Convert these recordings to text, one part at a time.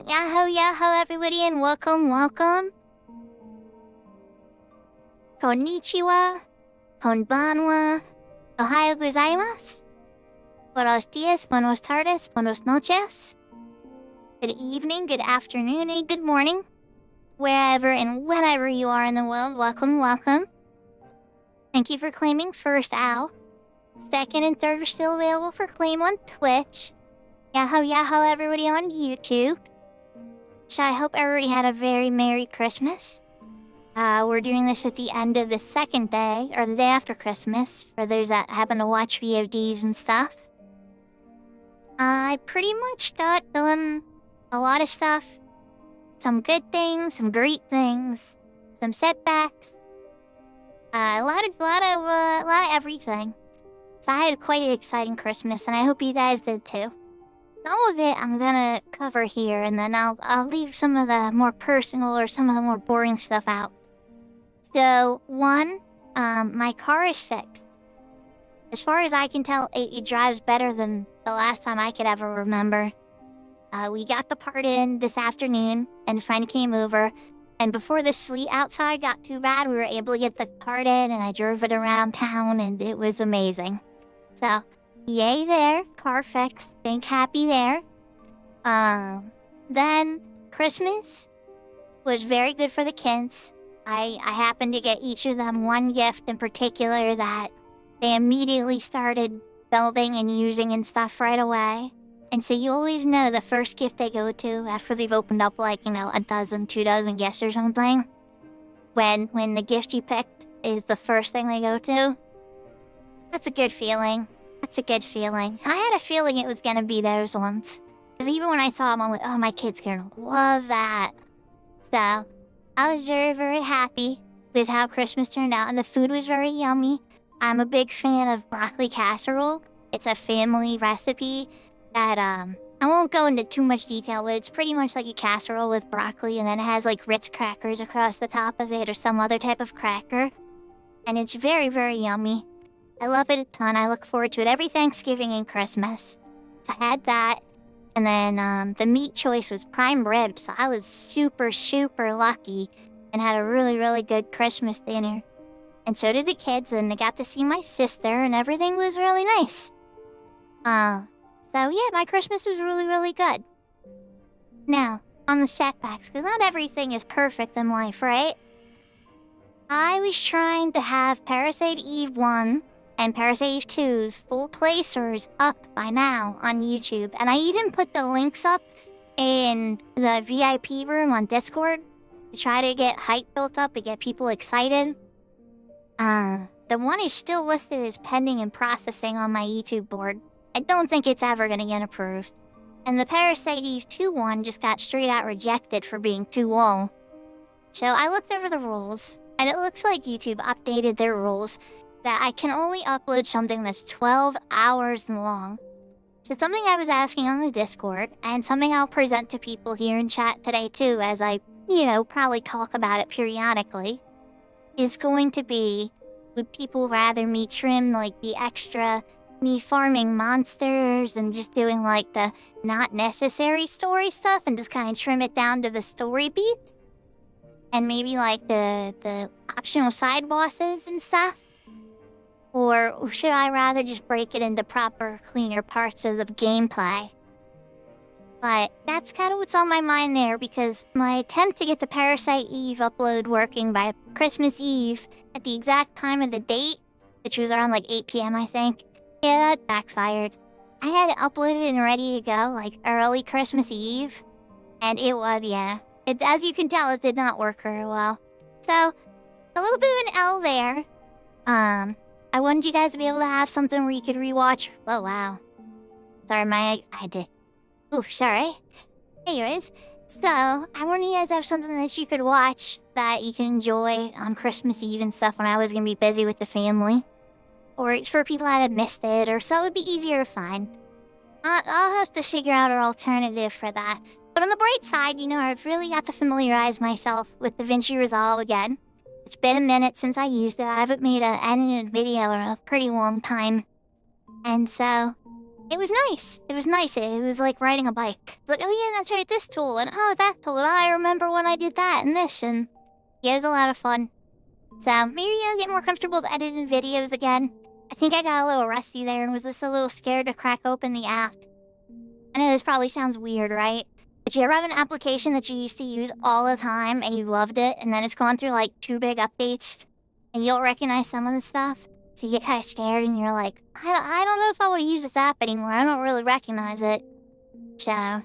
Yahoo, everybody, and welcome. Konnichiwa, konbanwa, ohayo gozaimasu, buenos dias, buenos tardes, buenos noches. Good evening, good afternoon, and good morning. Wherever and whenever you are in the world, welcome. Thank you for claiming first owl. Second and third are still available for claim on Twitch. Yahoo, everybody on YouTube. So I hope everybody had a very Merry Christmas. We're doing this at the end of the second day, or the day after Christmas, for those that happen to watch VODs and stuff. I pretty much got done a lot of stuff. Some good things, some great things, some setbacks. A lot of everything. So I had quite an exciting Christmas, and I hope you guys did too. Some of it I'm gonna cover here, and then I'll leave some of the more personal or some of the more boring stuff out. So, one, my car is fixed. As far as I can tell, it drives better than the last time I could ever remember. We got the part in this afternoon, and finally came over, and before the sleet outside got too bad, we were able to get the part in, and I drove it around town, and it was amazing. So, yay there, car fixed, think happy there. Then, Christmas was very good for the kids. I happened to get each of them one gift in particular that they immediately started building and using and stuff right away. And so you always know the first gift they go to after they've opened up like, a dozen, 2 dozen gifts or something. When the gift you picked is the first thing they go to. That's a good feeling. I had a feeling it was gonna be those ones. Because even when I saw them, I'm like, oh, my kid's gonna love that. So, I was very, very happy with how Christmas turned out, and the food was very yummy. I'm a big fan of broccoli casserole. It's a family recipe that, I won't go into too much detail, but it's pretty much like a casserole with broccoli, and then it has like Ritz crackers across the top of it, or some other type of cracker. And it's very, very yummy. I love it a ton. I look forward to it every Thanksgiving and Christmas. So I had that. And then the meat choice was prime rib, so I was super, super lucky and had a really, really good Christmas dinner. And so did the kids, and they got to see my sister, and everything was really nice. So yeah, my Christmas was really, really good. Now, on the setbacks, because not everything is perfect in life, right? I was trying to have Parasite Eve 1 and Parasite Eve 2's full playthroughs up by now on YouTube. And I even put the links up in the VIP room on Discord to try to get hype built up and get people excited. The one is still listed as pending and processing on my YouTube board. I don't think it's ever going to get approved. And the Parasite Eve 2 one just got straight out rejected for being too long. So I looked over the rules, and it looks like YouTube updated their rules that I can only upload something that's 12 hours long. So something I was asking on the Discord, and something I'll present to people here in chat today too, as I, probably talk about it periodically, is going to be, would people rather me trim like the extra, me farming monsters and just doing like the not necessary story stuff and just kind of trim it down to the story beats? And maybe like the optional side bosses and stuff? Or should I rather just break it into proper, cleaner parts of the gameplay? But that's kind of what's on my mind there, because my attempt to get the Parasite Eve upload working by Christmas Eve at the exact time of the date, which was around like 8 p.m. I think, yeah, that backfired. I had it uploaded and ready to go like early Christmas Eve, and it was, as you can tell, it did not work very well. So, a little bit of an L there. I wanted you guys to be able to have something where you could rewatch. Oh, wow. Sorry, I did. Oof, sorry. Anyways, so, I wanted you guys to have something that you could watch that you can enjoy on Christmas Eve and stuff when I was going to be busy with the family. Or it's for people that had missed it, or so it would be easier to find. I'll have to figure out an alternative for that. But on the bright side, I've really got to familiarize myself with DaVinci Resolve again. It's been a minute since I used it. I haven't made an edited video in a pretty long time. And so, It was nice. It was nice. It was like riding a bike. It's like, oh yeah, that's right, this tool, and oh, that tool, and I remember when I did that and this, and yeah, it was a lot of fun. So maybe I'll get more comfortable with editing videos again. I think I got a little rusty there and was just a little scared to crack open the app. I know this probably sounds weird, right? But you ever have an application that you used to use all the time and you loved it, and then it's gone through like 2 big updates, and you don't recognize some of the stuff? So you get kind of scared and you're like, I don't know if I want to use this app anymore. I don't really recognize it. So,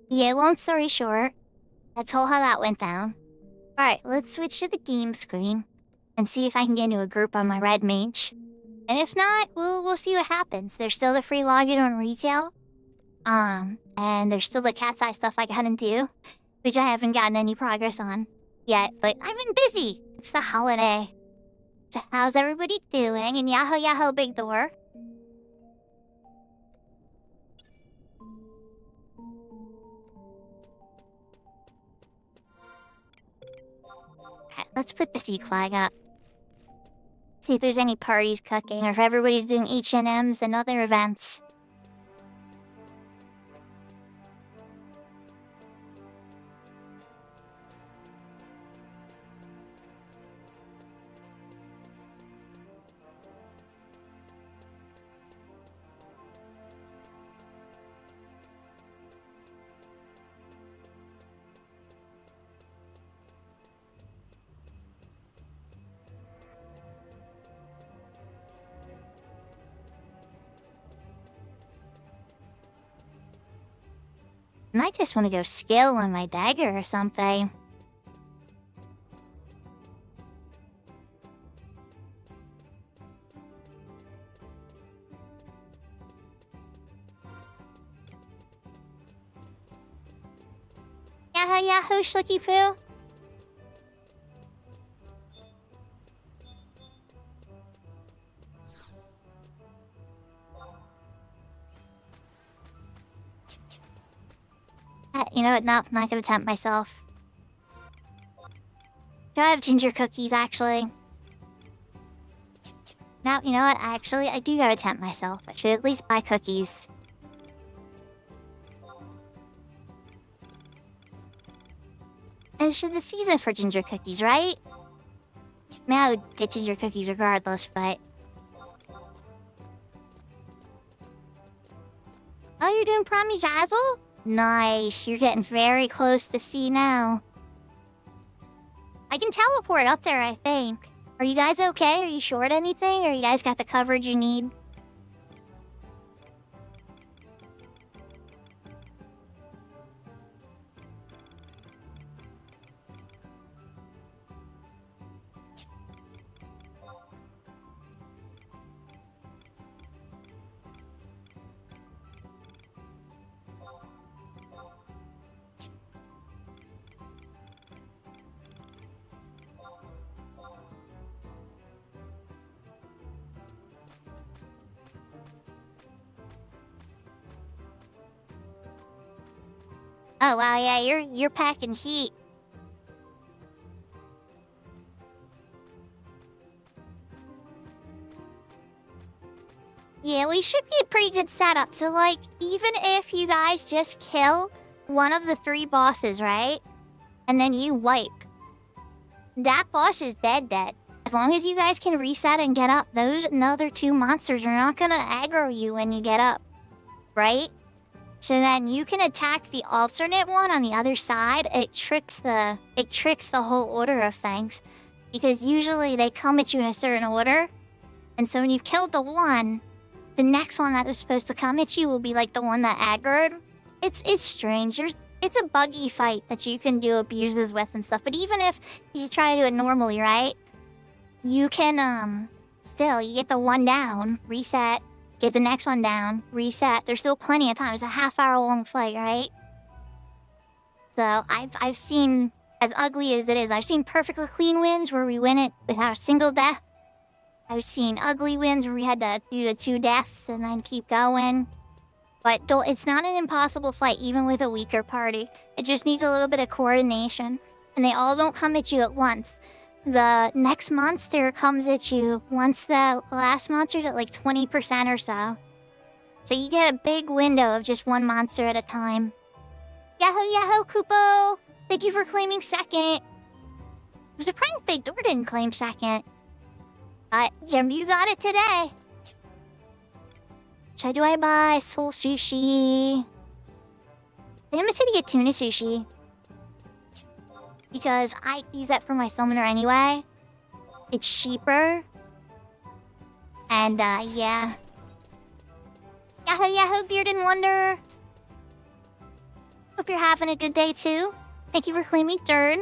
yeah, long story short, that's all how that went down. Alright, let's switch to the game screen and see if I can get into a group on my red mage. And if not, we'll see what happens. There's still the free login on retail. And there's still the cat's eye stuff I gotta do, which I haven't gotten any progress on yet, but I've been busy. It's the holiday. So how's everybody doing? And Yahoo Yahoo Big Door. Alright, let's put the Seek flag up. See if there's any parties cooking or if everybody's doing H&Ms and other events. And I just want to go skill on my dagger or something. Yahoo Yahoo Schlicky Poo. You know what? No, I'm not gonna tempt myself. Do I have ginger cookies, actually? No, you know what? Actually, I do gotta tempt myself. I should at least buy cookies. And it's the season for ginger cookies, right? I mean, I would get ginger cookies regardless, but... Oh, you're doing Promi Jazzle? Nice, you're getting very close to C now. I can teleport up there, I think. Are you guys okay? Are you short anything? Or you guys got the coverage you need? Oh wow, yeah, you're packing heat. Yeah, we should be a pretty good setup. So like, even if you guys just kill one of the 3 bosses, right? And then you wipe. That boss is dead. As long as you guys can reset and get up, those other 2 monsters are not gonna aggro you when you get up. Right? So then you can attack the alternate one on the other side. It tricks the whole order of things. Because usually they come at you in a certain order. And so when you killed the one, the next one that was supposed to come at you will be like the one that aggroed. It's strange. It's a buggy fight that you can do abuses with and stuff. But even if you try to do it normally, right? You can, still, you get the one down, reset. Get the next one down, reset. There's still plenty of time. It's a half-hour long fight, right? So I've seen, as ugly as it is, I've seen perfectly clean wins where we win it without a single death. I've seen ugly wins where we had to do the 2 deaths and then keep going. But it's not an impossible fight, even with a weaker party. It just needs a little bit of coordination. And they all don't come at you at once. The next monster comes at you once the last monster's at like 20% or so. So you get a big window of just one monster at a time. Yahoo, yahoo, Kupo! Thank you for claiming second. I'm surprised Big Door didn't claim second. But, Jim, you got it today. So do I buy soul sushi? I'm gonna say to get tuna sushi. Because I use that for my summoner anyway. It's cheaper. And, yeah. Yahoo, yahoo, Beard and Wonder. Hope you're having a good day, too. Thank you for claiming third.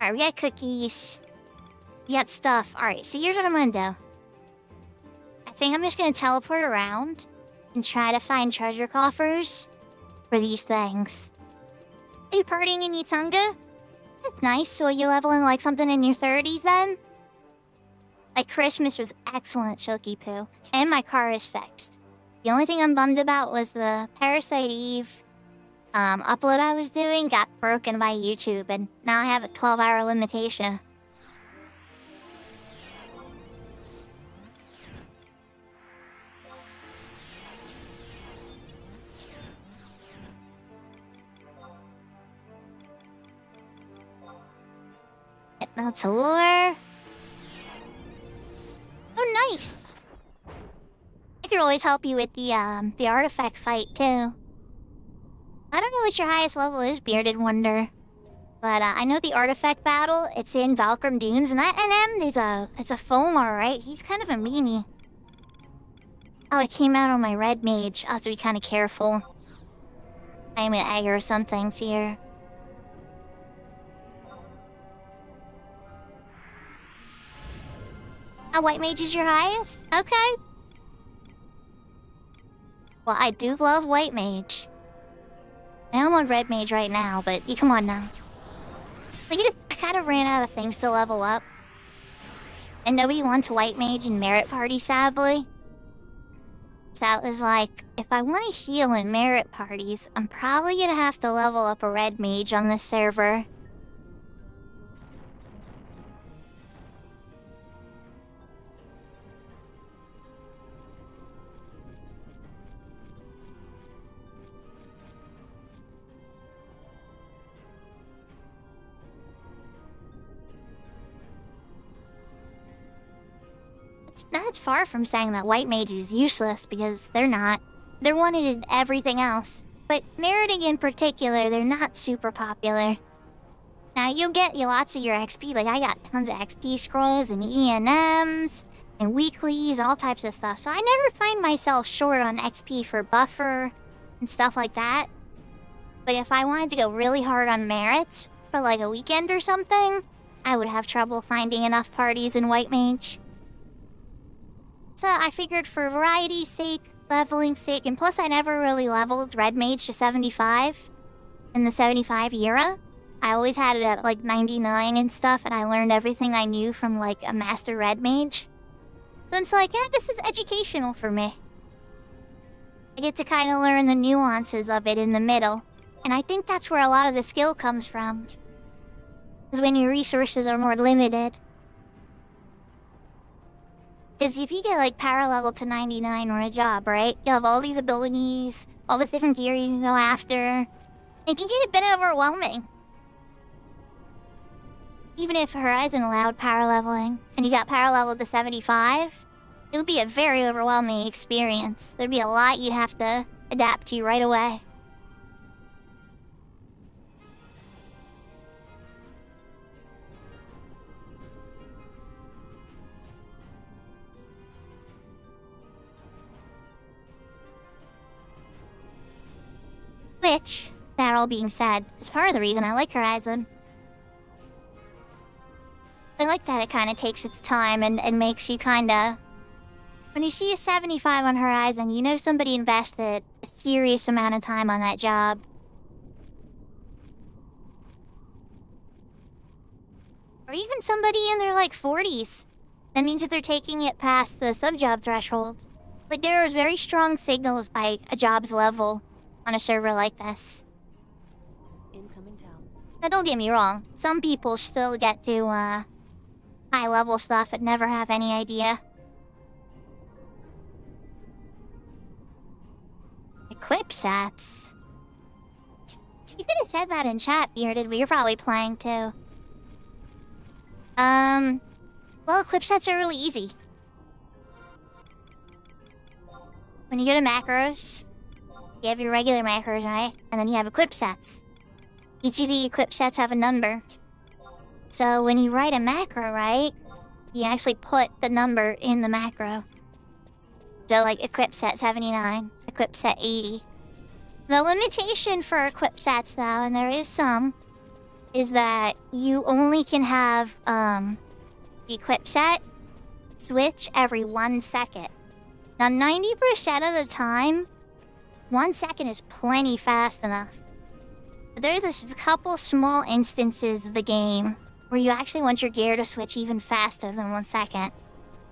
Alright, we got cookies. We got stuff. Alright, so here's what I'm gonna do. I think I'm just gonna teleport around and try to find treasure coffers for these things. Are you partying in Yitunga? That's nice. So are you leveling like something in your 30s then? My Christmas was excellent, Shoki Poo. And my car is fixed. The only thing I'm bummed about was the Parasite Eve upload I was doing got broken by YouTube, and now I have a 12-hour limitation. That's a lure. Oh, nice. I could always help you with the artifact fight, too. I don't know what your highest level is, Bearded Wonder. But, I know the artifact battle, it's in Valkyrim Dunes, and that NM is a Fomar, right? He's kind of a meanie. Oh, it came out on my red mage. I'll have to be kind of careful. I'm gonna aggro some things here. White mage is your highest? Okay. Well, I do love white mage. I'm on red mage right now, but come on now. Like, I kind of ran out of things to level up. And nobody wants white mage in merit party, sadly. So it was like, if I want to heal in merit parties, I'm probably gonna have to level up a red mage on this server. That's far from saying that white mage is useless, because they're not. They're wanted in everything else. But meriting in particular, they're not super popular. Now, you'll get lots of your XP. Like, I got tons of XP scrolls and ENMs and weeklies, all types of stuff. So I never find myself short on XP for buffer and stuff like that. But if I wanted to go really hard on merits for like a weekend or something, I would have trouble finding enough parties in white mage. So I figured for variety's sake, leveling sake, and plus I never really leveled red mage to 75 in the 75 era. I always had it at like 99 and stuff, and I learned everything I knew from like a master red mage. So it's like, yeah, this is educational for me. I get to kind of learn the nuances of it in the middle, and I think that's where a lot of the skill comes from. Is when your resources are more limited. Because if you get like power level to 99 or a job, right? You have all these abilities, all this different gear you can go after. It can get a bit overwhelming. Even if Horizon allowed power leveling, and you got power level to 75, it would be a very overwhelming experience. There'd be a lot you'd have to adapt to right away. Which, that all being said, is part of the reason I like Horizon. I like that it kind of takes its time and makes you kind of... When you see a 75 on Horizon, you know somebody invested a serious amount of time on that job. Or even somebody in their, like, 40s. That means that they're taking it past the sub-job threshold. Like, there are very strong signals by a job's level on a server like this. Incoming town. Now, don't get me wrong. Some people still get to, high-level stuff and never have any idea. Equip sets. You could have said that in chat, Bearded, but you're probably playing too. Well, equip sets are really easy. When you go to macros, you have your regular macros, right? And then you have equip sets. Each of the equip sets have a number. So when you write a macro, right, you actually put the number in the macro. So like equip set 79, equip set 80. The limitation for equip sets though, and there is some, is that you only can have the equip set switch every 1 second. Now 90% of the time, 1 second is plenty fast enough. But there's a couple small instances of the game where you actually want your gear to switch even faster than 1 second.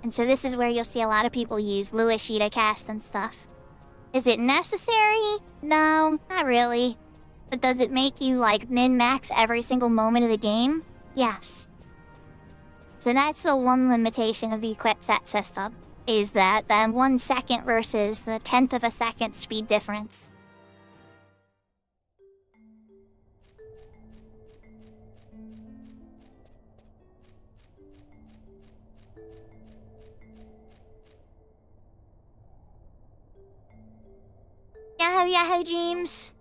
And so this is where you'll see a lot of people use Luishita cast and stuff. Is it necessary? No, not really. But does it make you, like, min-max every single moment of the game? Yes. So that's the one limitation of the equip set system, is that 1 second versus the 10th of a second speed difference. Yahoo, Yahoo, James.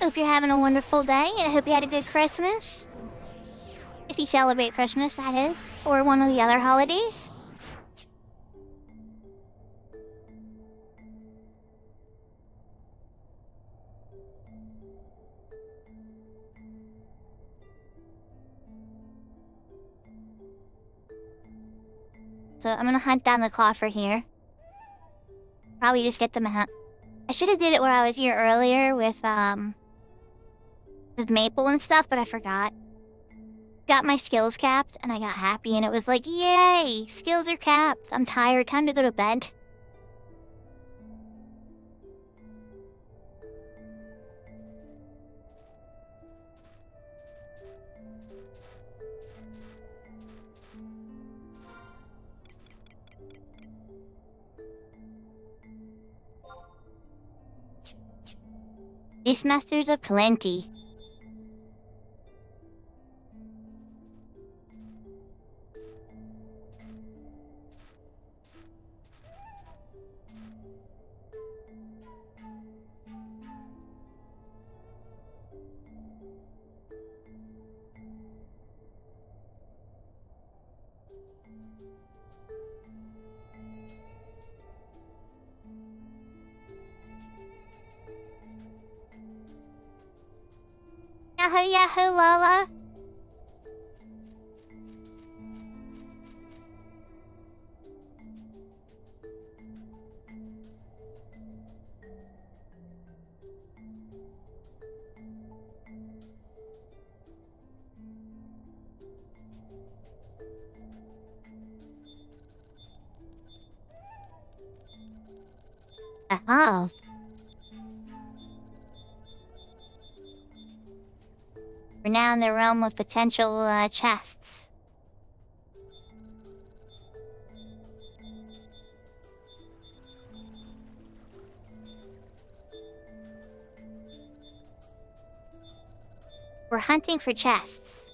Hope you're having a wonderful day, and I hope you had a good Christmas. If you celebrate Christmas, that is, or one of the other holidays. So I'm gonna hunt down the coffer here. Probably just get the map. I should have did it where I was here earlier with Maple and stuff, but I forgot. Got my skills capped, and I got happy, and it was like, yay! Skills are capped. I'm tired. Time to go to bed. Beastmasters are plenty. Yahoo, Yahoo, Lola. Oh. We're now in the realm of potential chests. We're hunting for chests.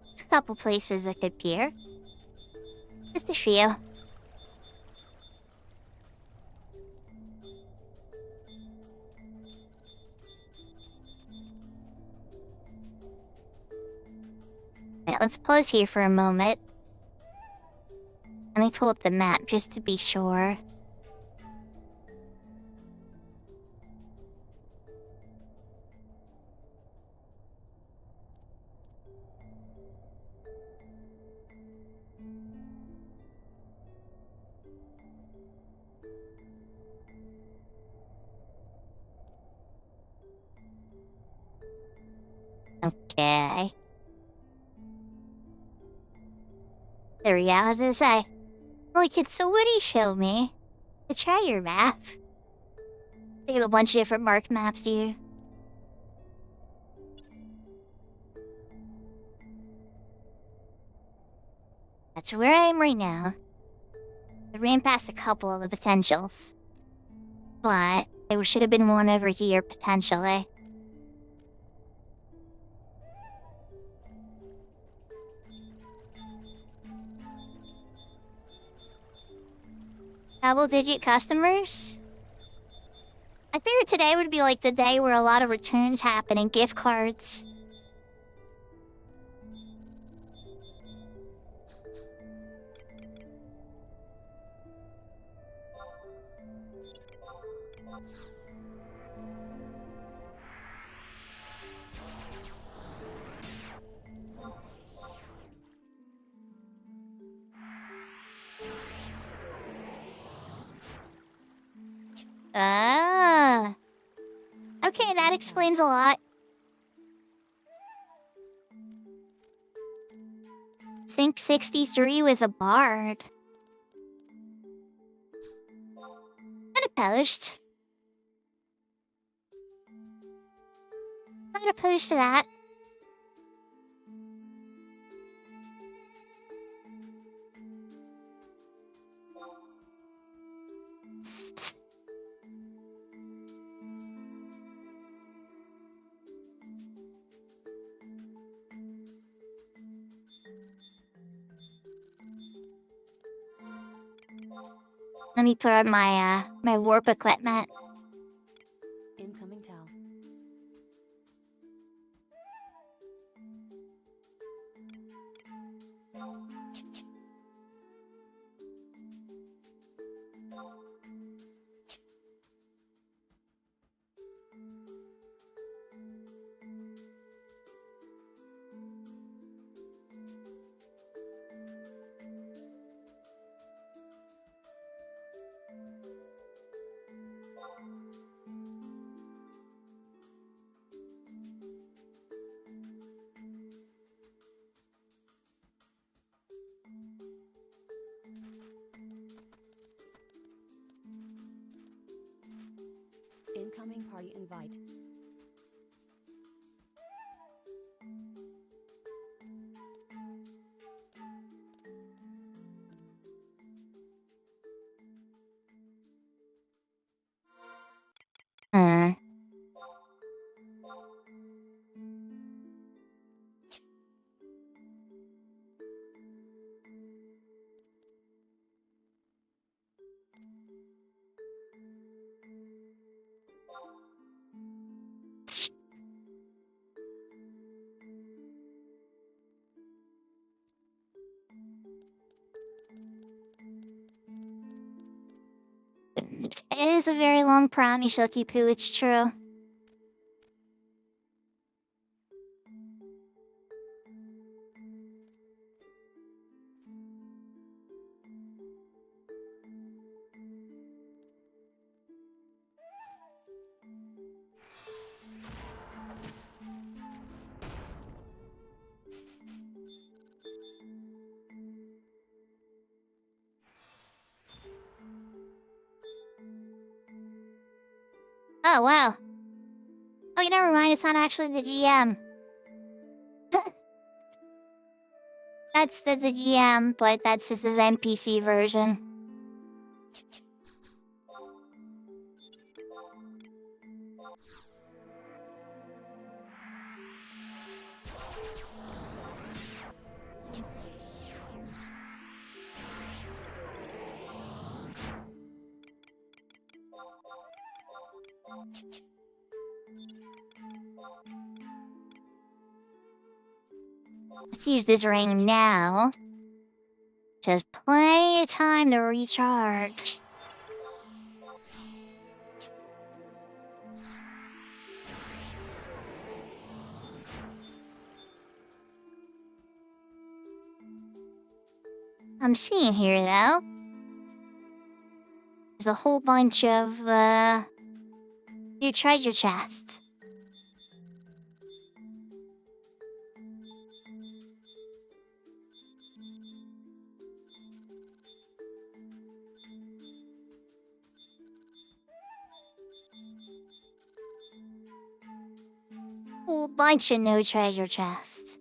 There's a couple places that could appear. Just a few. Let's pause here for a moment. Let me pull up the map just to be sure. Okay. There we go, I was gonna say. Well, kids, so what do you show me? To try your map. They have a bunch of different mark maps here. That's where I am right now. I ran past a couple of the potentials. But there should have been one over here, potentially. Double-digit customers? I figured today would be like the day where a lot of returns happen and gift cards. Ah. Okay, that explains a lot. Sync 63 with a bard. Unopposed. Not opposed to that. Let me put on my warp equipment. Incoming town. Incoming party invite. It is a very long promise, Lucky Poo, it's true. Oh, wow. Oh, never mind, it's not actually the GM. That's the GM, but that's just his NPC version. Let's use this ring now. Just plenty of time to recharge. I'm seeing here, though, there's a whole bunch of, new treasure chests. Whole bunch of no treasure chests.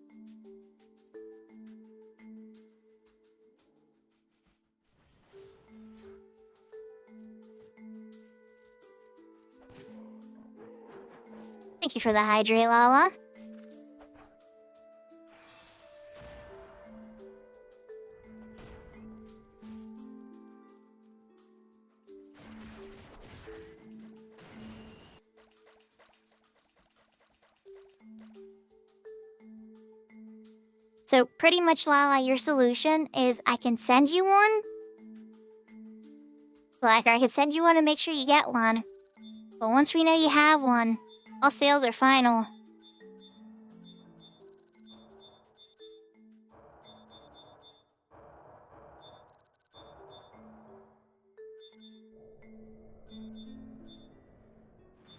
Thank you for the hydrate, Lala. So pretty much, Lala, your solution is I can send you one. Like, I can send you one and make sure you get one. But once we know you have one, all sales are final.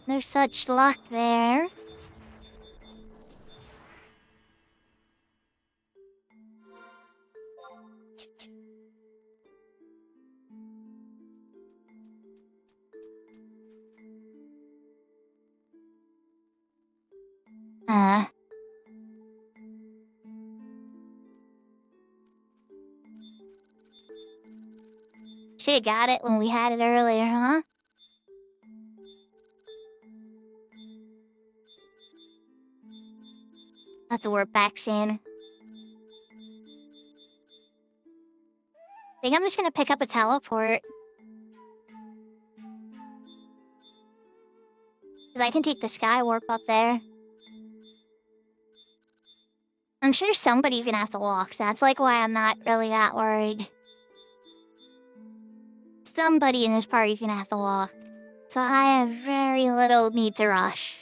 No such luck there. Should've got it when we had it earlier, huh? Let's work back soon. I think I'm just gonna pick up a teleport. Because I can take the sky warp up there. I'm sure somebody's gonna have to walk, so that's like why I'm not really that worried. Somebody in this party's gonna have to walk. So I have very little need to rush.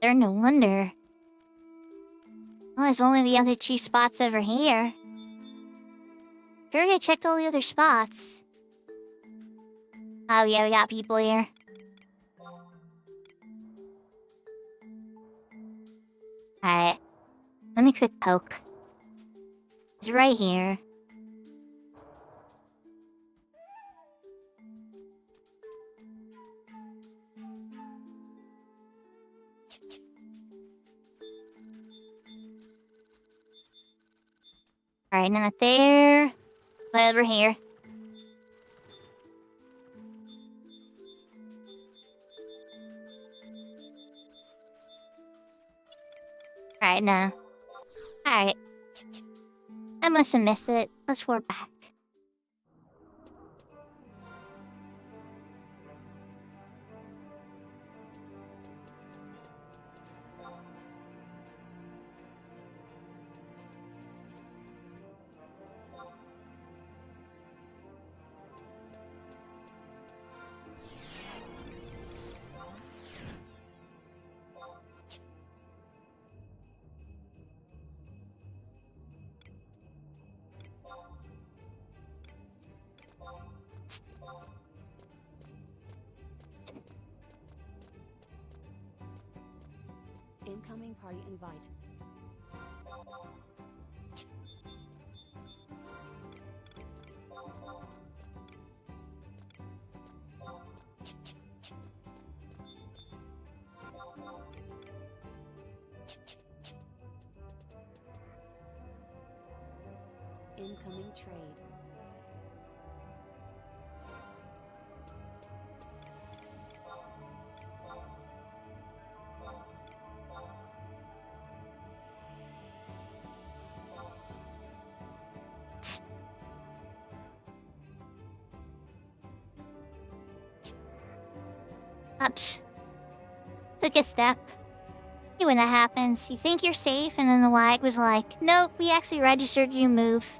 There, no wonder. Well, there's only the other two spots over here. Sure, I checked all the other spots. Oh yeah, we got people here. Alright. Let me quick poke. It's right here. Alright, not there. But over here. Alright, no. Alright. I must have missed it. Let's warp back. Incoming party invite. Incoming trade. Ups. Took a step. Hey, when that happens, you think you're safe, and then the WAG was like, nope, we actually registered you move.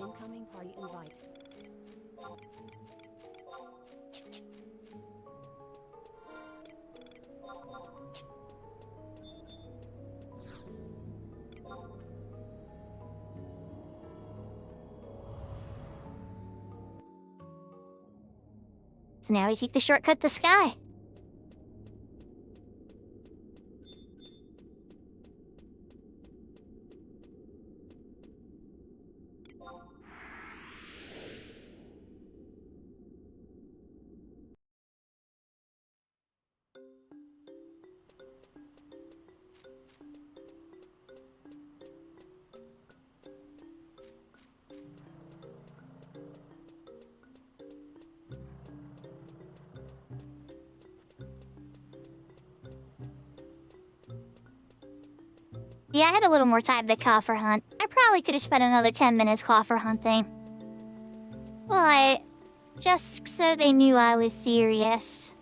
Incoming party invite. So now we take the shortcut to Sky. Yeah, I had a little more time to coffer hunt. I probably could have spent another 10 minutes coffer hunting. But just so they knew I was serious.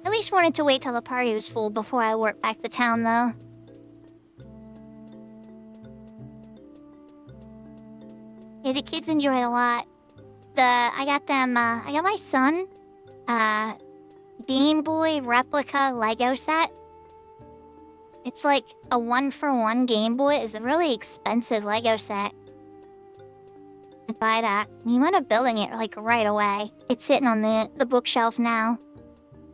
At least wanted to wait till the party was full before I worked back to town, though. Yeah, the kids enjoyed a lot. I got my son, Game Boy replica Lego set. It's like a 1-for-1 Game Boy. It's a really expensive Lego set. But he wound up building it like right away. It's sitting on the bookshelf now.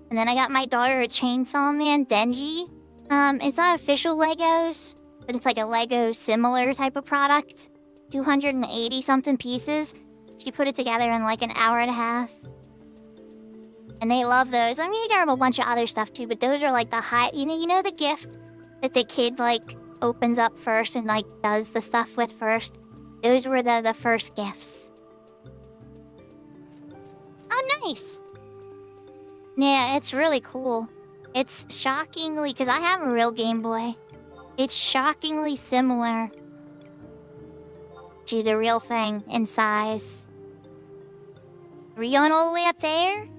And then I got my daughter a Chainsaw Man Denji. It's not official Legos, but it's like a Lego similar type of product. 280 something pieces. She put it together in like an hour and a half. And they love those. I mean, you got them a bunch of other stuff too, but those are like the high, you know the gift that the kid like opens up first and like does the stuff with first. Those were the first gifts. Oh, nice. Yeah, it's really cool. It's shockingly, because I have a real Game Boy. It's shockingly similar to the real thing in size. Are we going all the way up there?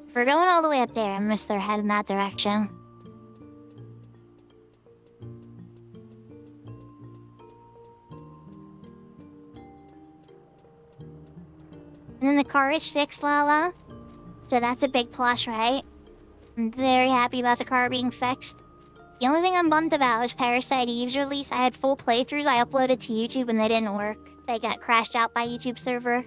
If we're going all the way up there, I must start heading that direction. And then the car is fixed, Lala. So that's a big plus, right? I'm very happy about the car being fixed. The only thing I'm bummed about is Parasite Eve's release. I had full playthroughs I uploaded to YouTube and they didn't work. They got crashed out by YouTube server.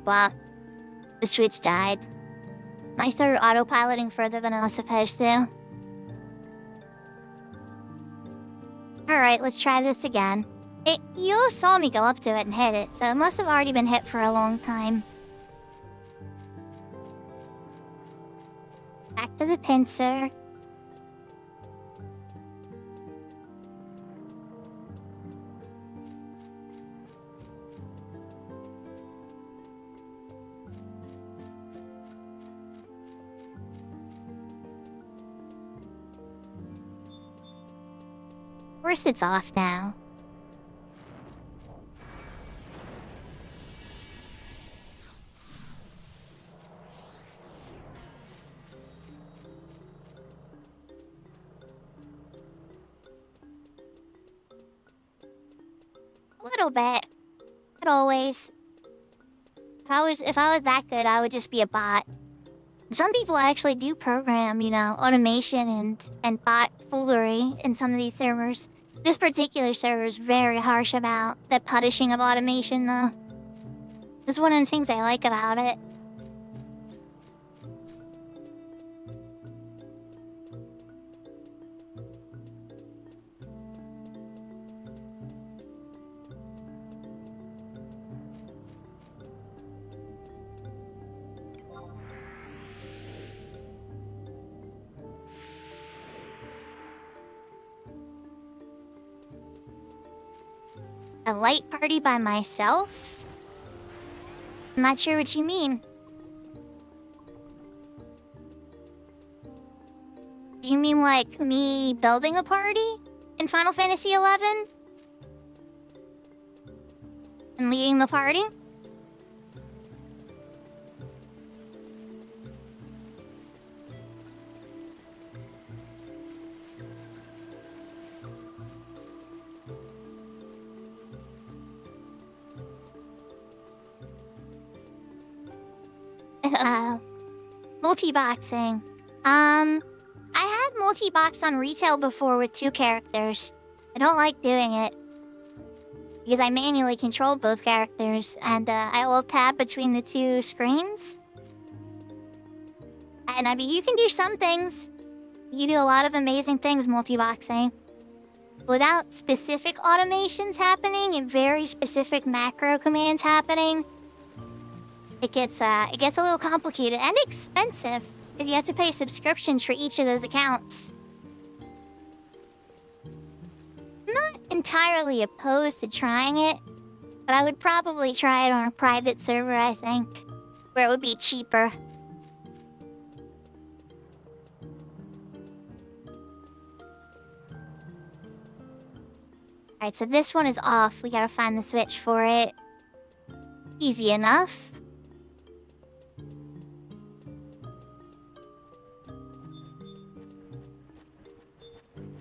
Blah. The switch died. I started autopiloting further than I was supposed to. Alright, let's try this again. You saw me go up to it and hit it, so it must have already been hit for a long time. Back to the pincer. Of course it's off now. A little bit. But always. If I was that good, I would just be a bot. Some people actually do program, automation and bot foolery in some of these servers. This particular server is very harsh about the punishing of automation, though. That's one of the things I like about it. A light party by myself? I'm not sure what you mean. Do you mean like me building a party in Final Fantasy XI? And leading the party? Multi-boxing. I had multi-box on retail before with 2 characters. I don't like doing it. Because I manually controlled both characters, and I will tab between the 2 screens. And I mean, you can do some things. You do a lot of amazing things multi-boxing. Without specific automations happening and very specific macro commands happening, it gets a little complicated and expensive, because you have to pay subscriptions for each of those accounts. I'm not entirely opposed to trying it, but I would probably try it on a private server, I think, where it would be cheaper. Alright, so this one is off. We gotta find the switch for it. Easy enough.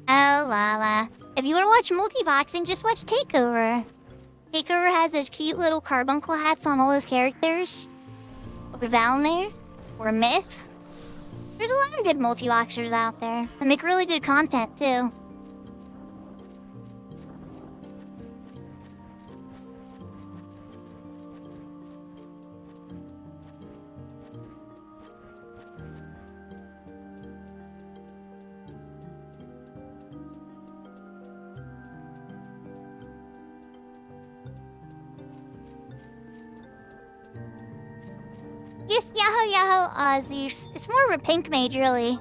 Oh, Lala. If you want to watch multi-boxing, just watch Takeover. Takeover has those cute little carbuncle hats on all those characters. Or Valnir. Or Myth. There's a lot of good multi-boxers out there. They make really good content, too. Yes, Yahoo, Zeus. It's more of a pink mage, really.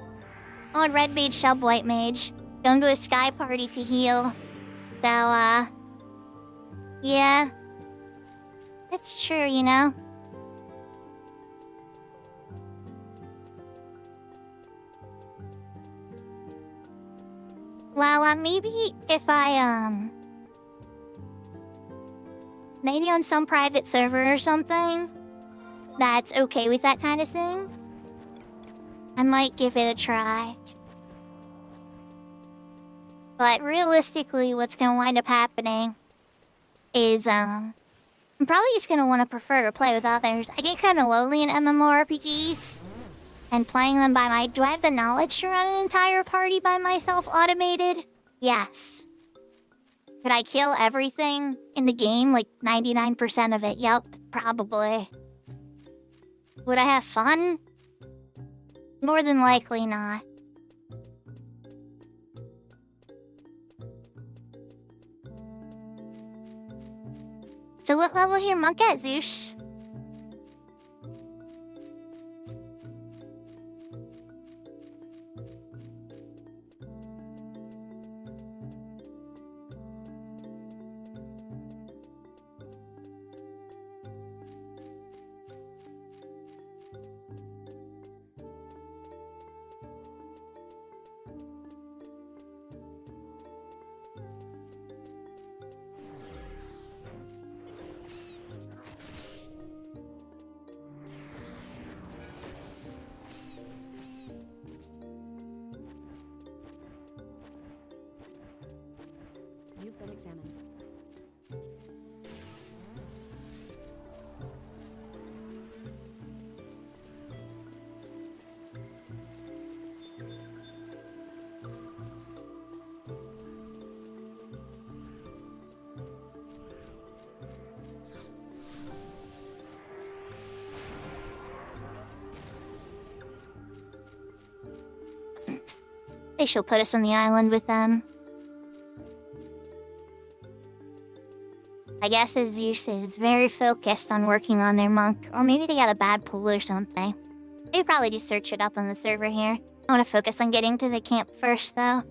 On red mage, sub white mage. Going to a sky party to heal. So, yeah. It's true, you know? Well, maybe if I, maybe on some private server or something that's okay with that kind of thing, I might give it a try. But realistically, what's gonna wind up happening is, I'm probably just gonna want to prefer to play with others. I get kind of lonely in MMORPGs. And playing them by my... Do I have the knowledge to run an entire party by myself automated? Yes. Could I kill everything in the game? Like 99% of it? Yep, probably. Would I have fun? More than likely not. So what level is your monk at, Zeus? You've been examined. They shall put us on the island with them. I guess Zeus is very focused on working on their monk, or maybe they got a bad pull or something. They probably just search it up on the server here. I want to focus on getting to the camp first, though.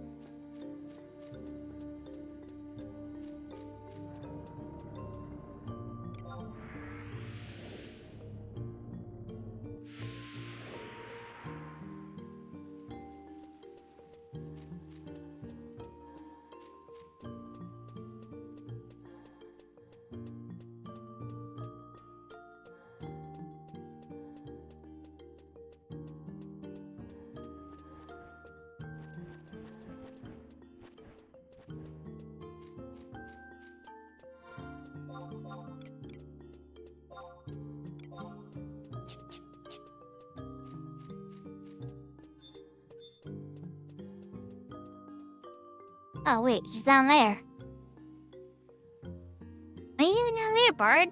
Oh, wait, she's down there. Are you even down there, Bard?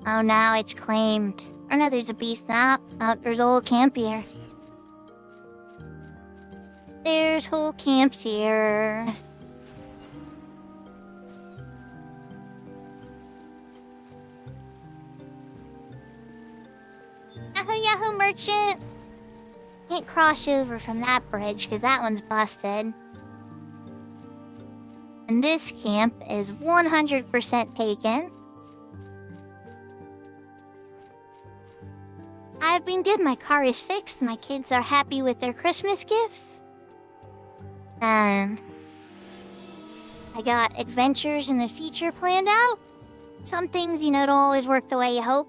Oh, now it's claimed. Oh no, there's a beast now. Oh, there's a whole camp here. There's whole camps here. Yahoo merchant! Can't cross over from that bridge because that one's busted. And this camp is 100% taken. I've been good. My car is fixed. My kids are happy with their Christmas gifts. I got adventures in the future planned out. Some things, don't always work the way you hope.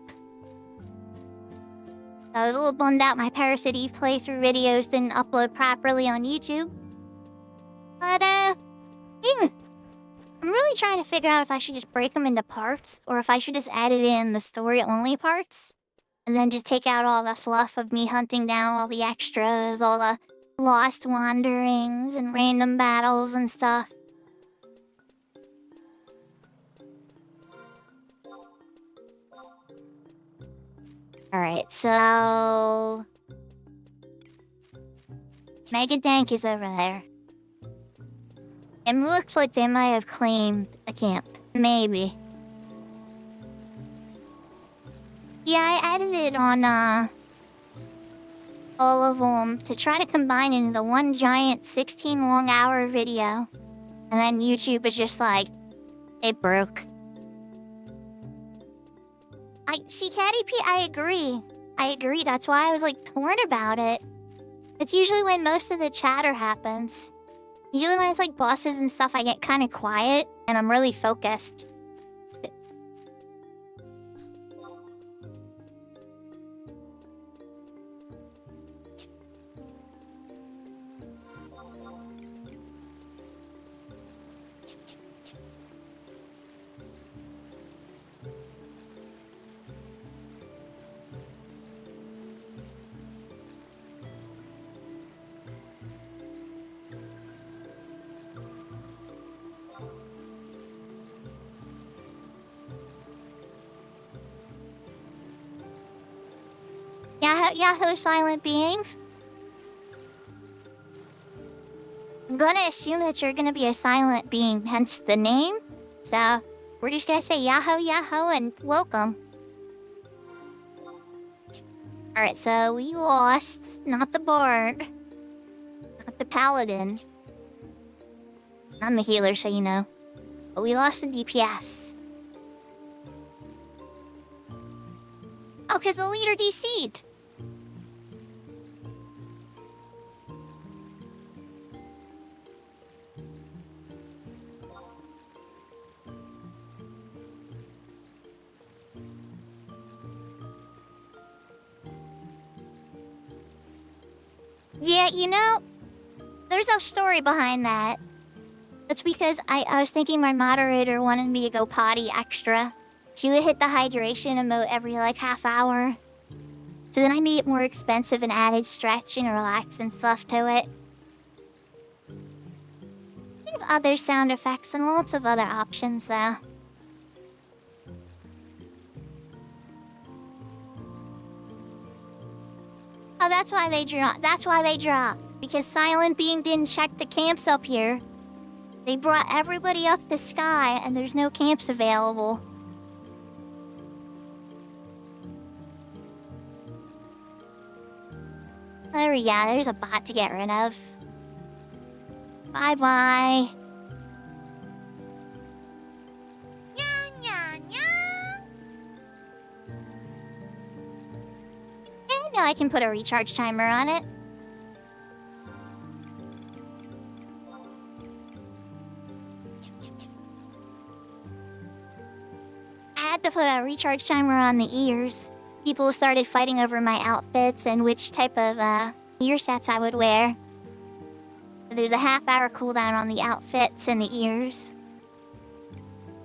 I was a little bummed out my Parasite Eve playthrough videos didn't upload properly on YouTube. But, I'm really trying to figure out if I should just break them into parts, or if I should just edit in the story-only parts, and then just take out all the fluff of me hunting down all the extras, all the lost wanderings and random battles and stuff. Alright, so... Megadank is over there. It looks like they might have claimed a camp. Maybe. Yeah, I edited on, all of them to try to combine into one giant 16 long hour video. And then YouTube is just like, it broke. See, Catty P, I agree, that's why I was, torn about it. It's usually when most of the chatter happens. Usually when it's, bosses and stuff, I get kind of quiet, and I'm really focused. Yahoo silent being. I'm gonna assume that you're gonna be a silent being, hence the name. So, we're just gonna say Yahoo, and welcome. Alright, so we lost, not the bard. Not the paladin. I'm the healer, so you know. But we lost the DPS. Oh, because the leader DC'd. Yeah, there's no story behind that. That's because I was thinking my moderator wanted me to go potty extra. She would hit the hydration emote every, half hour. So then I made it more expensive and added stretch and relax and stuff to it. They have other sound effects and lots of other options, though. Oh, that's why they dropped. That's why they dropped. Because Silent Being didn't check the camps up here. They brought everybody up the sky, and there's no camps available. There we go. There's a bot to get rid of. Bye-bye. And now I can put a recharge timer on it. I had to put a recharge timer on the ears. People started fighting over my outfits and which type of ear sets I would wear. There's a half-hour cooldown on the outfits and the ears.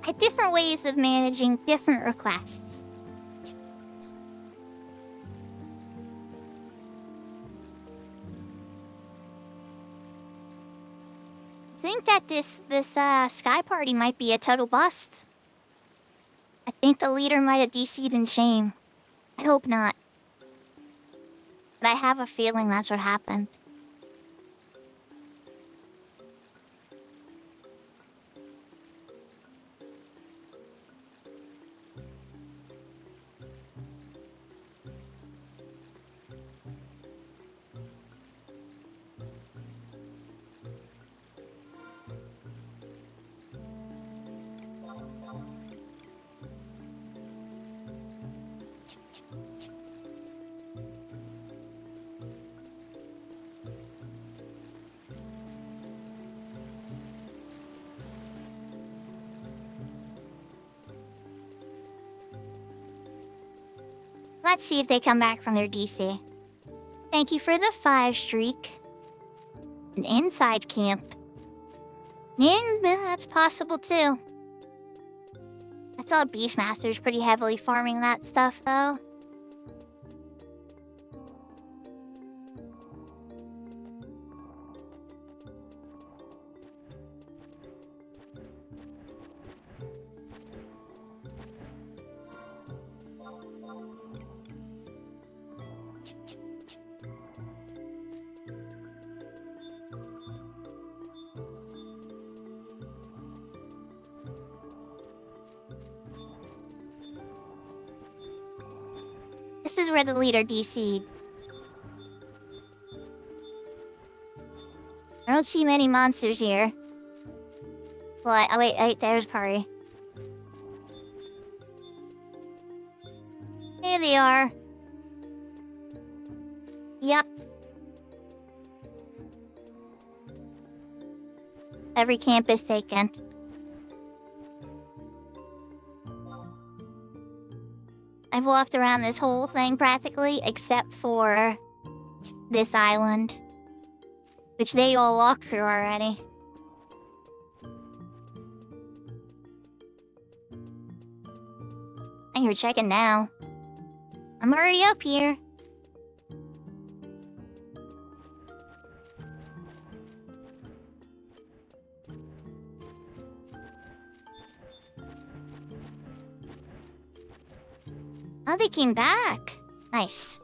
I had different ways of managing different requests. I think that this Sky Party might be a total bust. I think the leader might have DC'd in shame. I hope not. But I have a feeling that's what happened. Let's see if they come back from their DC. Thank you for the 5 streak. An inside camp. That's possible too. I saw Beastmaster's pretty heavily farming that stuff though. This is where the leader DC'd. I don't see many monsters here. Well, oh wait, there's Party. There they are. Yep. Every camp is taken. I've walked around this whole thing practically, except for this island, which they all walked through already. And you're checking now. I'm already up here. Oh, they came back. Nice.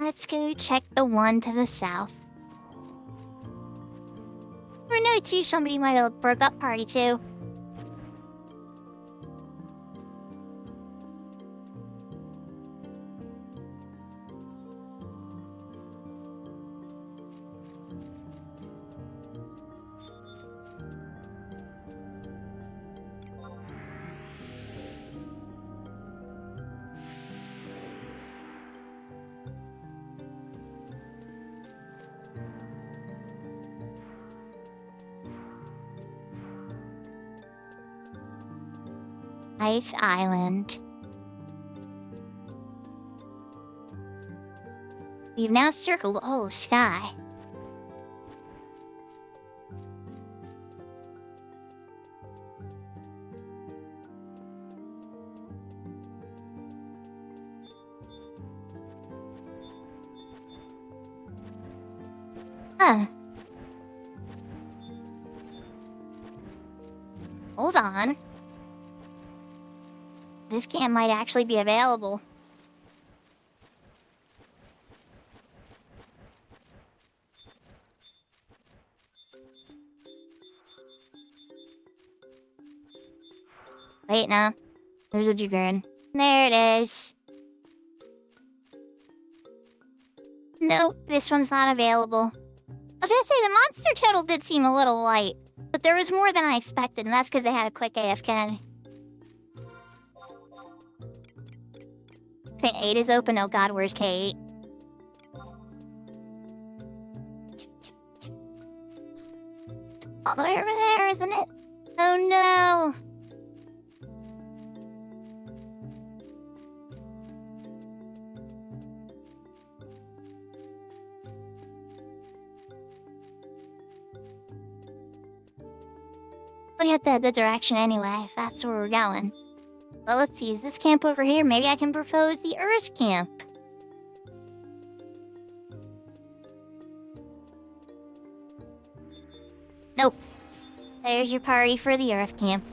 Let's go check the one to the south. Or no, too, somebody might have broke up Party too. Ice Island. We've now circled the whole sky. Huh. Hold on. This camp might actually be available. Wait, no. There's a Jigurn. There it is. Nope, this one's not available. I was gonna say, the monster total did seem a little light, but there was more than I expected, and that's because they had a quick AFK. K8 is open. Oh god, where's K8? All the way over there, isn't it? Oh no! We have to head the direction anyway, if that's where we're going. Well, let's see, is this camp over here? Maybe I can propose the Earth camp. Nope. There's your party for the Earth camp.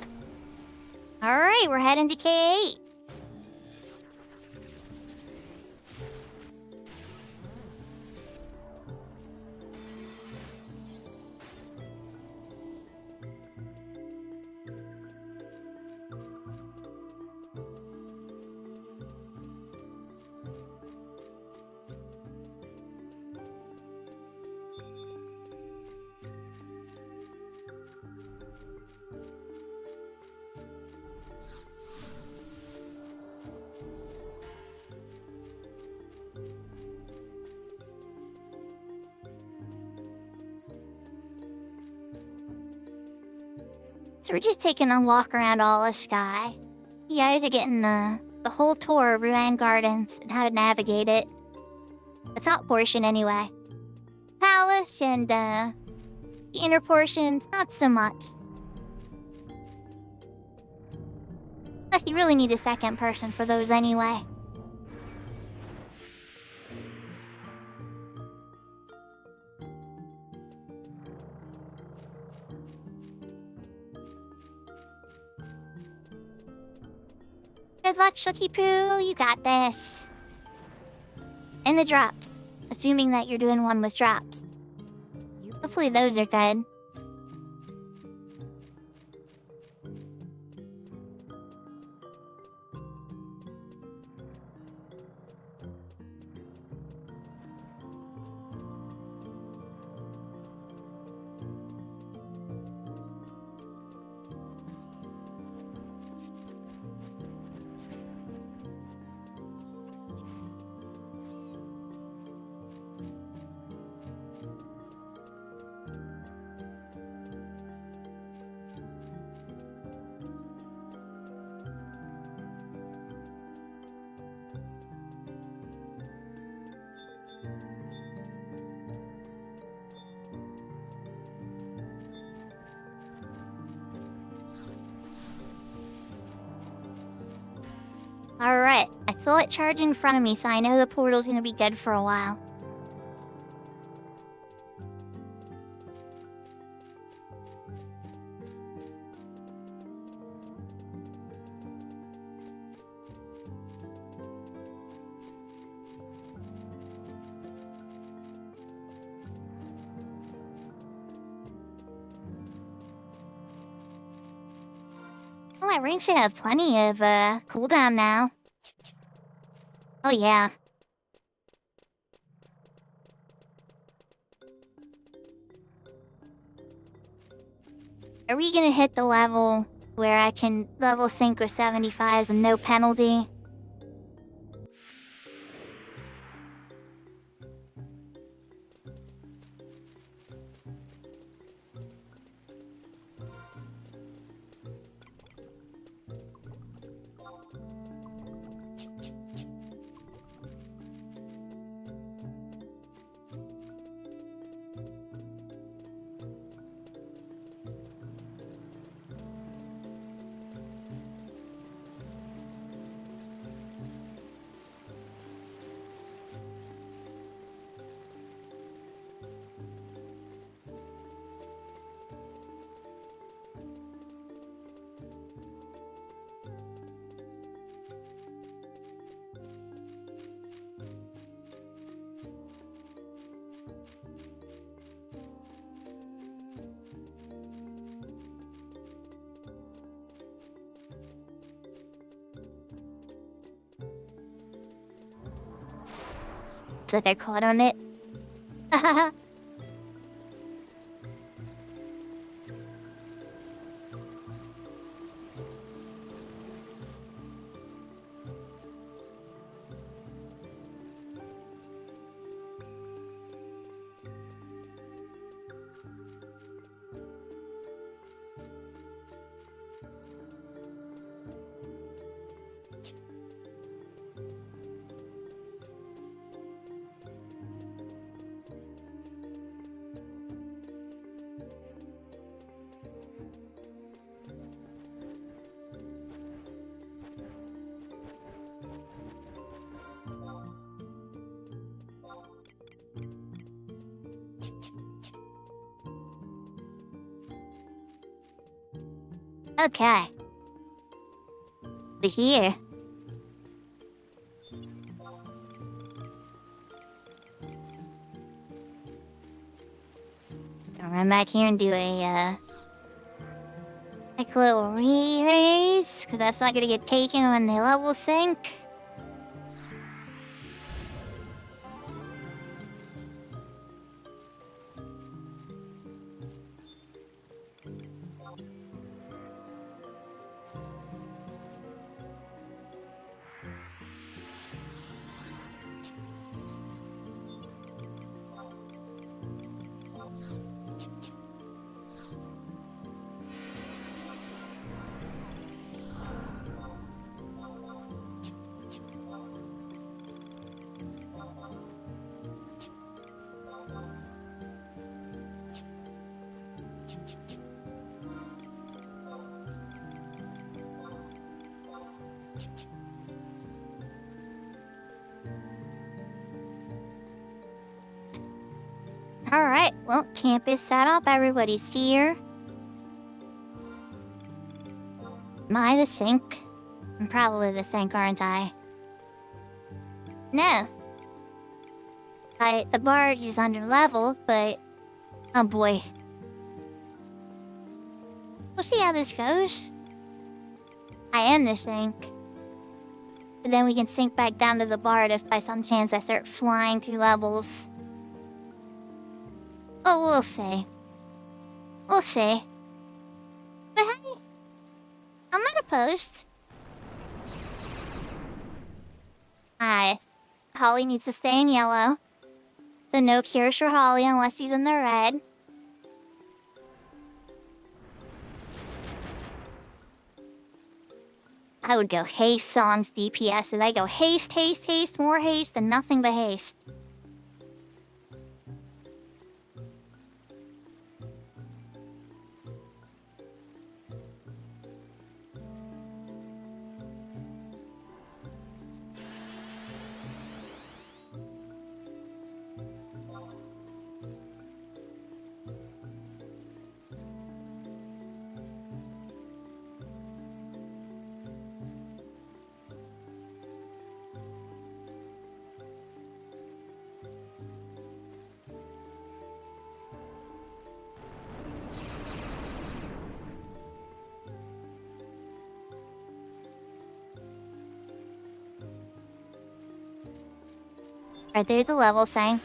Alright, we're heading to K8. So we're just taking a walk around all the sky. You guys are getting the whole tour of Ruan Gardens and how to navigate it. The top portion, anyway. Palace and, the inner portions, not so much. You really need a second person for those anyway. Good luck, Shooky Poo. You got this. And the drops. Assuming that you're doing one with drops. Hopefully those are good. Alright, I saw it charge in front of me, so I know the portal's gonna be good for a while. Oh, my ring should have plenty of, cooldown now. Oh, yeah. Are we gonna hit the level where I can level sync with 75s and no penalty? that I caught on it. Hahaha. Okay. We're here. I'll run back here and do a like a little re-raise, because that's not gonna get taken when they level sync. Alright, well, camp is set up, everybody's here. Am I the sink? I'm probably the sink, aren't I? No. The barge is under level, but... Oh boy. We'll see how this goes. I am the sink. But then we can sink back down to the barge if by some chance I start flying through levels. Oh, we'll see. We'll see. But hey, I'm not opposed. Holly needs to stay in yellow. So no cures for Holly unless he's in the red. I would go haste Psalms DPS, and I go haste, haste, haste, more haste, and nothing but haste. Alright, there's a level sign.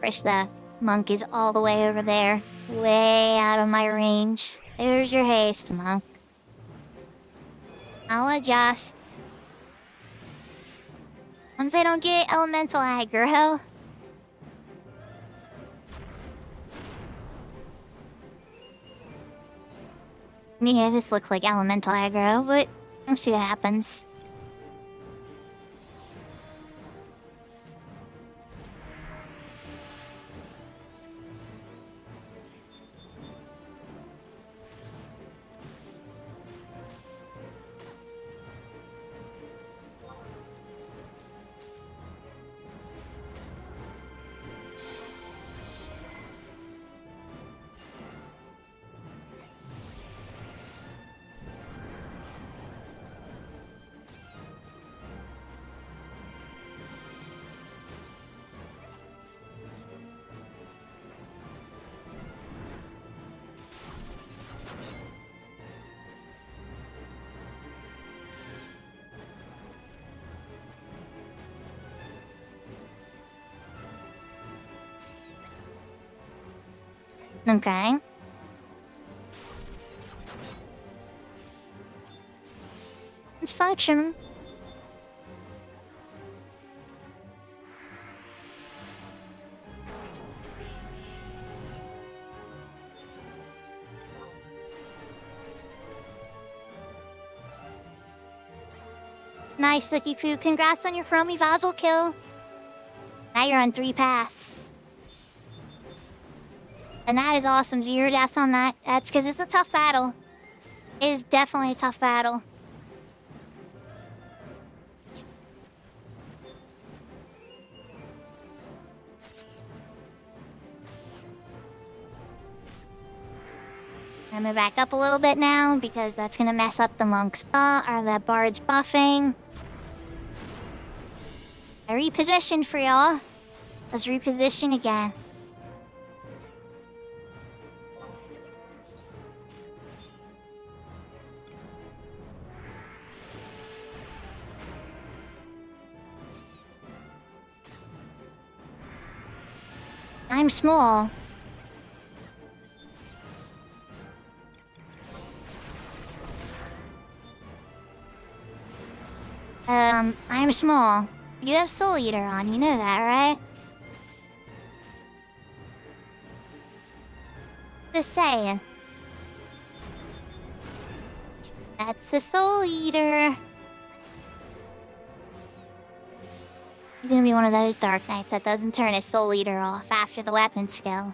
Wish the monk is all the way over there. Way out of my range. There's your haste, monk. I'll adjust. Once I don't get elemental aggro. Yeah, this looks like elemental aggro, but we'll see what happens. Okay. It's functional. Nice, Licky Poo. Congrats on your Promi Vassal kill. Now you're on 3 paths. And that is awesome. 0 deaths on that. That's because it's a tough battle. It is definitely a tough battle. I'm gonna back up a little bit now because that's gonna mess up the monk's or the bard's buffing. I repositioned for y'all. Let's reposition again. I'm small. I'm small. You have Soul Eater on, you know that, right? Just saying. That's a Soul Eater. He's gonna be one of those Dark Knights that doesn't turn his Soul Eater off after the weapon skill.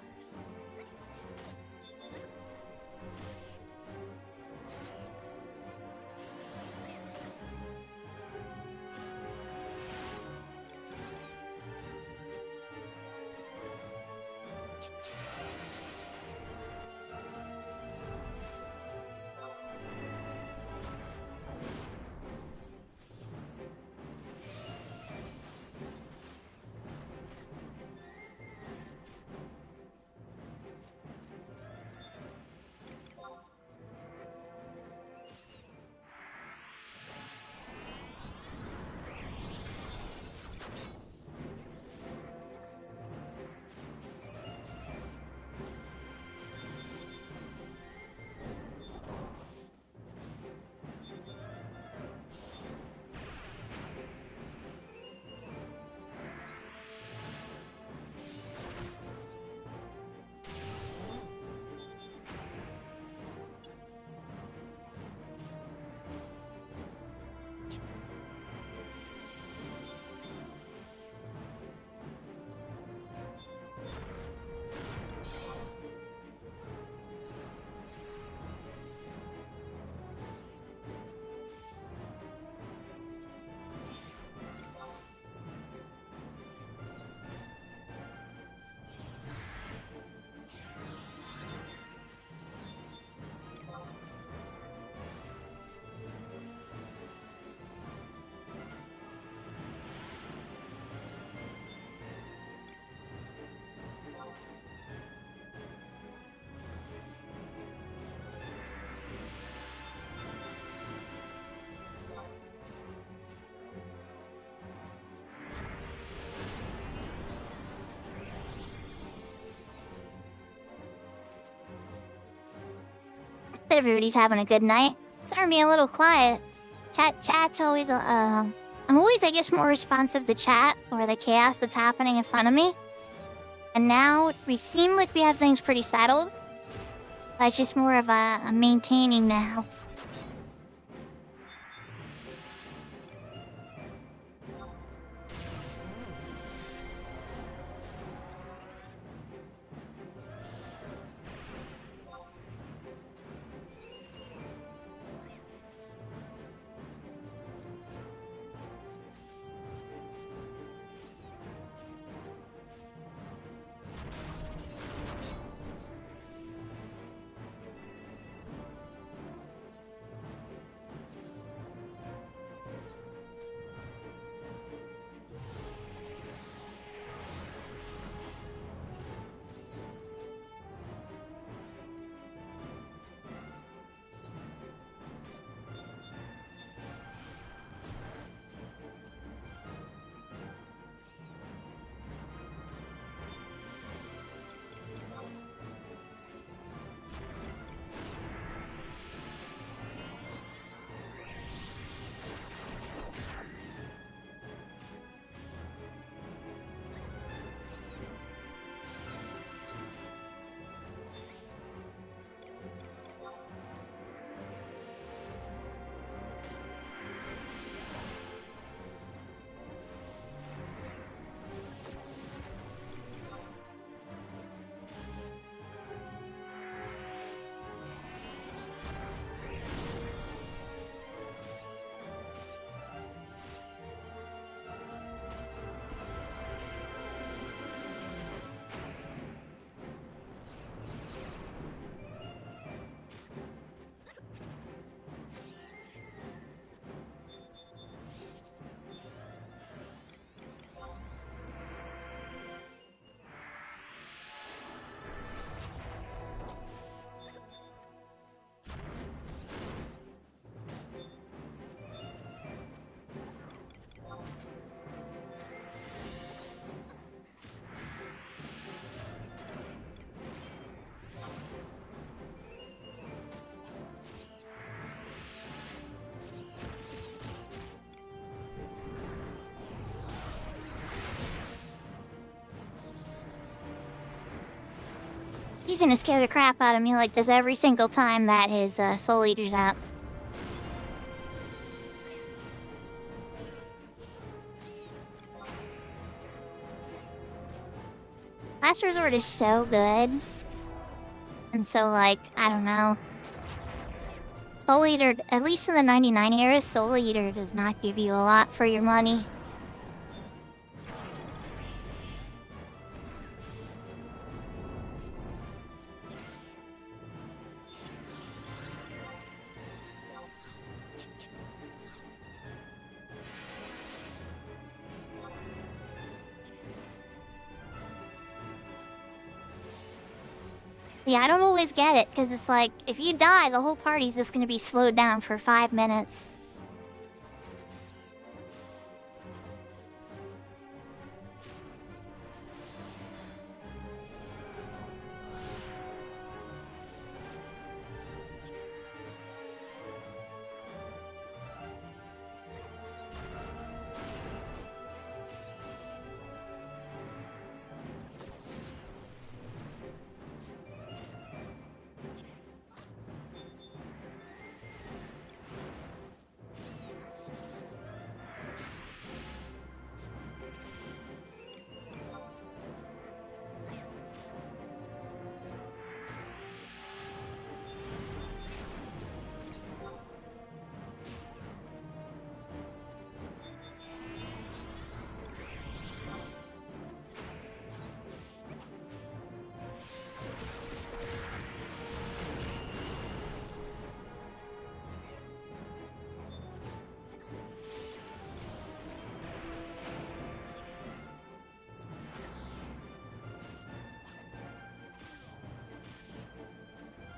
Everybody's having a good night. Sorry, I'm being a little quiet. Chat's always, I'm always, I guess, more responsive to chat or the chaos that's happening in front of me. And now we seem like we have things pretty settled. But it's just more of a maintaining now. He's gonna scare the crap out of me like this every single time that his Soul Eater's out. Last Resort is so good. And so, like, I don't know. Soul Eater, at least in the 99 era, Soul Eater does not give you a lot for your money. Yeah, I don't always get it, because it's like, if you die, the whole party's just gonna be slowed down for 5 minutes.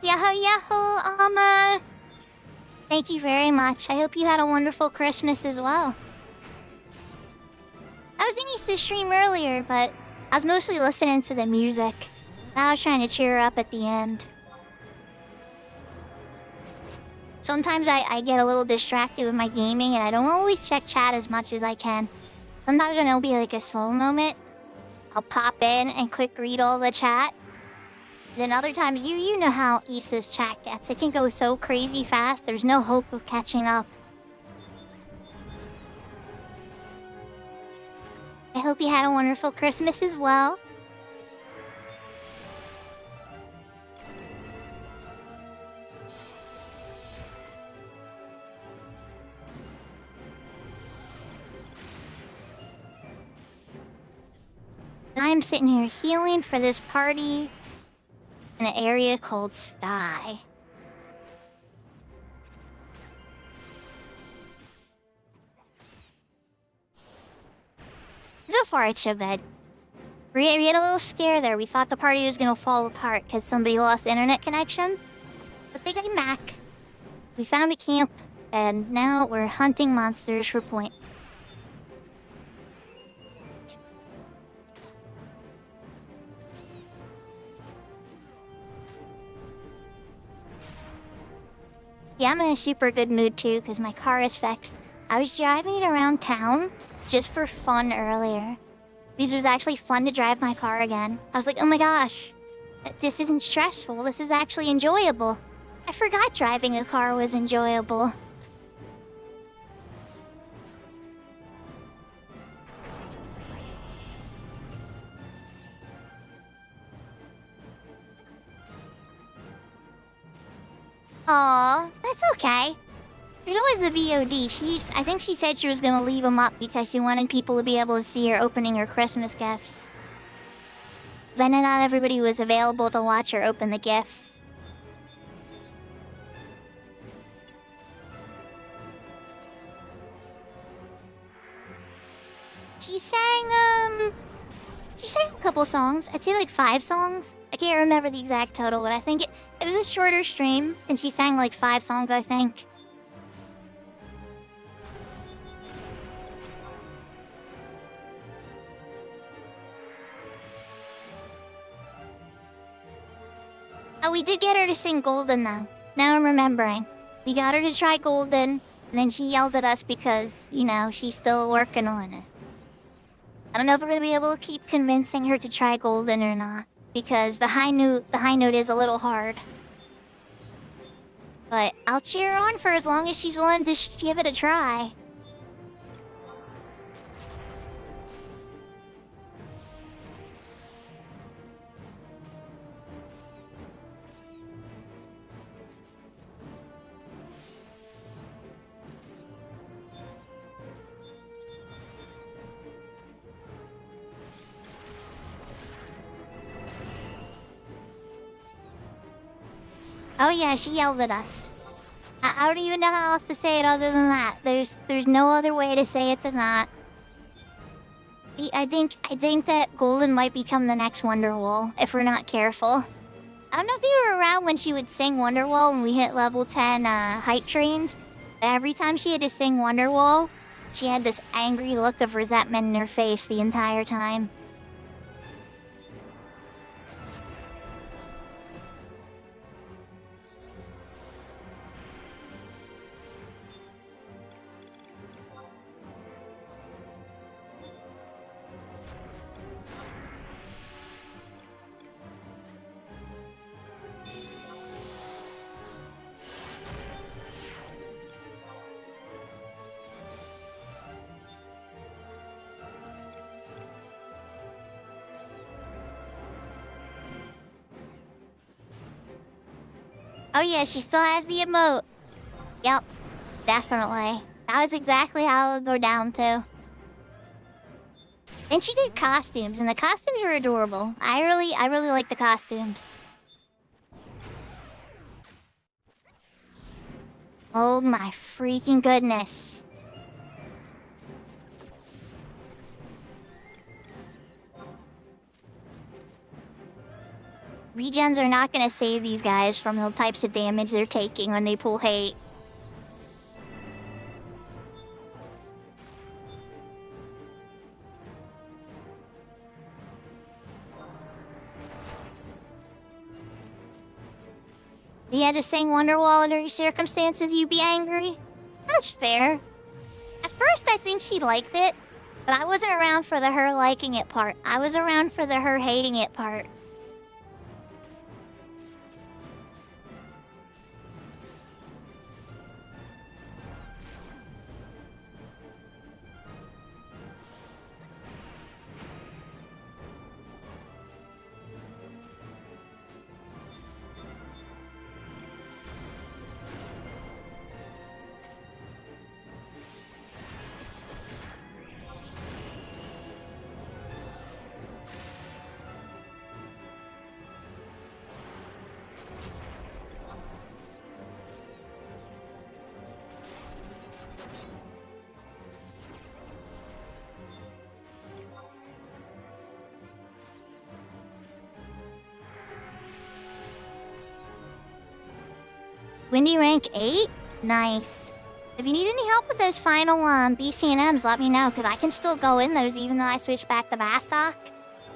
Yahoo yahoo, Amma! Thank you very much. I hope you had a wonderful Christmas as well. I was thinking to stream earlier, but I was mostly listening to the music. I was trying to cheer her up at the end. Sometimes I get a little distracted with my gaming and I don't always check chat as much as I can. Sometimes when it'll be like a slow moment, I'll pop in and quick read all the chat. Then other times, you know how Issa's chat gets. It can go so crazy fast, there's no hope of catching up. I hope you had a wonderful Christmas as well. I'm sitting here healing for this party in an area called Sky. So far, it's so good. We had a little scare there. We thought the party was gonna fall apart because somebody lost internet connection. But they came back. We found a camp, and now we're hunting monsters for points. Yeah, I'm in a super good mood too, because my car is fixed. I was driving it around town just for fun earlier. Because it was actually fun to drive my car again. I was like, oh my gosh, this isn't stressful, this is actually enjoyable. I forgot driving a car was enjoyable. Aw, that's okay. There's always the VOD. I think she said she was gonna leave them up because she wanted people to be able to see her opening her Christmas gifts. Then not everybody was available to watch her open the gifts. She sang a couple songs. I'd say like 5 songs. I can't remember the exact total, but I think it was a shorter stream, and she sang like 5 songs, I think. Oh, we did get her to sing Golden, though. Now I'm remembering. We got her to try Golden, and then she yelled at us because, you know, she's still working on it. I don't know if we're gonna be able to keep convincing her to try Golden or not, because the high note is a little hard. But I'll cheer her on for as long as she's willing to give it a try. Oh yeah, she yelled at us. I don't even know how else to say it other than that. There's no other way to say it than that. I think that Golden might become the next Wonderwall if we're not careful. I don't know if you were around when she would sing Wonderwall when we hit level 10 hype trains. But every time she had to sing Wonderwall, she had this angry look of resentment in her face the entire time. Oh yeah, she still has the emote. Yep, definitely. That was exactly how it would go down too. And she did costumes, and the costumes were adorable. I really like the costumes. Oh my freaking goodness. Regens are not gonna save these guys from the types of damage they're taking when they pull hate. If you had to sing Wonderwall under any circumstances, you'd be angry? That's fair. At first, I think she liked it, but I wasn't around for the her liking it part. I was around for the her hating it part. Windy rank 8? Nice. If you need any help with those final BCNMs, let me know, because I can still go in those even though I switched back to Vastok.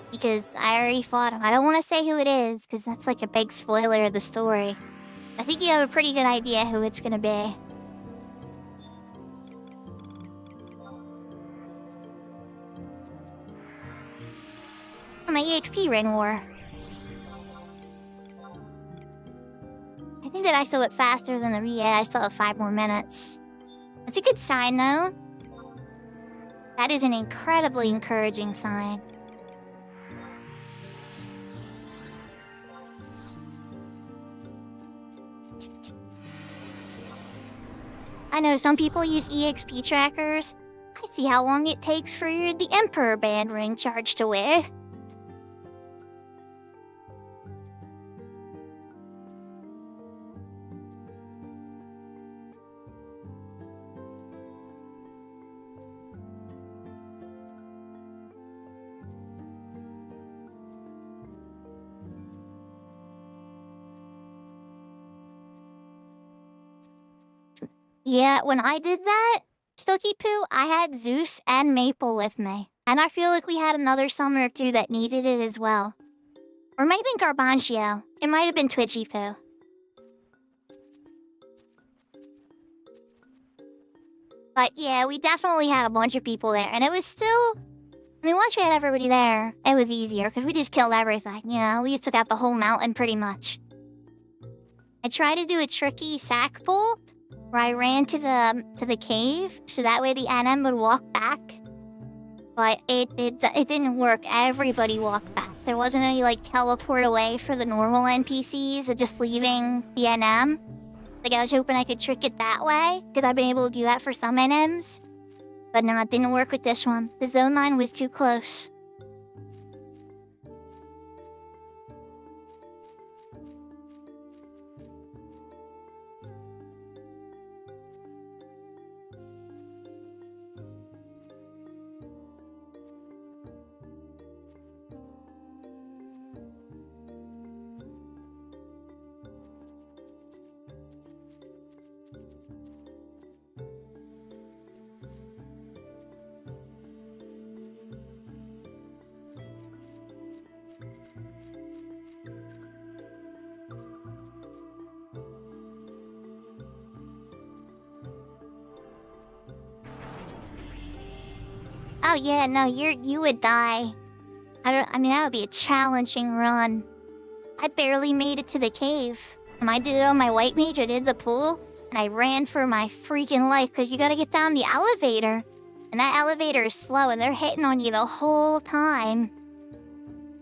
Because I already fought him. I don't want to say who it is, because that's like a big spoiler of the story. I think you have a pretty good idea who it's gonna be. My EXP ring war. I think that I still went faster than the Ria. I still have 5 more minutes. That's a good sign, though. That is an incredibly encouraging sign. I know some people use EXP trackers. I see how long it takes for the Emperor band ring charge to wear. Yeah, when I did that, Stokey Poo, I had Zeus and Maple with me. And I feel like we had another summon or two that needed it as well. Or maybe Garbancio. It might have been Twitchy Poo. But yeah, we definitely had a bunch of people there. And it was still... I mean, once we had everybody there, it was easier. Because we just killed everything, you know? We just took out the whole mountain pretty much. I tried to do a tricky sack pull, where I ran to the cave, so that way the NM would walk back. But it didn't work. Everybody walked back. There wasn't any like teleport away for the normal NPCs of just leaving the NM. Like I was hoping I could trick it that way, because I've been able to do that for some NMs. But no, it didn't work with this one. The zone line was too close. Oh yeah, no, you would die. I mean, that would be a challenging run. I barely made it to the cave. When I did it on my white mage, I did the pool, and I ran for my freaking life, because you gotta get down the elevator. And that elevator is slow, and they're hitting on you the whole time.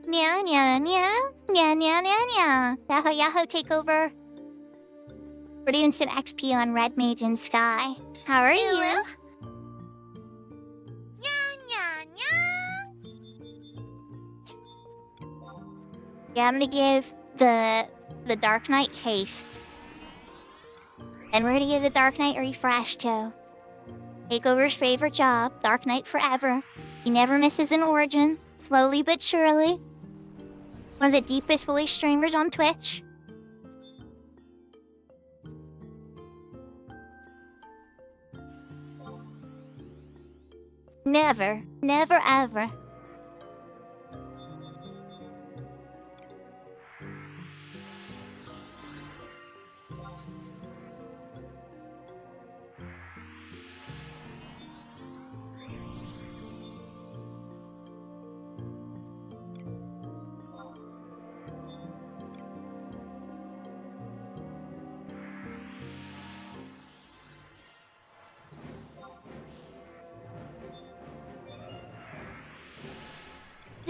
Nya nya nya, nya nya nya nya. Yahoo yahoo takeover. We're doing some XP on Red Mage and Sky. How are you? Yeah, I'm gonna give the Dark Knight haste. And we're gonna give the Dark Knight refresh too. Takeover's favorite job, Dark Knight forever. He never misses an origin, slowly but surely. One of the deepest voice streamers on Twitch. Never, never ever.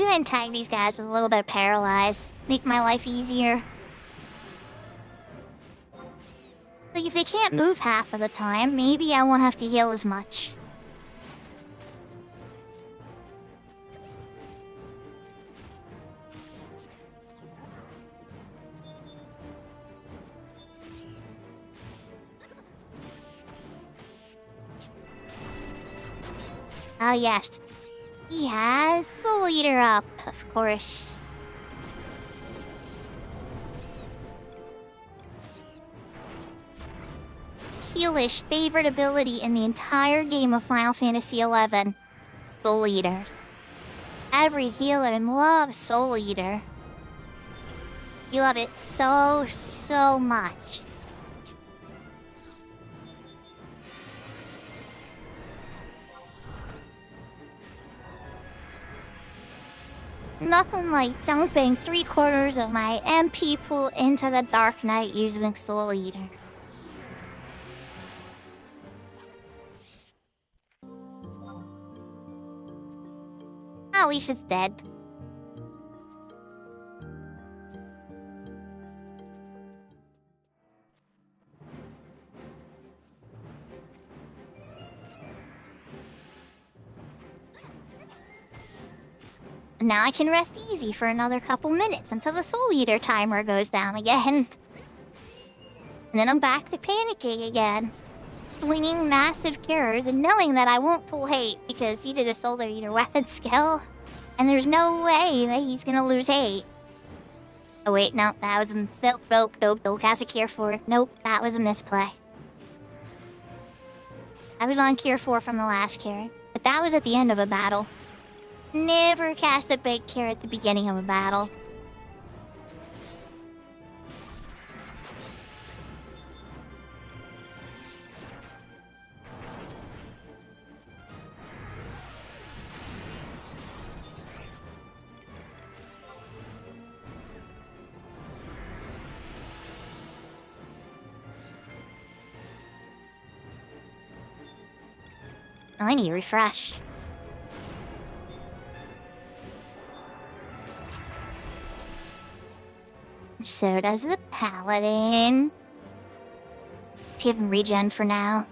do tag these guys with a little bit of paralyze. Make my life easier. Like, if they can't move half of the time, maybe I won't have to heal as much. Oh yes. He has Soul Eater up, of course. Heelish favorite ability in the entire game of Final Fantasy XI. Soul Eater. Every healer loves Soul Eater. You love it so, so much. Nothing like dumping 3/4 of my MP pool into the Dark Knight using Soul Eater. At least it's dead. Now I can rest easy for another couple minutes until the Soul Eater timer goes down again. And then I'm back to panicking again. Flinging massive cures and knowing that I won't pull hate because he did a Soul Eater weapon skill. And there's no way that he's gonna lose hate. Oh wait, no, that was a... Nope, don't cast a cure for it. Nope, that was a misplay. I was on cure 4 from the last cure, but that was at the end of a battle. Never cast a big cure at the beginning of a battle. I need a refresh. So does the paladin. Give him regen for now.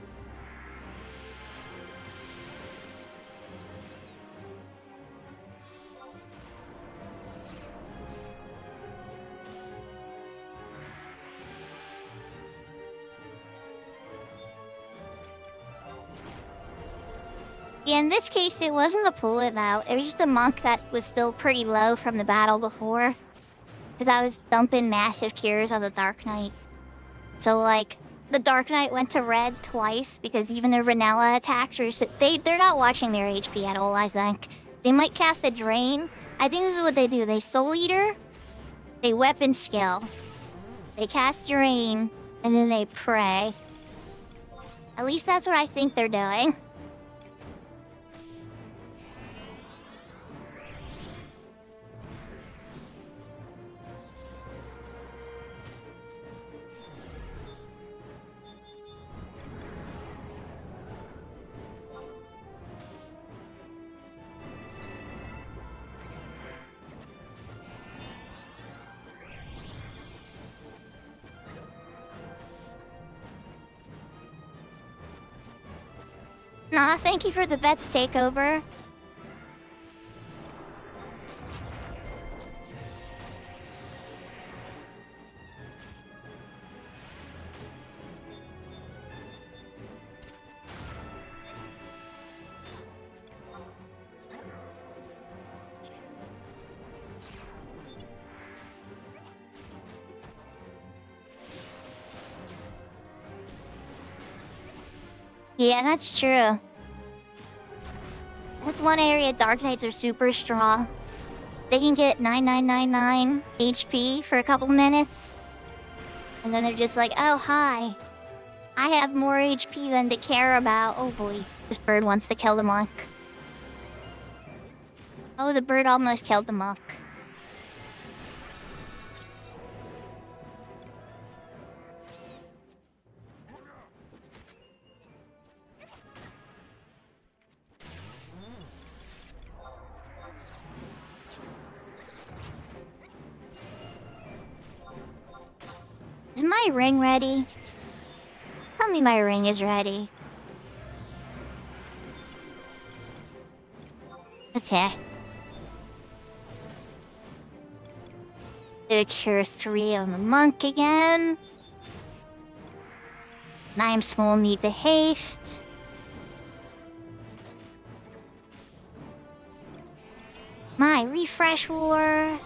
Yeah, in this case, it wasn't the puller though. It was just a monk that was still pretty low from the battle before. Because I was dumping massive cures on the Dark Knight. So, like, the Dark Knight went to red twice because even the Ranella attacks were... They're not watching their HP at all, I think. They might cast a Drain. I think this is what they do. They Soul Eater, they Weapon Skill, they cast Drain, and then they pray. At least that's what I think they're doing. Nah, thank you for the bets takeover. Yeah, that's true. That's one area Dark Knights are super strong. They can get 9999 HP for a couple minutes. And then they're just like, oh, hi. I have more HP than to care about. Oh boy, this bird wants to kill the monk. Oh, the bird almost killed the monk. my ring ready? Tell me my ring is ready. Okay. Do cure 3 on the monk again. And I am small, need the haste. My refresh war.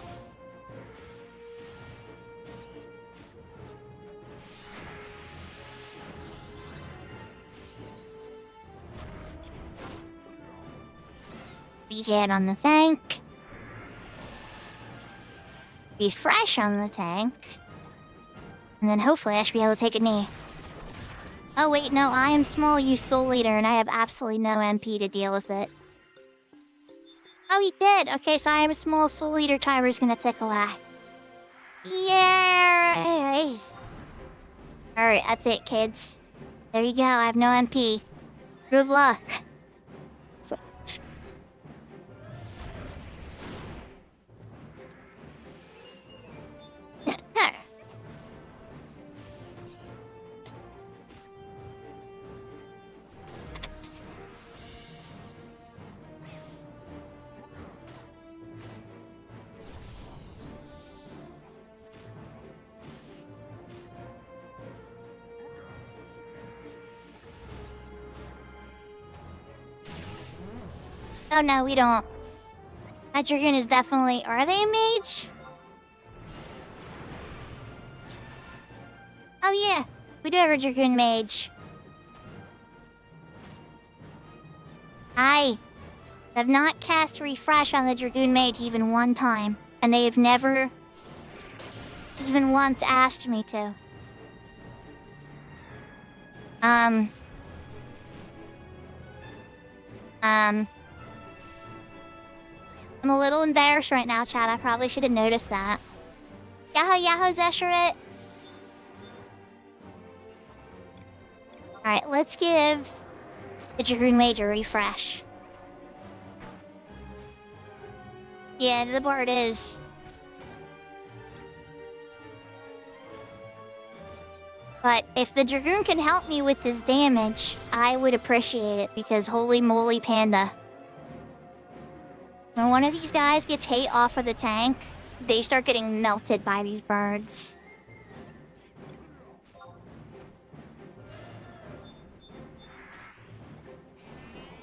Be hit on the tank. Be fresh on the tank. And then hopefully I should be able to take a knee. Oh wait, no, I am small, you soul leader, and I have absolutely no MP to deal with it. Oh, he did! Okay, so I am a small soul leader timer's gonna tick away. Yeah! Alright, that's it, kids. There you go, I have no MP. Good luck. Oh no, we don't. That dragoon is definitely... Are they a mage? Oh yeah, we do have a dragoon mage. I have not cast refresh on the dragoon mage even one time. And they have never even once asked me to. I'm a little embarrassed right now, Chad. I probably should have noticed that. Yahoo, Yahoo, Zesharit. Alright, let's give the Dragoon Mage a refresh. Yeah, the board is. But if the Dragoon can help me with this damage, I would appreciate it, because holy moly panda. When one of these guys gets hate off of the tank, they start getting melted by these birds.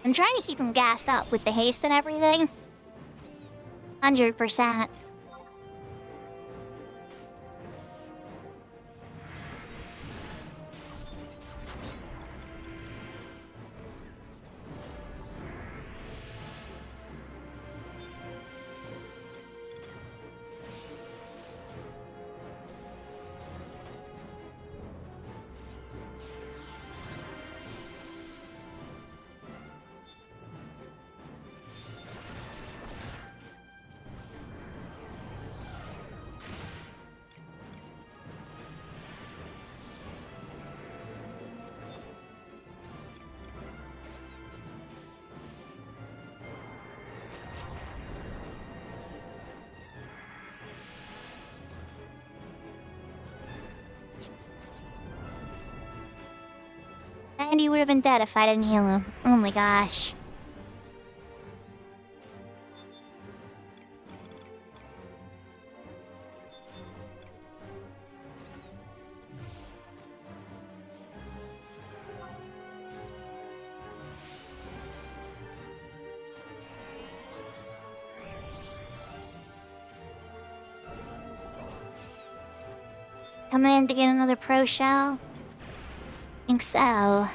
I'm trying to keep him gassed up with the haste and everything. 100%. And he would have been dead if I didn't heal him. Oh my gosh. Come in to get another pro shell? Think so.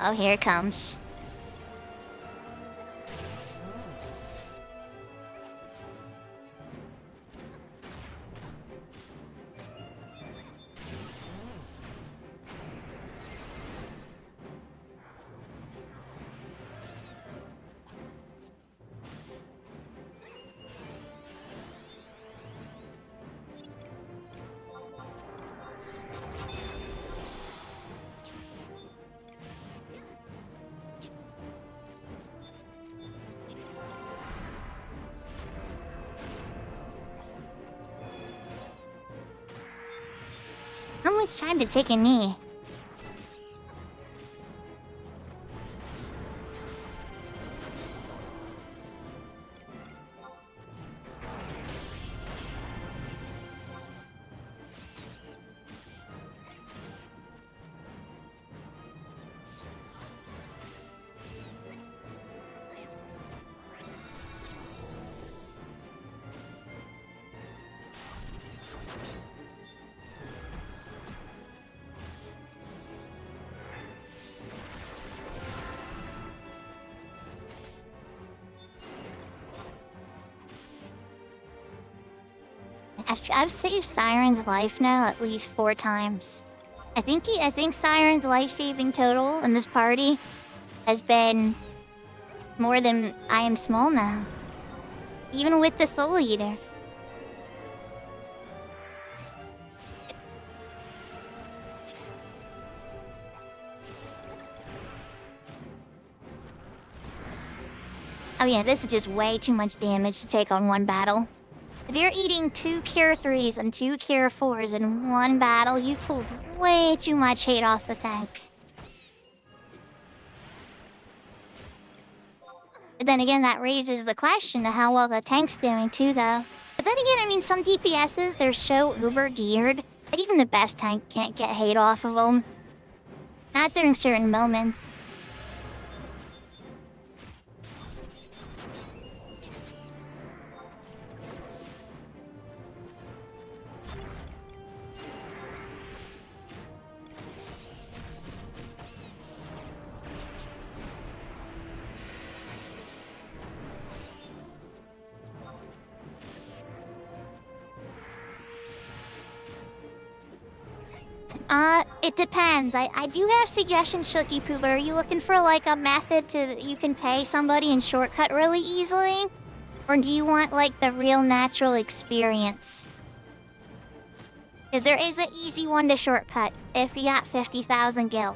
Oh, here it comes. How much time did it take me? I've saved Siren's life now at least 4 times. I think Siren's life-saving total in this party has been more than I am small now. Even with the Soul Eater. Oh yeah, this is just way too much damage to take on one battle. If you're eating 2 Cure 3s and 2 Cure 4s in one battle, you've pulled way too much hate off the tank. But then again, that raises the question of how well the tank's doing too, though. But then again, I mean, some DPSs, they're so uber-geared that even the best tank can't get hate off of them. Not during certain moments. It depends. I do have suggestions, Shooky Pooper. Are you looking for like a method you can pay somebody and shortcut really easily? Or do you want like the real natural experience? Because there is an easy one to shortcut if you got 50,000 gil.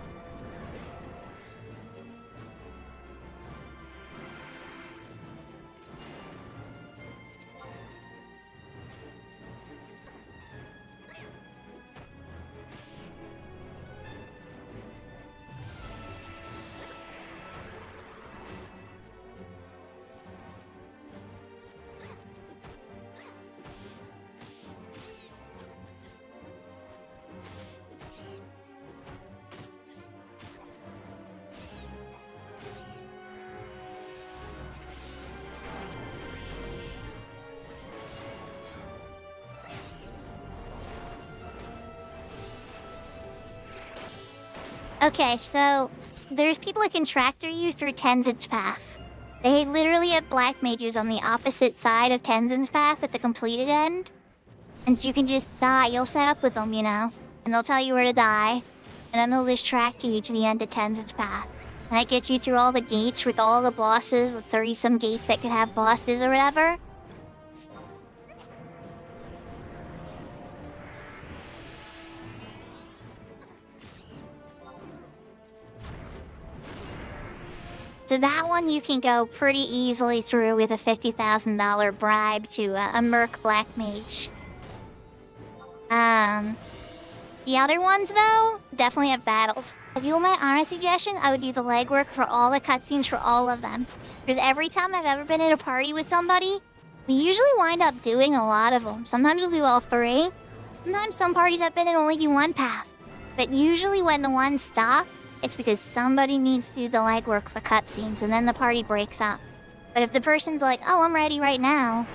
Okay, so there's people that can tractor you through Tenzin's path. They literally have black mages on the opposite side of Tenzin's path at the completed end. And you can just die. You'll set up with them, you know? And they'll tell you where to die. And then they'll just tractor you to the end of Tenzin's path. And that gets you through all the gates with all the bosses, the 30-some gates that could have bosses or whatever. So that one you can go pretty easily through with a $50,000 bribe to a Merc Black Mage. The other ones, though, definitely have battles. If you want my honest suggestion, I would do the legwork for all the cutscenes for all of them. Because every time I've ever been in a party with somebody, we usually wind up doing a lot of them. Sometimes we'll do all 3. Sometimes some parties I've been in only do 1 path. But usually when the ones stop, it's because somebody needs to do the legwork for cutscenes, and then the party breaks up. But if the person's like, oh, I'm ready right now,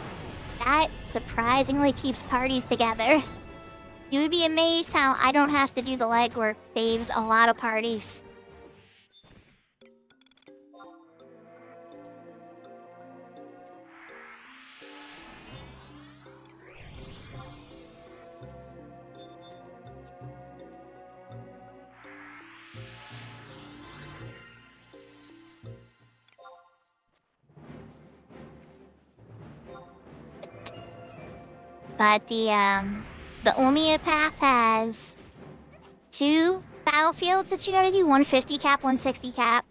that surprisingly keeps parties together. You would be amazed how I don't have to do the legwork saves a lot of parties. But the Omiya path has 2 battlefields that you gotta do, 150 cap, 160 cap.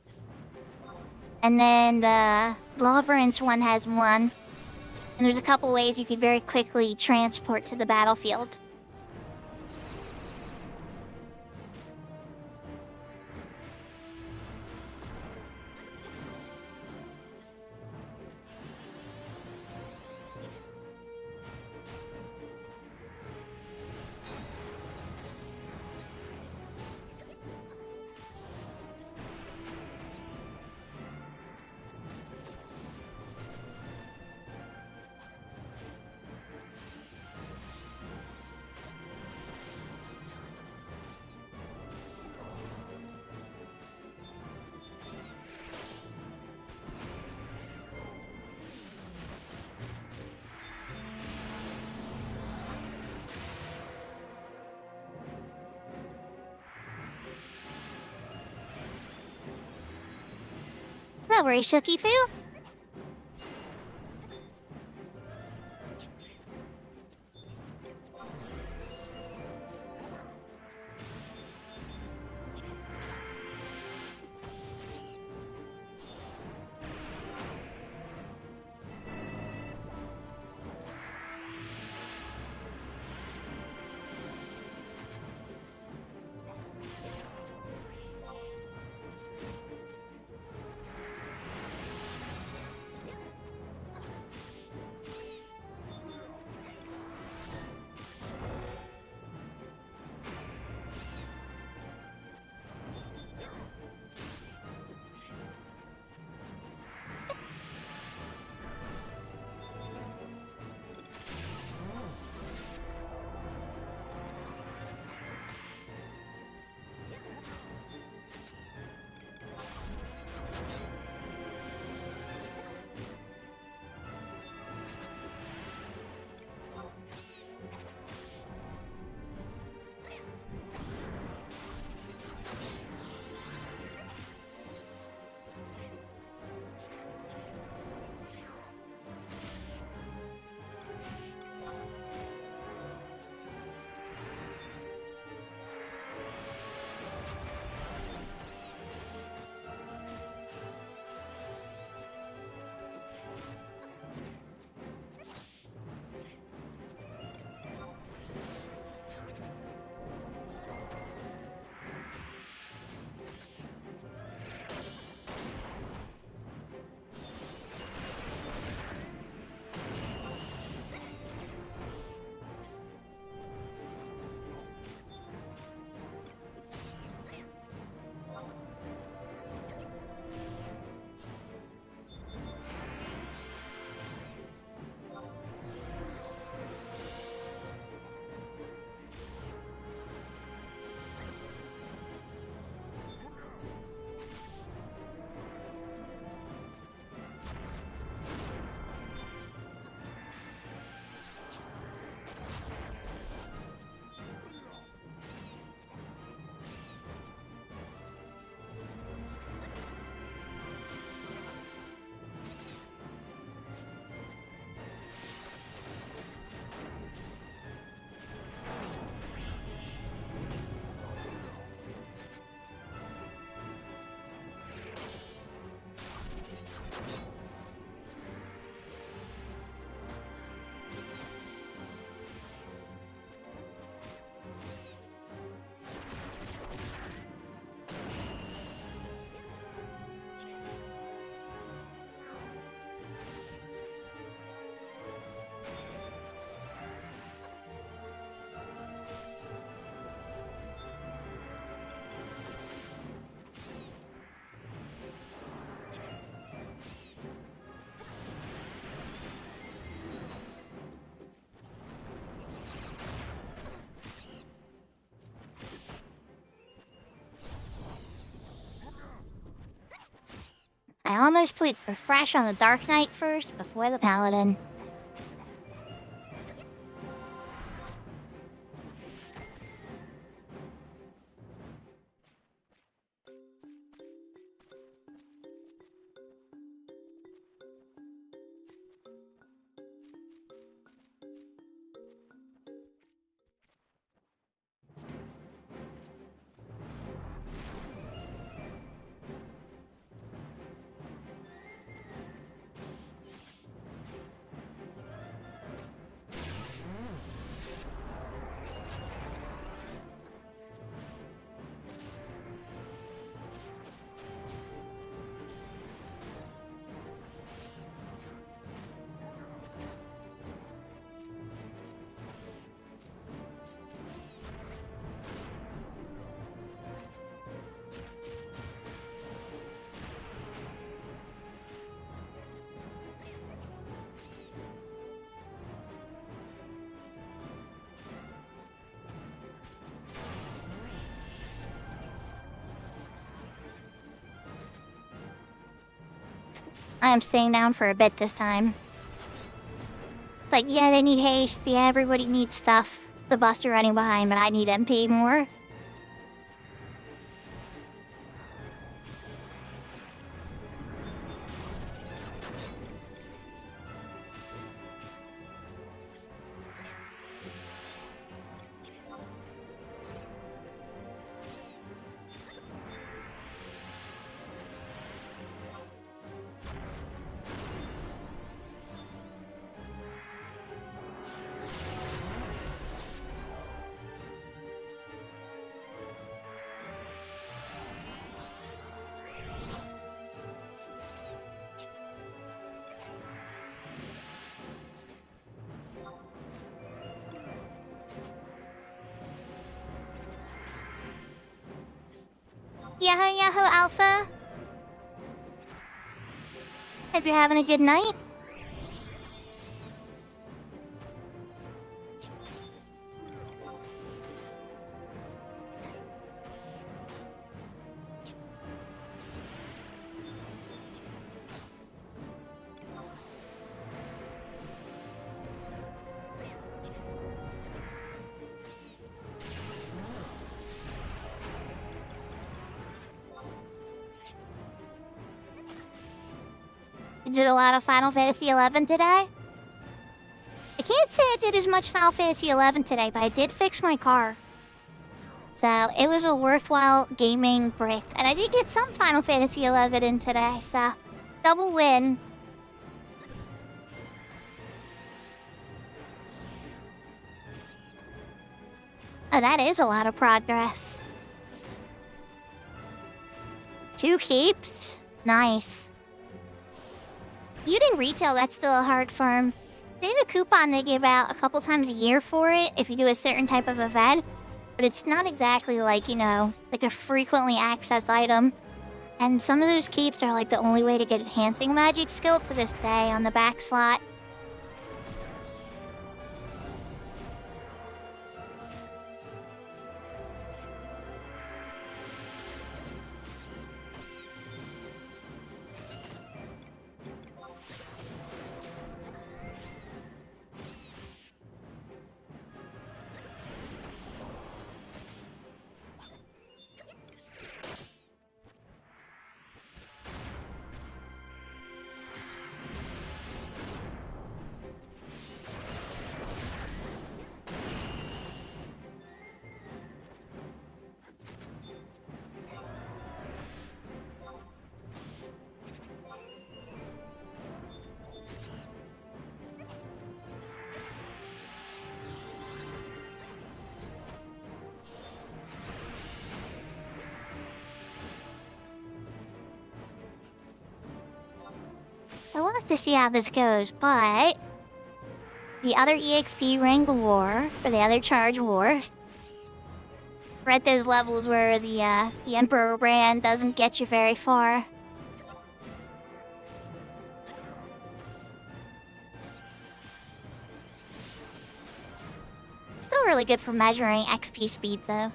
And then the Labyrinth one has 1. And there's a couple ways you could very quickly transport to the battlefield. No worries, Shooky Poo. I almost put Refresh on the Dark Knight first before the Paladin. I am staying down for a bit this time. Like, yeah, they need haste. Yeah, everybody needs stuff. The bus are running behind, but I need MP more. Yahoo Yahoo Alpha. Hope you're having a good night. You did a lot of Final Fantasy XI today? I can't say I did as much Final Fantasy XI today, but I did fix my car. So it was a worthwhile gaming break. And I did get some Final Fantasy XI in today, so double win. Oh, that is a lot of progress. 2 keeps? Nice. Viewed in retail, that's still a hard farm. They have a coupon they give out a couple times a year for it if you do a certain type of event. But it's not exactly like, you know, like a frequently accessed item. And some of those keeps are like the only way to get enhancing magic skill to this day on the back slot. So we'll have to see how this goes, but the other EXP Wrangle War, or the other Charge War, we're at those levels where the Emperor brand doesn't get you very far. Still really good for measuring XP speed, though.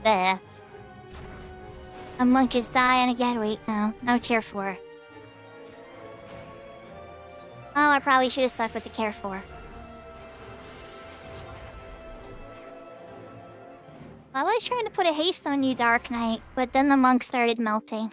There. A monk is dying again. Wait, no tier 4. Oh, I probably should have stuck with the tier 4. I was trying to put a haste on you, Dark Knight, but then the monk started melting.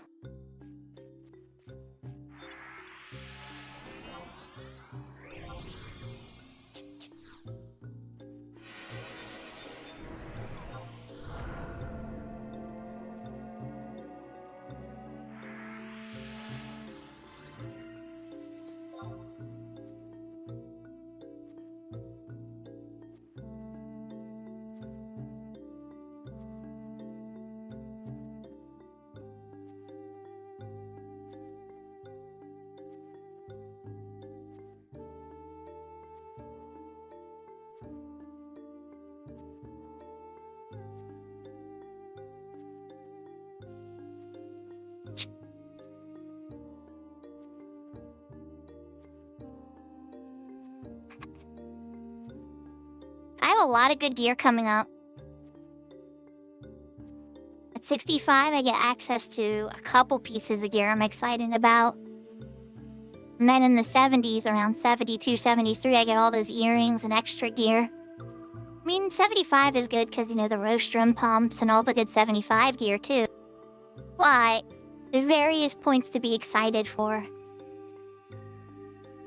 a lot of good gear coming up. At 65, I get access to a couple pieces of gear I'm excited about. And then in the 70s, around 72, 73, I get all those earrings and extra gear. I mean, 75 is good because, the rostrum pumps and all the good 75 gear, too. But there's various points to be excited for.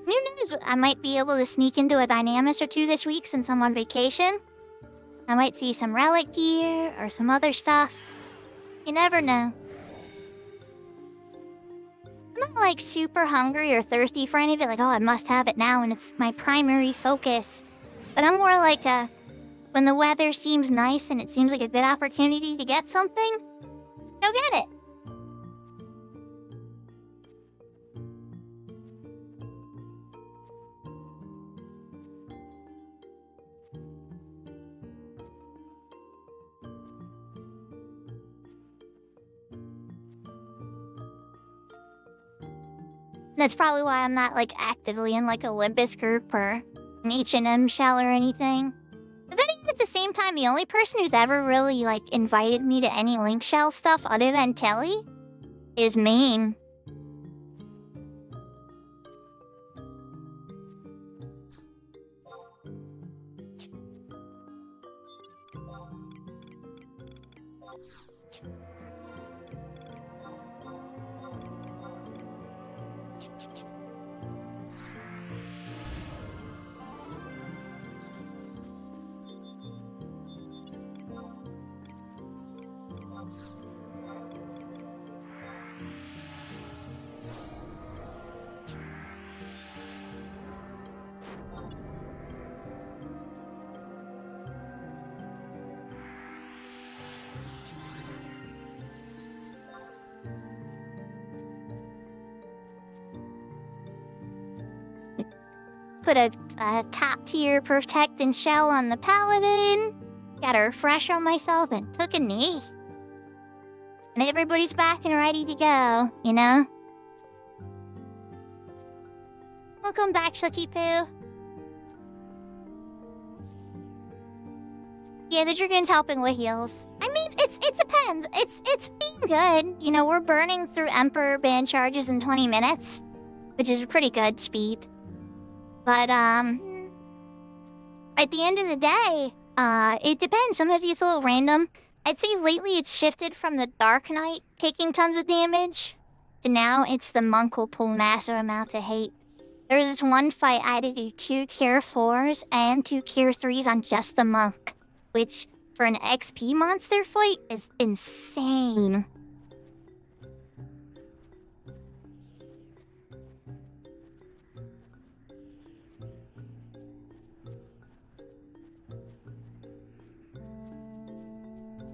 Who knows? I might be able to sneak into a Dynamis or two this week since I'm on vacation. I might see some relic gear or some other stuff. You never know. I'm not, super hungry or thirsty for any of it, oh, I must have it now and it's my primary focus. But I'm more like when the weather seems nice and it seems like a good opportunity to get something, go get it. That's probably why I'm not, actively in, a Olympus group or an H&M shell or anything. But then at the same time, the only person who's ever really, invited me to any Link Shell stuff other than Telly is Maine. Put a top-tier protecting shell on the paladin. Gotta refresh on myself and took a knee. And everybody's back and ready to go, Welcome back, Shucky Poo. Yeah, the Dragoon's helping with heals. I mean, it depends. It's being good. We're burning through Emperor band charges in 20 minutes, which is a pretty good speed. But, at the end of the day, it depends. Sometimes it's a little random. I'd say lately it's shifted from the Dark Knight taking tons of damage to now it's the Monk will pull massive amounts of hate. There was this one fight I had to do 2 Cure 4s and 2 Cure 3s on just the Monk, which, for an XP monster fight, is insane.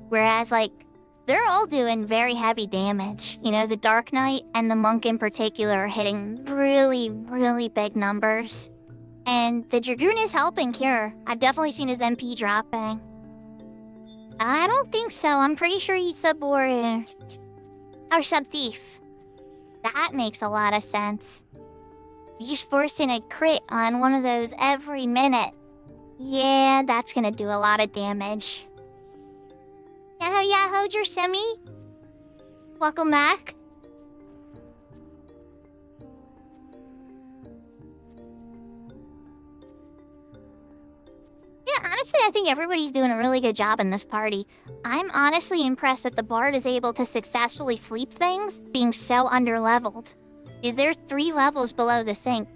Whereas, they're all doing very heavy damage. The Dark Knight and the Monk in particular are hitting really, really big numbers. And the Dragoon is helping Cure. I've definitely seen his MP dropping. I don't think so. I'm pretty sure he's sub-warrior. Or sub-thief. That makes a lot of sense. He's forcing a crit on one of those every minute. Yeah, that's gonna do a lot of damage. Yahoo, Jersemi. Welcome back. Yeah, honestly, I think everybody's doing a really good job in this party. I'm honestly impressed that the Bard is able to successfully sleep things, being so underleveled. Is there 3 levels below the sink?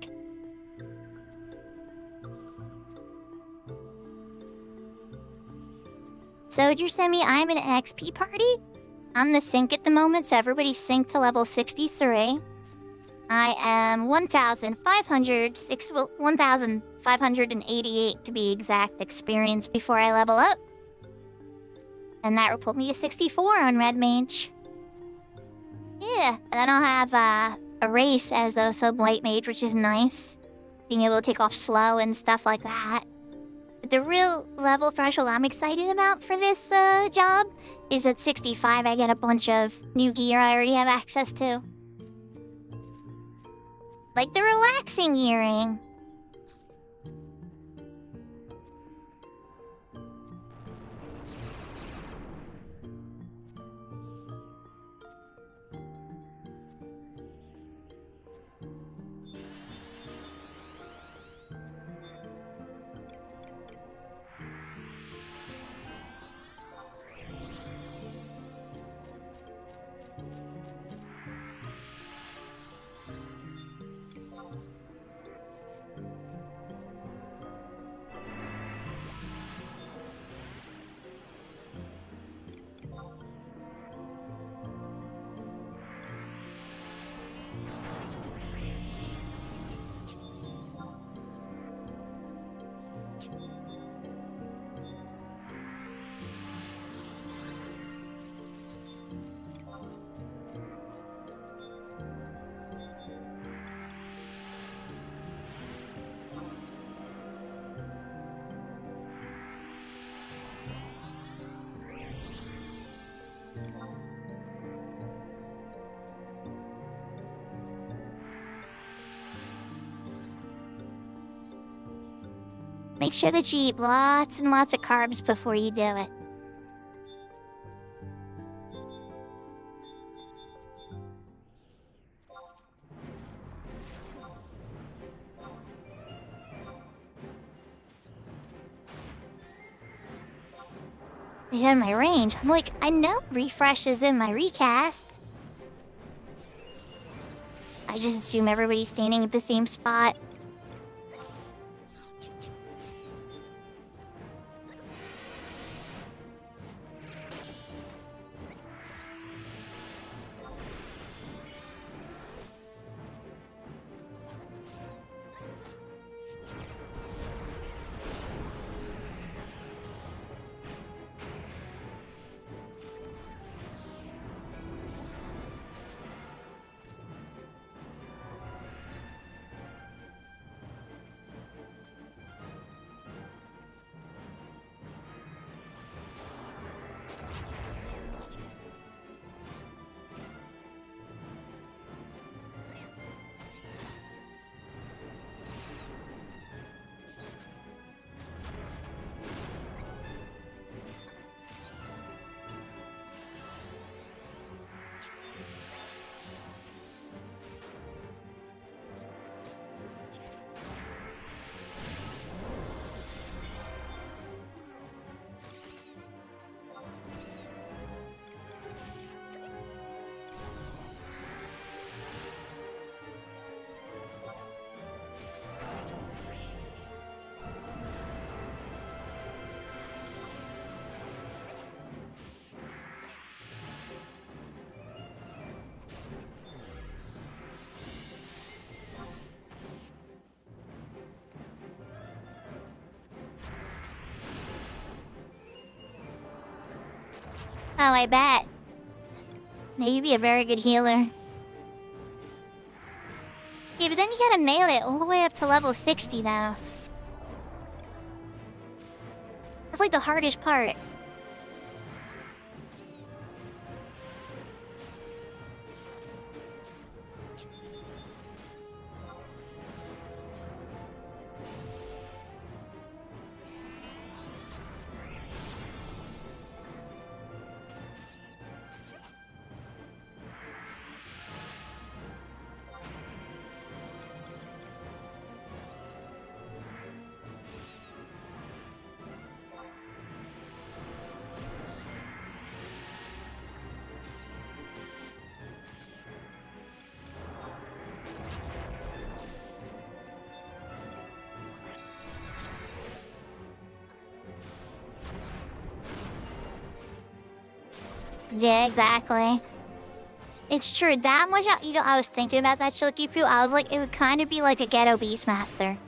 So, Jersemi, I'm in an XP party. I'm the sync at the moment, so everybody's synced to level 63. I am 1,588 to be exact experience before I level up. And that will put me to 64 on Red Mage. Yeah, and then I'll have a race as a sub-white mage, which is nice. Being able to take off slow and stuff like that. But the real level threshold I'm excited about for this job is at 65 I get a bunch of new gear I already have access to. Like the relaxing earring. Make sure that you eat lots and lots of carbs before you do it. They had my range. I'm like, I know refresh is in my recast. I just assume everybody's standing at the same spot. Oh, I bet. Now you'd be a very good healer. Yeah, but then you gotta nail it all the way up to level 60 now. That's like the hardest part. Yeah, exactly. It's true. That much, I was thinking about that, Shilky Poo. I was like, it would kind of be like a ghetto Beastmaster.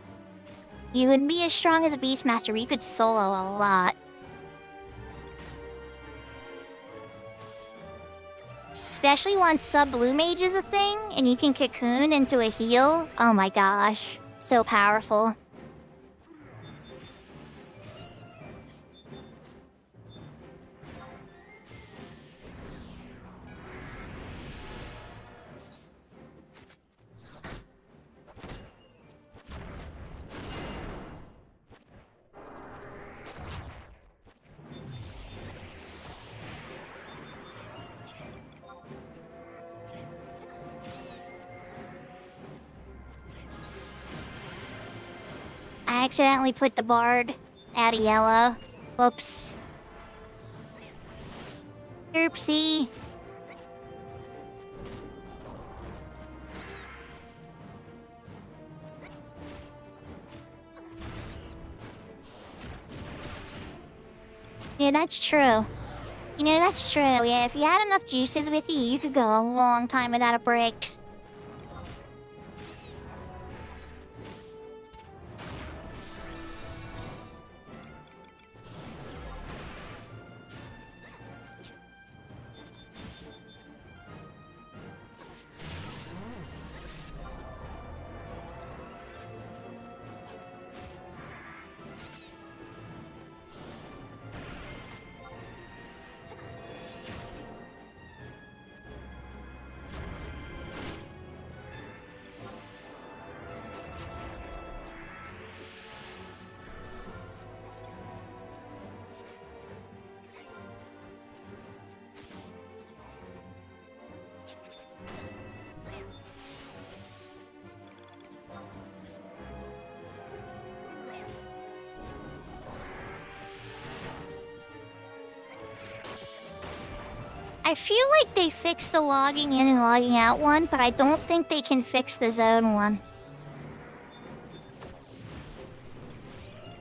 You wouldn't be as strong as a Beastmaster, but you could solo a lot. Especially once sub-blue mage is a thing, and you can cocoon into a heal. Oh my gosh. So powerful. I accidentally put the bard out of yellow. Whoops. Oopsie. Yeah, that's true. You know, that's true. Yeah, if you had enough juices with you, you could go a long time without a break. I feel like they fixed the logging in and logging out one, but I don't think they can fix the zone one.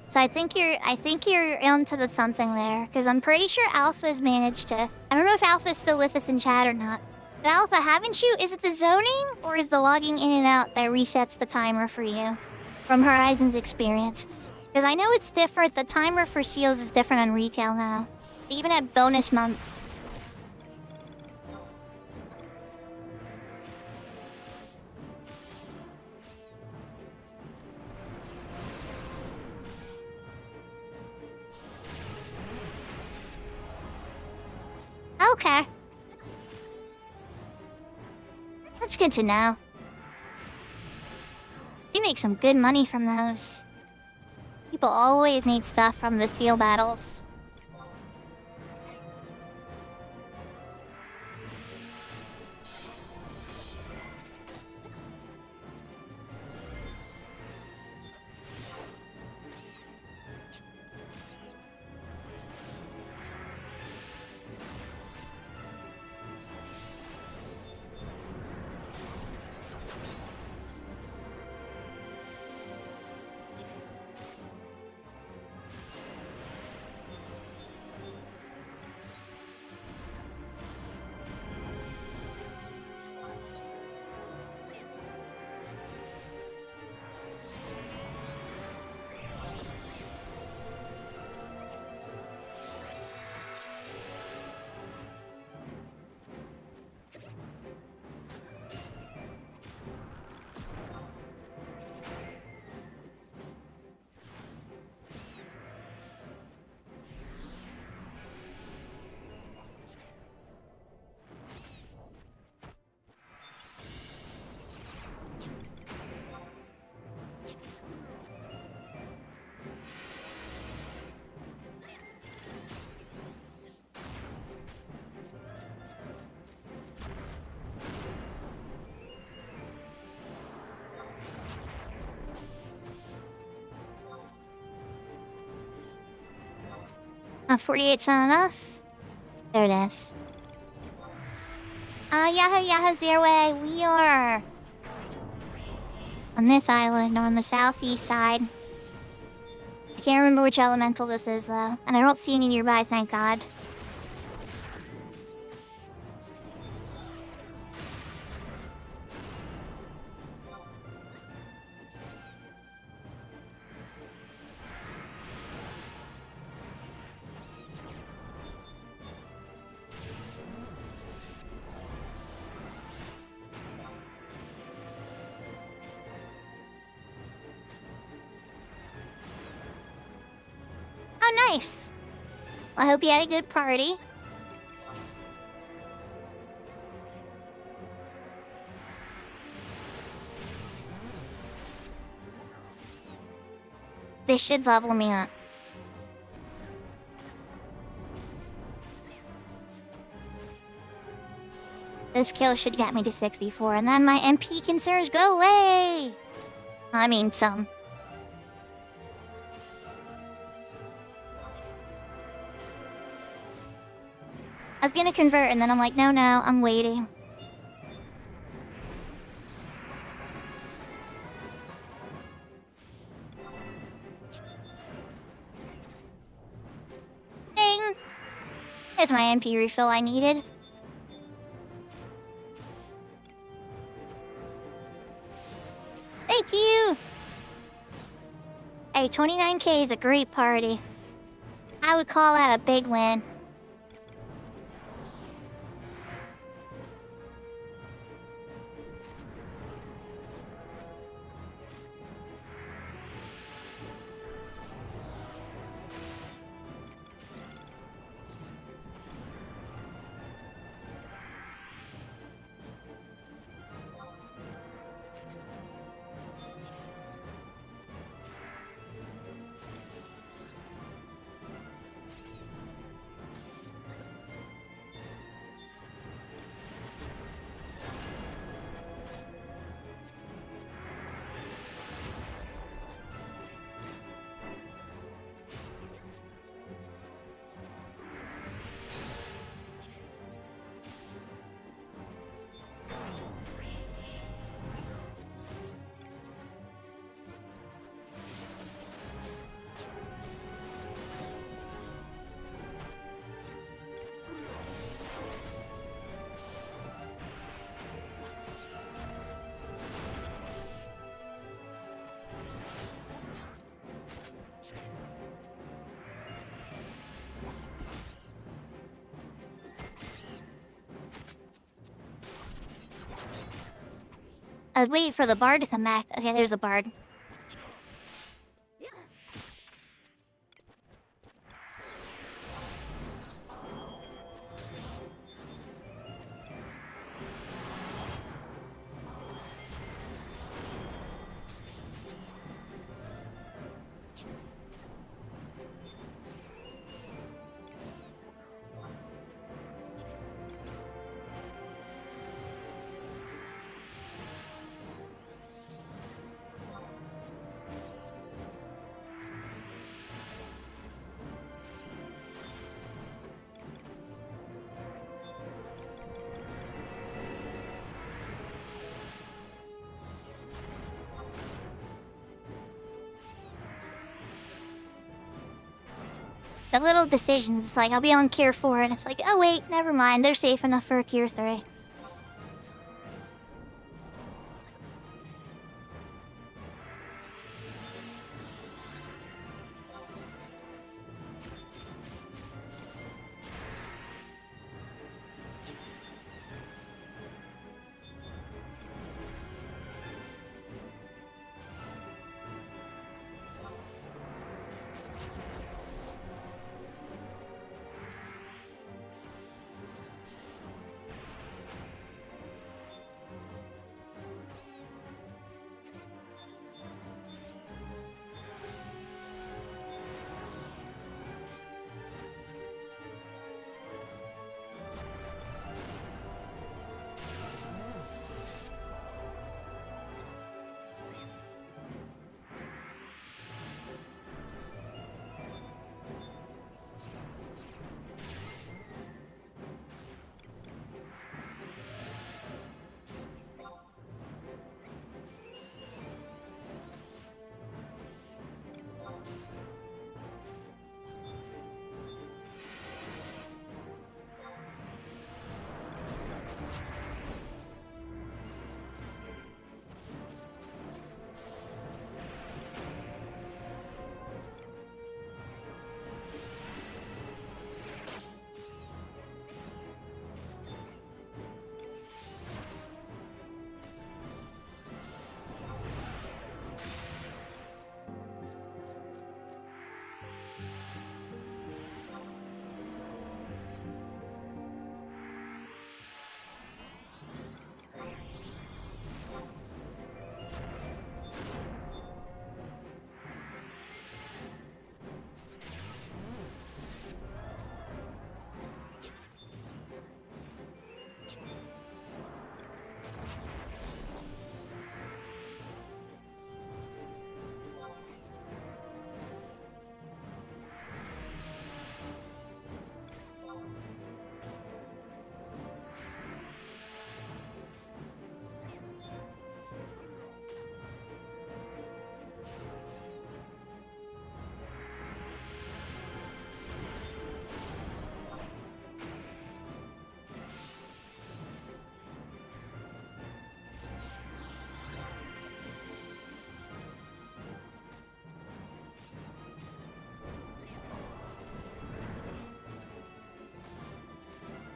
So I think you're onto the something there, because I'm pretty sure Alpha's managed to. I don't know if Alpha's still with us in chat or not. But Alpha, haven't you? Is it the zoning or is the logging in and out that resets the timer for you, from Horizon's experience? Because I know it's different. The timer for seals is different on retail now, even at bonus months. Okay. That's good to know. You make some good money from those. People always need stuff from the seal battles. Not 48's not enough. There it is. Yaha zero way. We are on this island on the southeast side. I can't remember which elemental this is though, and I don't see any nearby, thank God. Oh, nice. Well, I hope you had a good party. This should level me up. This kill should get me to 64, and then my MP concerns go away! I mean, some. I was gonna convert, and then I'm like, no, I'm waiting. Ding! Here's my MP refill I needed. Thank you! Hey, 29k is a great party. I would call that a big win. I'd wait for the bard to come back. Okay, there's a bard. The little decisions, it's like, I'll be on Cure 4, and it's like, oh wait, never mind, they're safe enough for a Cure 3.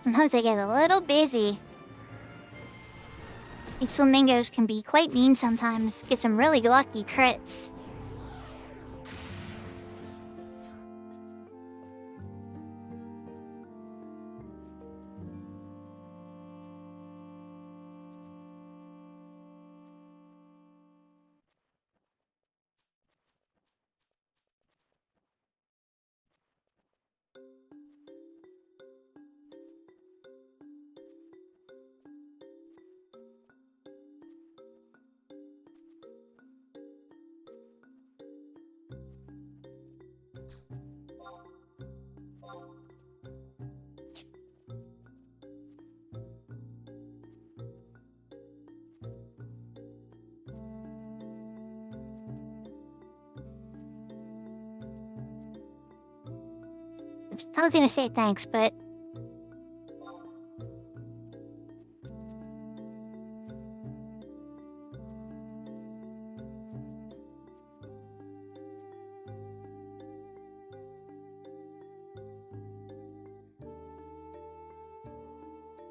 Sometimes I get a little busy. These flamingos can be quite mean sometimes. Get some really lucky crits. I was gonna say thanks, but...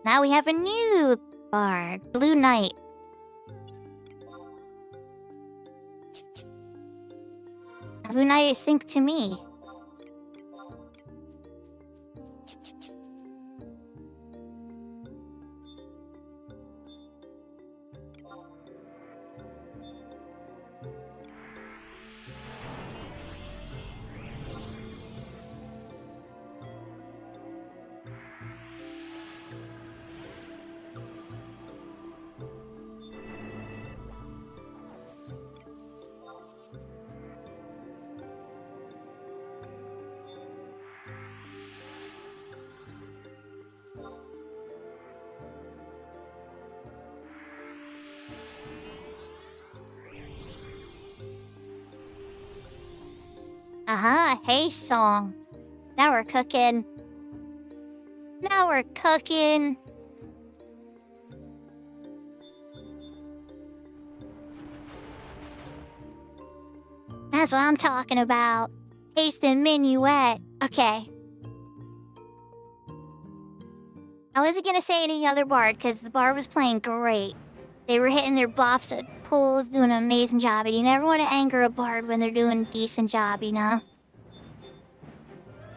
Now we have a new bard, Blue Knight. Vunai sync to me. Aha, hey song. Now we're cooking. Now we're cooking. That's what I'm talking about. Haste and minuet. Okay. I wasn't gonna say any other bard because the bard was playing great. They were hitting their buffs and pulls, doing an amazing job. And you never want to anger a bard when they're doing a decent job, you know?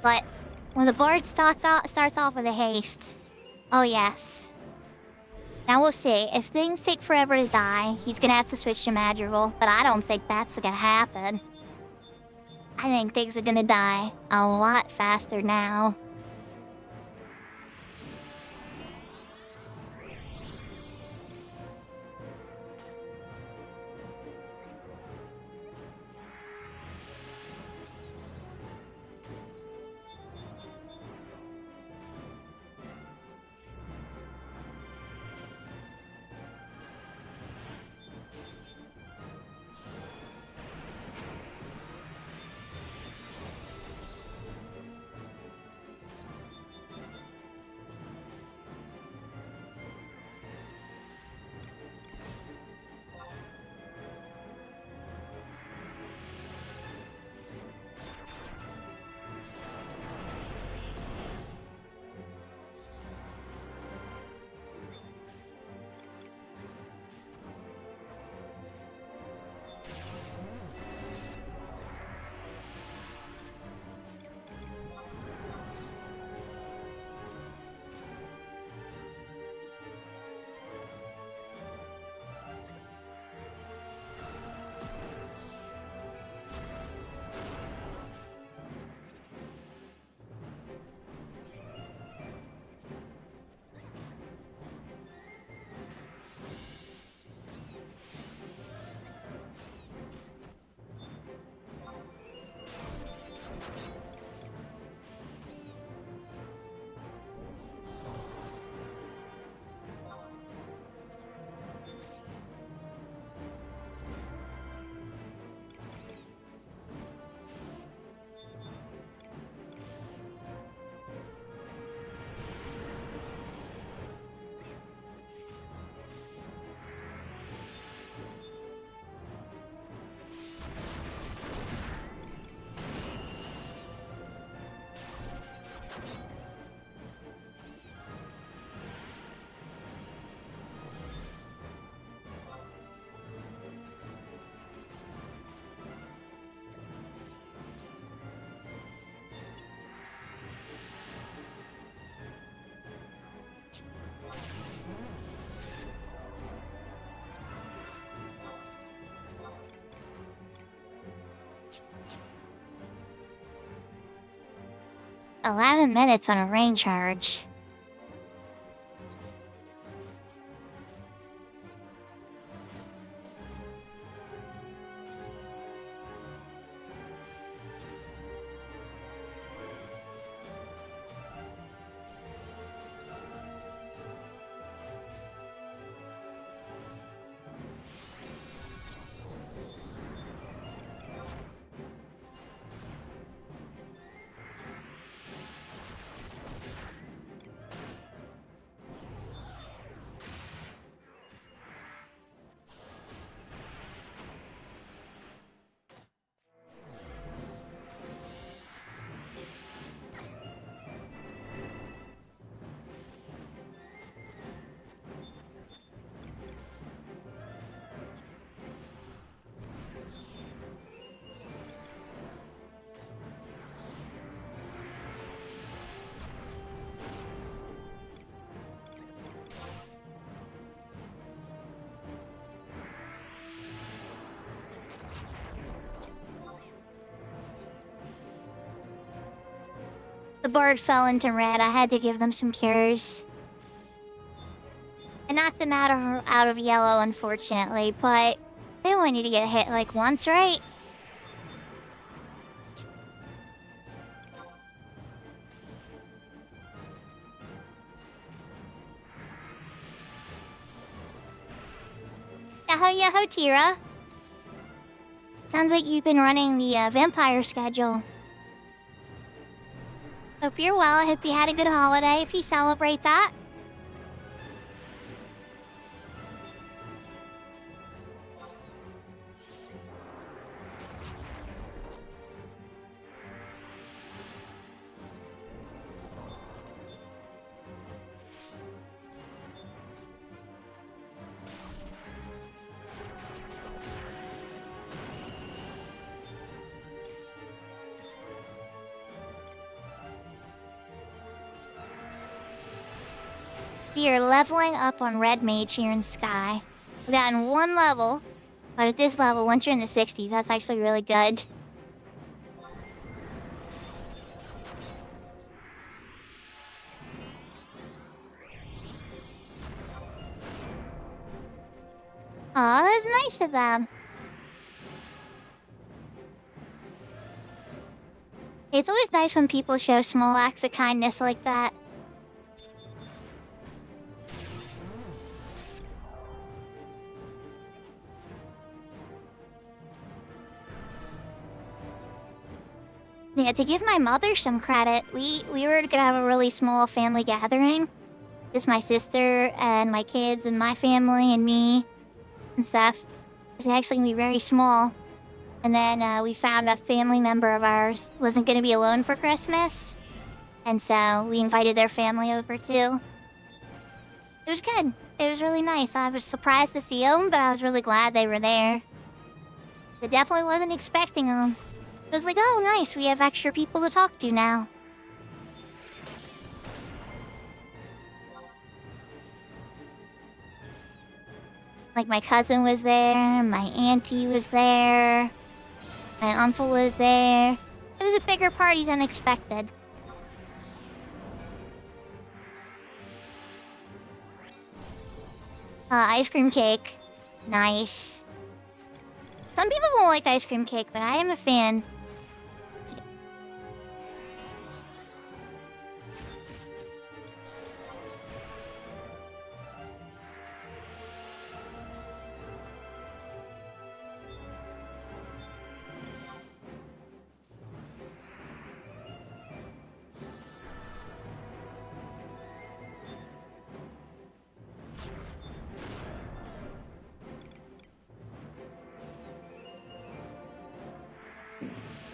But when the bard starts off with a haste, oh yes. Now we'll see. If things take forever to die, he's gonna have to switch to Madrigal. But I don't think that's gonna happen. I think things are gonna die a lot faster now. $11 on a rain charge. The bard fell into red. I had to give them some cures. I knocked them out of yellow, unfortunately, but they only need to get hit like once, right? Yahoo, Tira. Sounds like you've been running the vampire schedule. Hope you're well. I hope you had a good holiday if you celebrate that. We are leveling up on Red Mage here in Sky. We've gotten one level, but at this level, once you're in the 60s, that's actually really good. Aw, that's nice of them. It's always nice when people show small acts of kindness like that. Yeah, to give my mother some credit, we were gonna have a really small family gathering. Just my sister and my kids and my family and me and stuff. It was actually gonna be very small. And then we found a family member of ours wasn't gonna be alone for Christmas. And so we invited their family over too. It was good. It was really nice. I was surprised to see them, but I was really glad they were there. I definitely wasn't expecting them. I was like, oh, nice, we have extra people to talk to now. Like, my cousin was there, my auntie was there, my uncle was there. It was a bigger party than expected. Ice cream cake. Nice. Some people won't like ice cream cake, but I am a fan.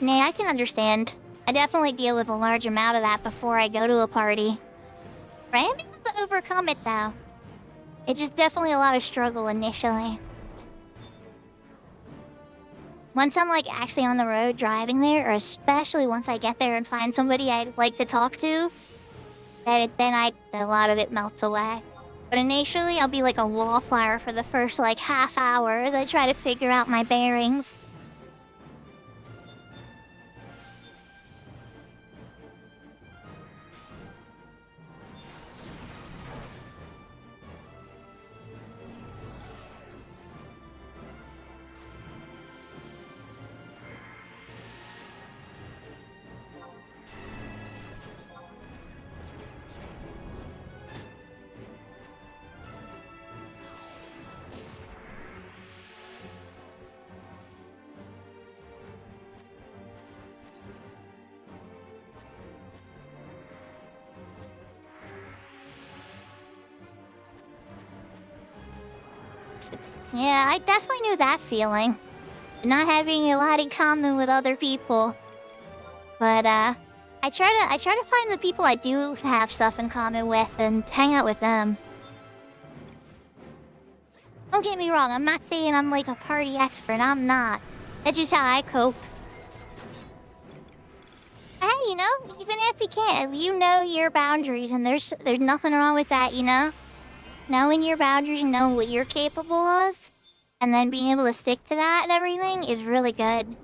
Nay, I can understand. I definitely deal with a large amount of that before I go to a party. But I am able to overcome it, though. It's just definitely a lot of struggle initially. Once I'm, like, actually on the road driving there, or especially once I get there and find somebody I'd like to talk to, then a lot of it melts away. But initially, I'll be like a wallflower for the first, like, half hour as I try to figure out my bearings. Yeah, I definitely knew that feeling. Not having a lot in common with other people. But, I try to find the people I do have stuff in common with and hang out with them. Don't get me wrong, I'm not saying I'm like a party expert, I'm not. That's just how I cope. Hey, you know, even if you can't, you know your boundaries, and there's nothing wrong with that, you know? Knowing your boundaries and knowing what you're capable of, and then being able to stick to that and everything is really good.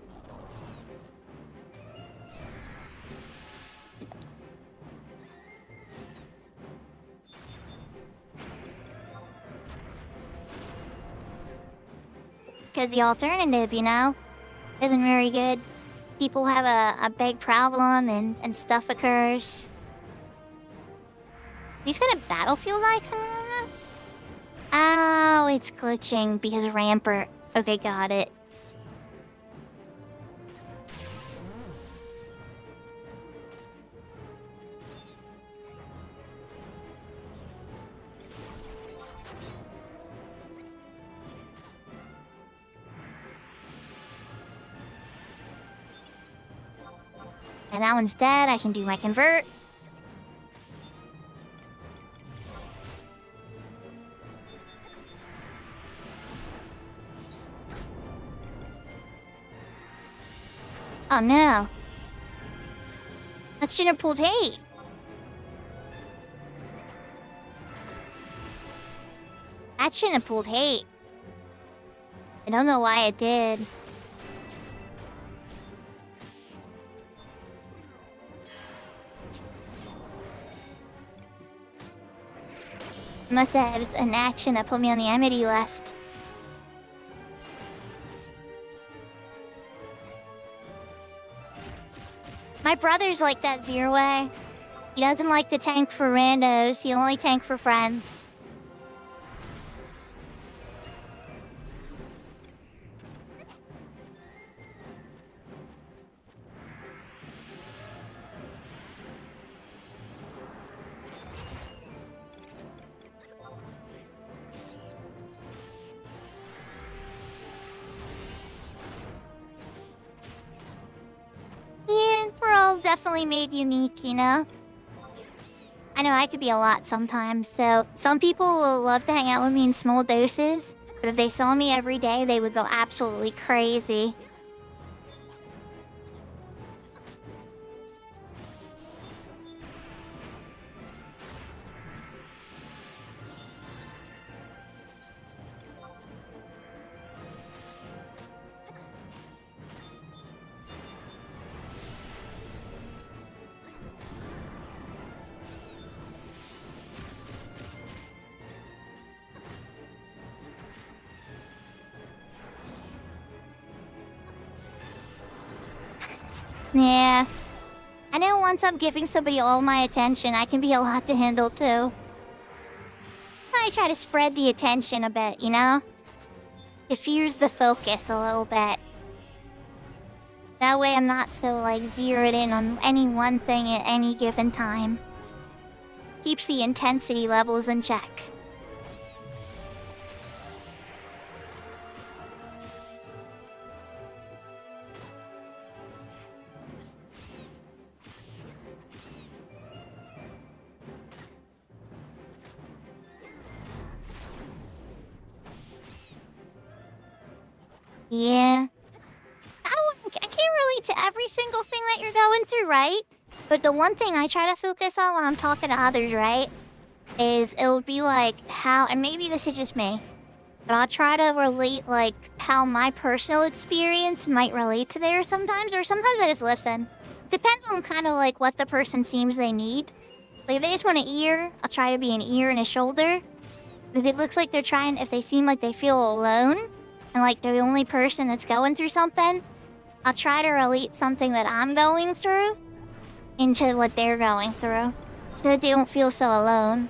because the alternative, isn't very good. People have a big problem and stuff occurs. He's got a battlefield icon on us? Oh, it's glitching because of Rampart. Okay, got it. And that one's dead. I can do my convert. Oh no. That shouldn't have pulled hate. That shouldn't have pulled hate. I don't know why it did. Must have an action that put me on the enmity list. My brother's like that Zero Way. He doesn't like to tank for randos, he only tank for friends. Yeah, we're all definitely made unique, I know I could be a lot sometimes, so some people will love to hang out with me in small doses, but if they saw me every day, they would go absolutely crazy. Yeah. I know once I'm giving somebody all my attention, I can be a lot to handle too. I try to spread the attention a bit, Diffuse the focus a little bit. That way I'm not so, zeroed in on any one thing at any given time. Keeps the intensity levels in check. Yeah. I can't relate to every single thing that you're going through, right? But the one thing I try to focus on when I'm talking to others, right? Is it'll be how, and maybe this is just me, but I'll try to relate how my personal experience might relate to theirs sometimes, or sometimes I just listen. Depends on kind of what the person seems they need. If they just want an ear, I'll try to be an ear and a shoulder. But if it looks like if they seem like they feel alone, and they're the only person that's going through something, I'll try to relate something that I'm going through into what they're going through, so that they don't feel so alone.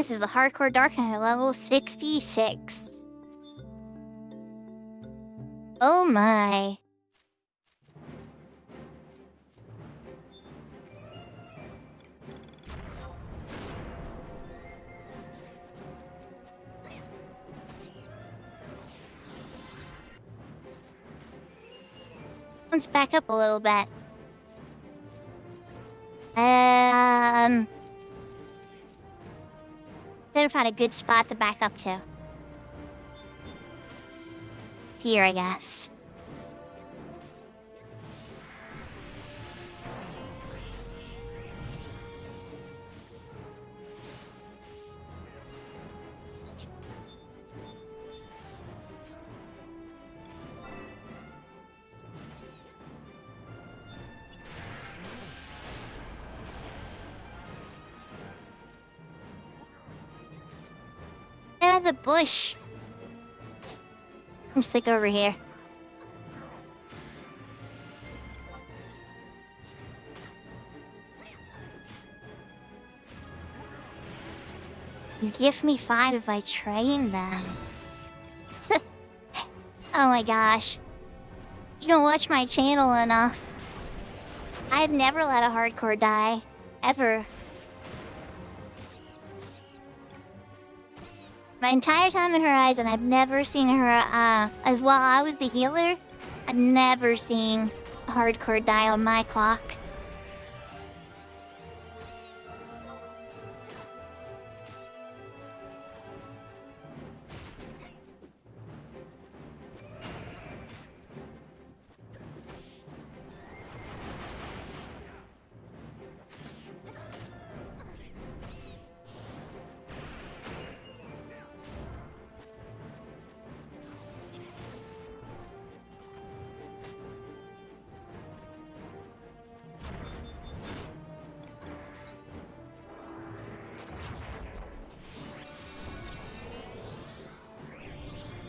this is a hardcore Dark Knight level 66. Oh my. Let's back up a little bit. Could have found a good spot to back up to. Here, I guess. The bush. I'm sick over here. Give me 5 if I train them. Oh my gosh. You don't watch my channel enough. I've never let a hardcore die. Ever. My entire time in Horizon, I've never seen her, as while I was the healer, I've never seen a hardcore die on my clock.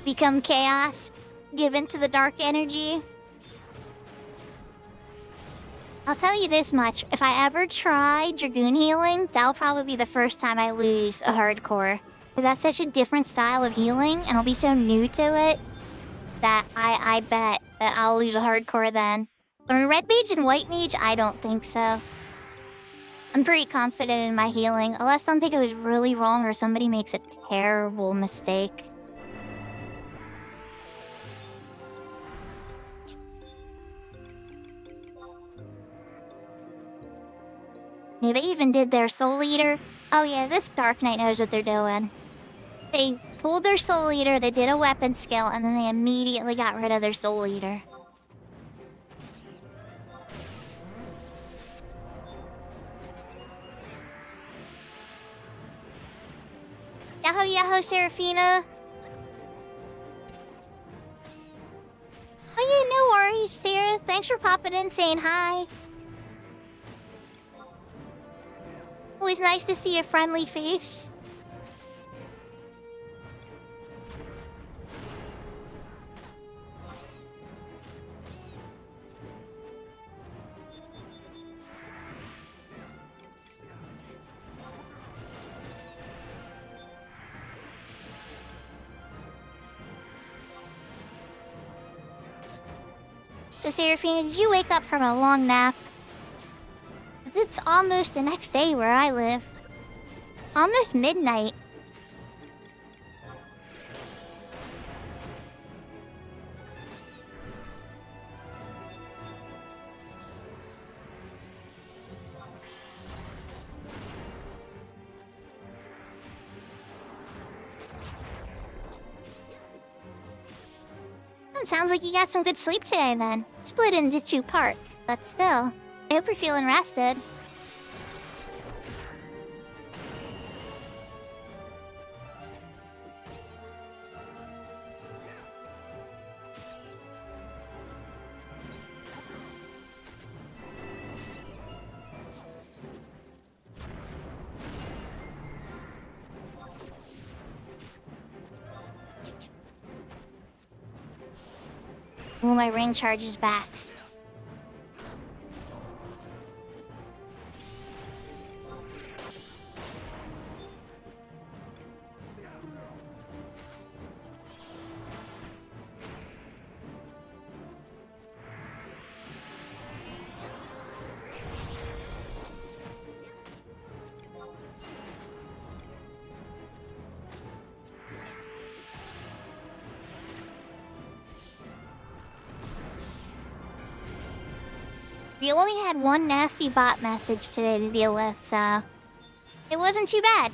Become chaos, give in to the dark energy. I'll tell you this much, if I ever try Dragoon healing, that'll probably be the first time I lose a hardcore. But that's such a different style of healing, and I'll be so new to it, that I bet that I'll lose a hardcore then. But in Red Mage and White Mage, I don't think so. I'm pretty confident in my healing, unless something goes really wrong or somebody makes a terrible mistake. They even did their Soul Eater. Oh yeah, this Dark Knight knows what they're doing. They pulled their Soul Eater, they did a weapon skill, and then they immediately got rid of their Soul Eater. Yahoo Yahoo Seraphina! Oh yeah, no worries, Sarah. Thanks for popping in saying hi. Always nice to see a friendly face. So Seraphina, did you wake up from a long nap? It's almost the next day where I live. Almost midnight. It sounds like you got some good sleep today then. Split into 2 parts, but still. I hope you're feeling rested. Ooh, my ring charges back. We only had one nasty bot message today to deal with, so it wasn't too bad.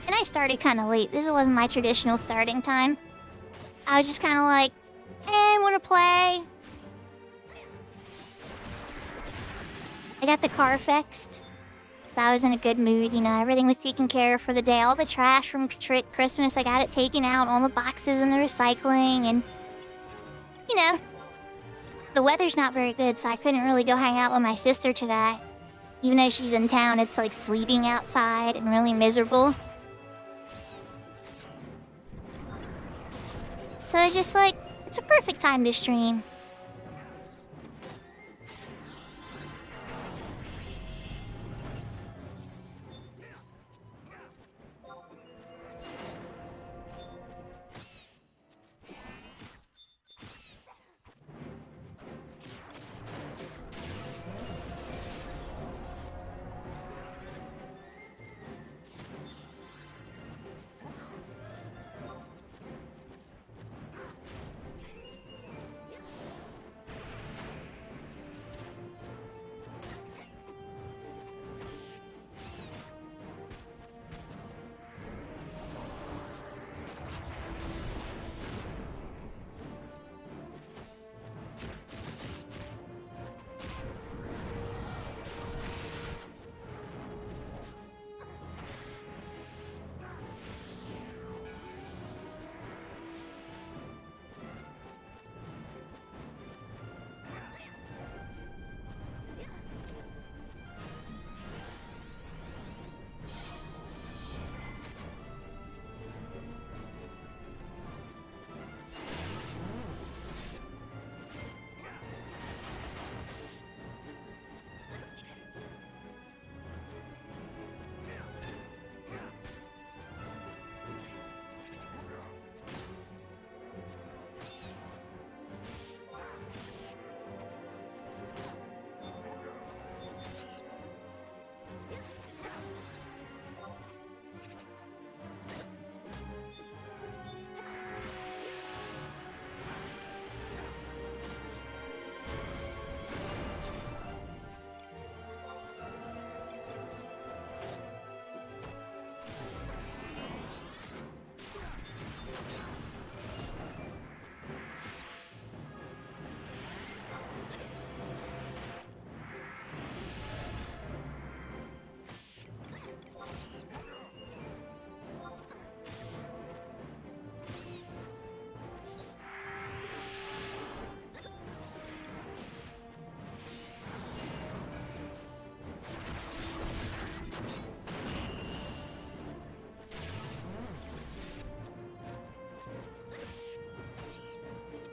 And I started kind of late. This wasn't my traditional starting time. I was just kind of like, I want to play. I got the car fixed, so I was in a good mood, you know, everything was taken care of for the day. All the trash from Christmas, I got it taken out, all the boxes and the recycling, and, you know, the weather's not very good, so I couldn't really go hang out with my sister today. Even though she's in town, it's like sleeting outside and really miserable. So it's just like, it's a perfect time to stream.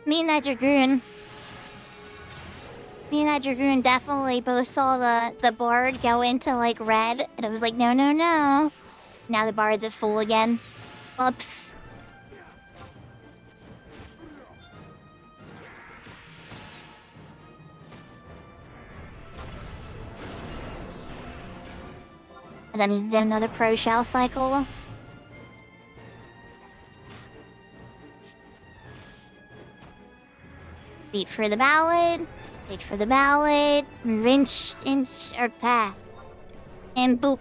Me and that Dragoon definitely both saw the bard go into like red, and I was like, no, no, no. Now the bard's at full again. Oops. And then he did another pro shell cycle. Wait for the ballad. Wait for the ballad. Rinse, inch, or path. And boop.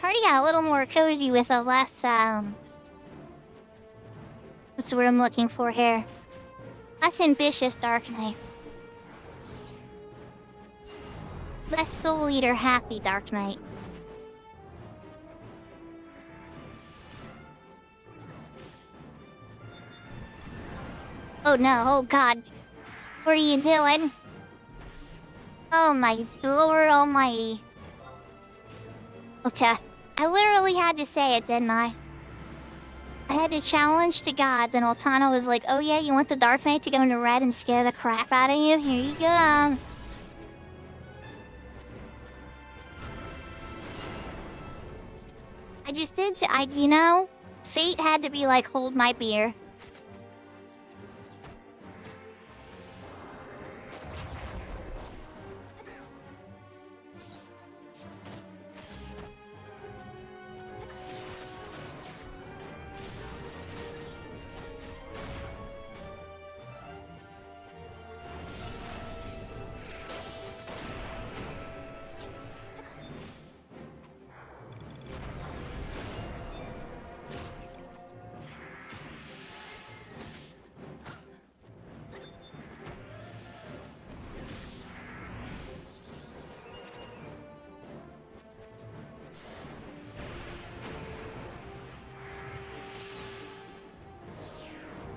party got a little more cozy with a less, what's the word I'm looking for here? Less ambitious Dark Knight. Less Soul Eater happy Dark Knight. Oh no, oh god. What are you doing? Oh my Lord almighty. Okay, I literally had to say it, didn't I? I had to challenge the gods, and Altana was like, oh yeah, you want the Dark Knight to go into red and scare the crap out of you? Here you go. I just did, you know, fate had to be like, hold my beer.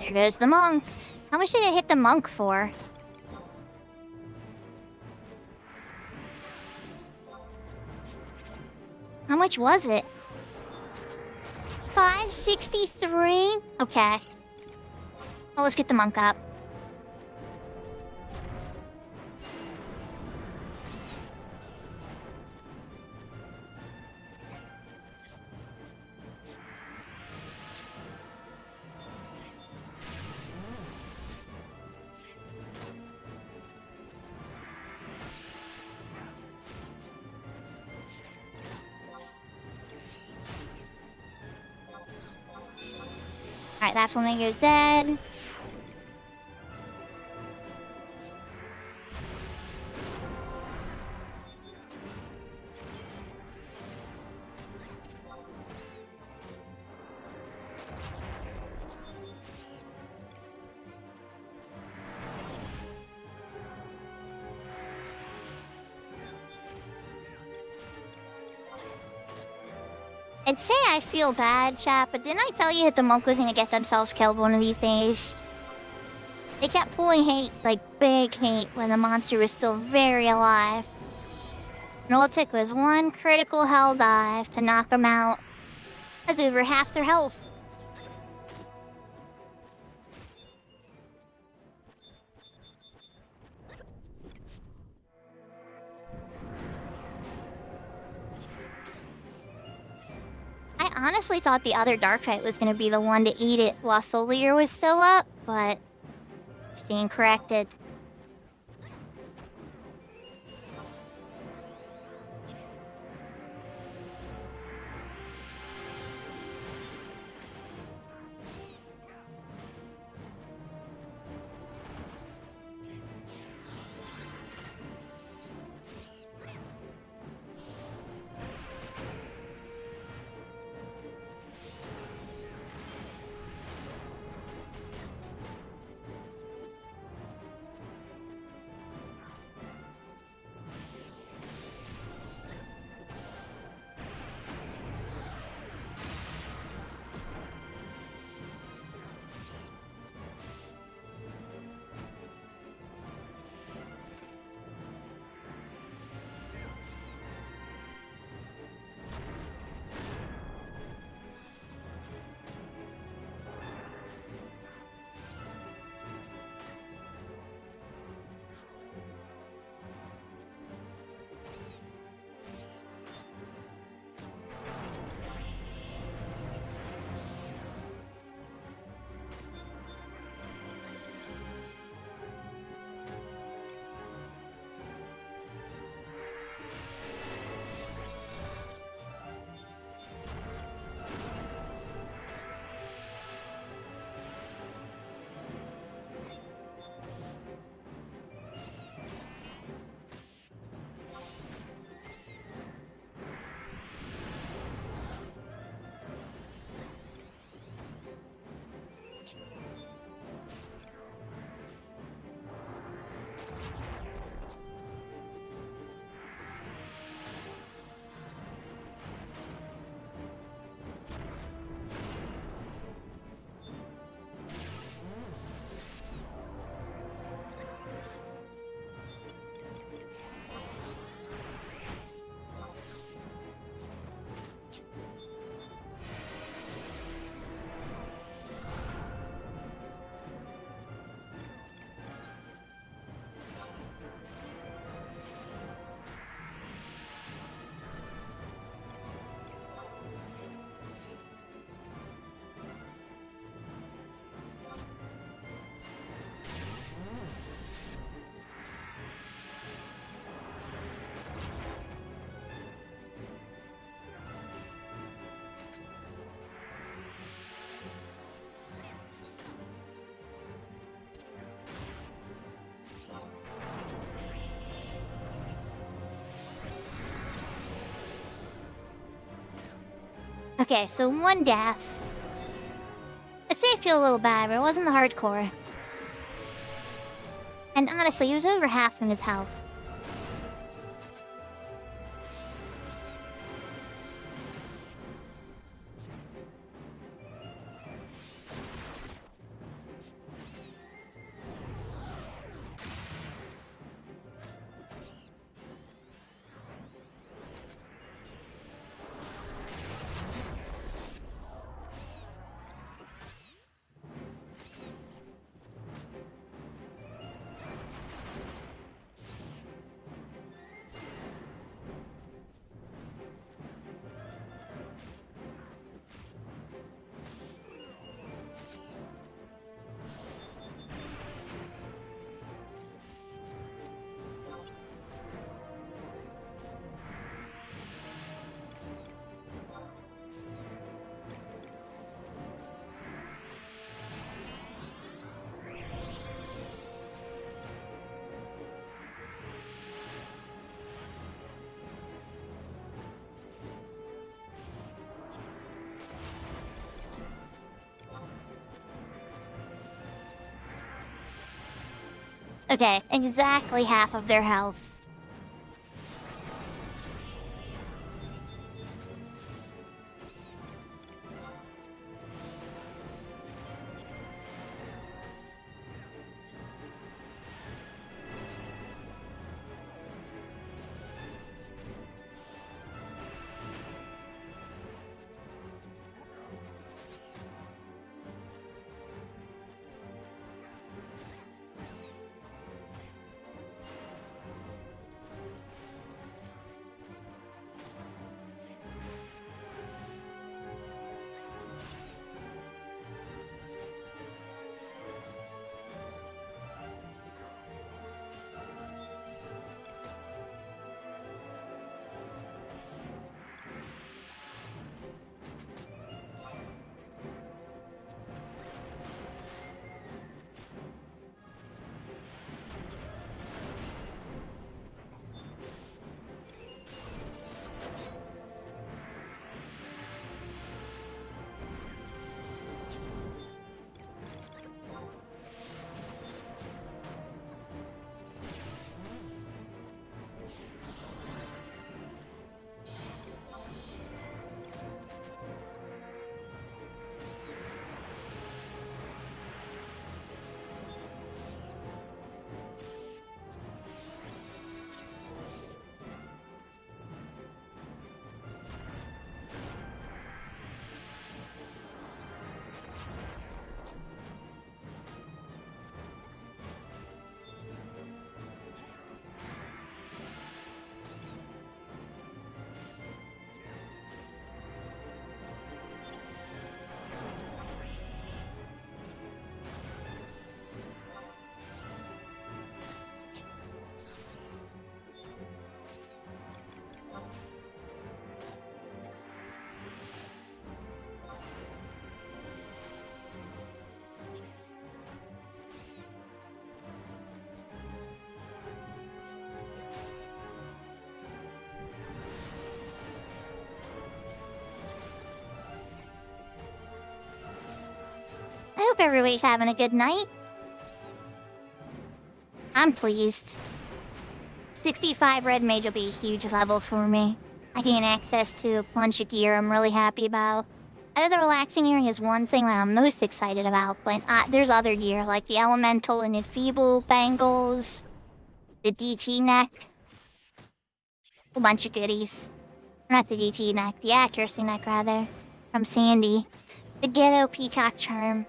There goes the monk. How much did it hit the monk for? How much was it? 563? Okay. Well, let's get the monk up. Alright, that flamingo's dead. I'd say I feel bad, chat, but didn't I tell you that the monk was gonna get themselves killed one of these days? They kept pulling hate, like big hate, when the monster was still very alive. And all it took was one critical hell dive to knock them out. That's over half their health. I honestly thought the other Dark Knight was going to be the one to eat it while Soul Eater was still up, but just being corrected. Okay, so one death. I'd say I feel a little bad, but it wasn't the hardcore. And honestly, he was over half of his health. Okay, exactly half of their health. I hope everybody's having a good night. I'm pleased. 65 red mage will be a huge level for me. I gain access to a bunch of gear I'm really happy about. I know the relaxing area is one thing that I'm most excited about, but there's other gear like the elemental and enfeeble bangles, the DT neck, a bunch of goodies. Not the DT neck, the accuracy neck rather, from Sandy. The ghetto peacock charm.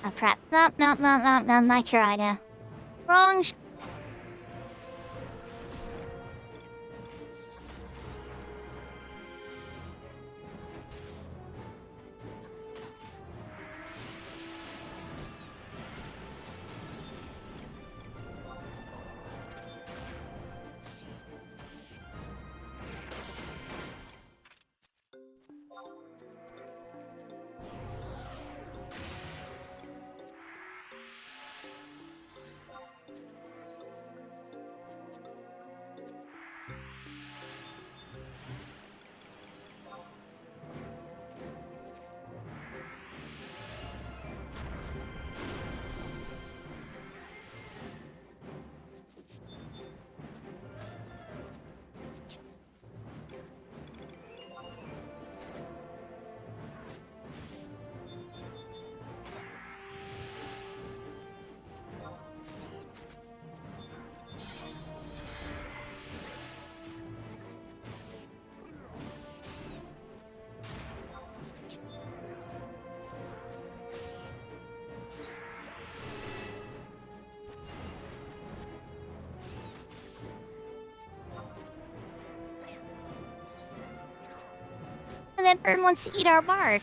A prep. Nope, not your idea. Wrong that bird wants to eat our bark.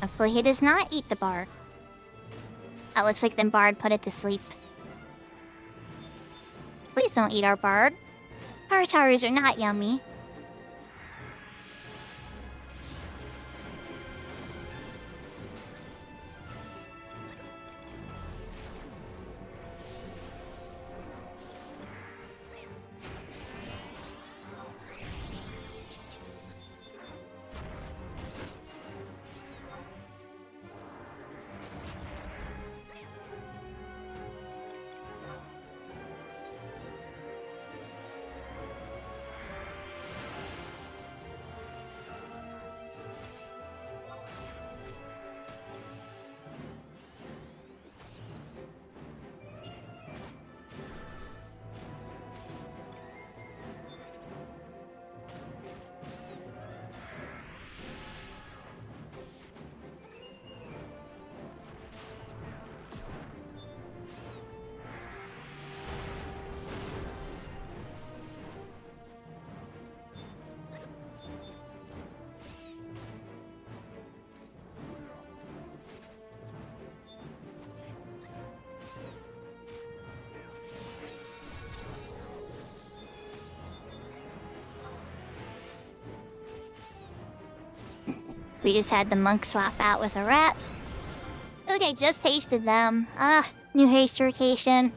Hopefully he does not eat the bark. That looks like the bard put it to sleep. Please don't eat our bark. Tartaras are not yummy. We just had the monk swap out with a rat. Look, I just tasted them. New hasterification.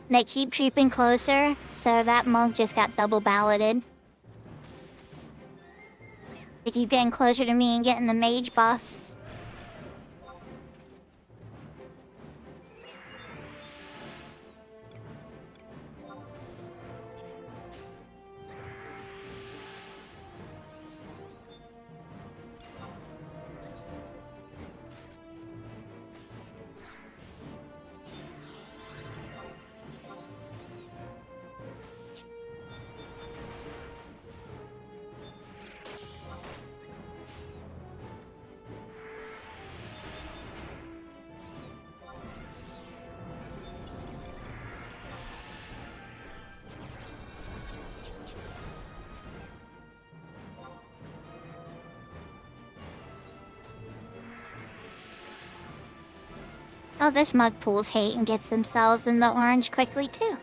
They keep creeping closer, so that monk just got double balloted. They keep getting closer to me and getting the mage buffs. Oh, this mug pulls hate and gets themselves in the orange quickly, too.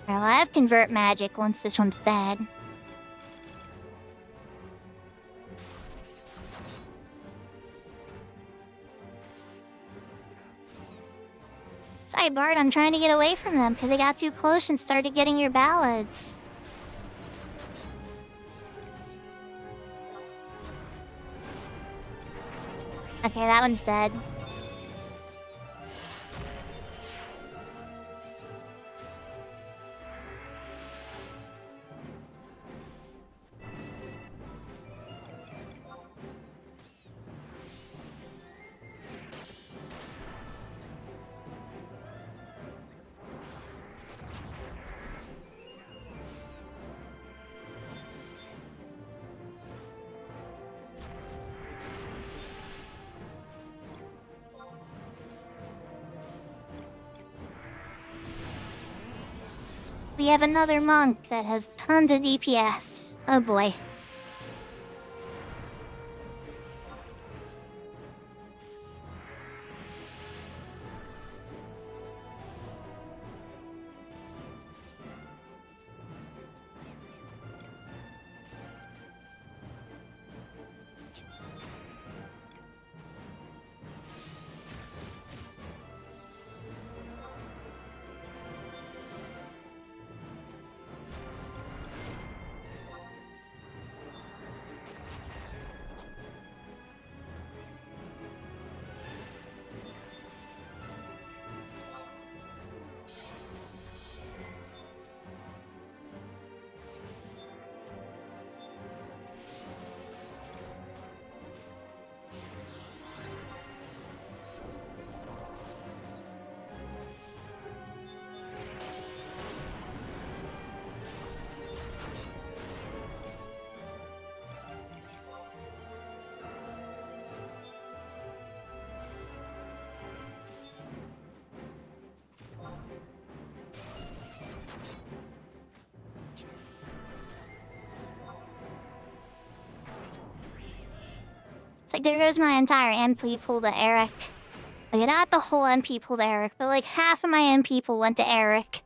Well, I have convert magic once this one's dead. Sorry, Bart, I'm trying to get away from them because they got too close and started getting your ballads. Okay, that one's dead. We have another monk that has tons of DPS. Oh boy. It's like there goes my entire MP pool to Eric. Like not the whole MP pool to Eric, but like half of my MP pool went to Eric.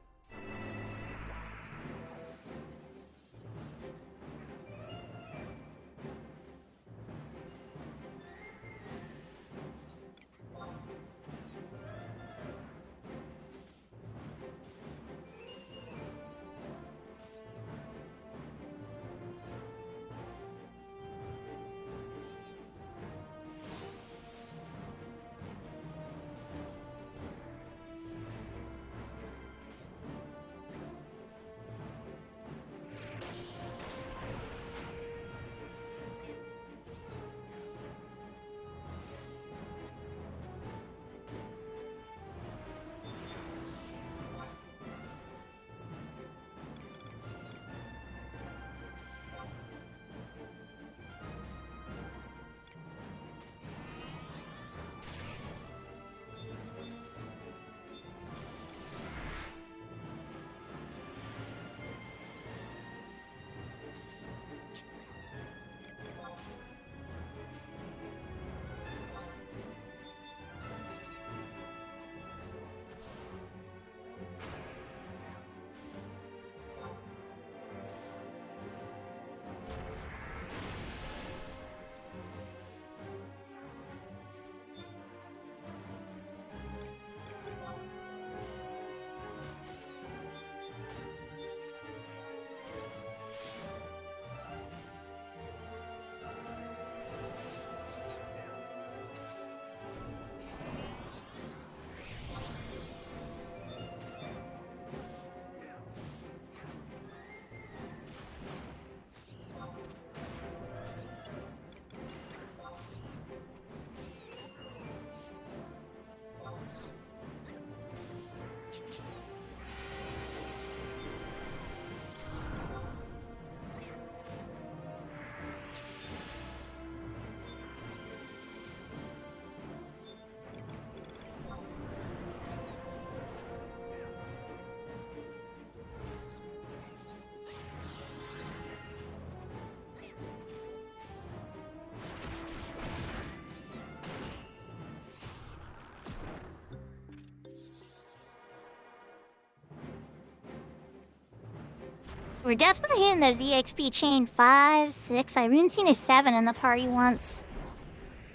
We're definitely hitting those EXP chain 5, 6. I haven't seen a 7 in the party once.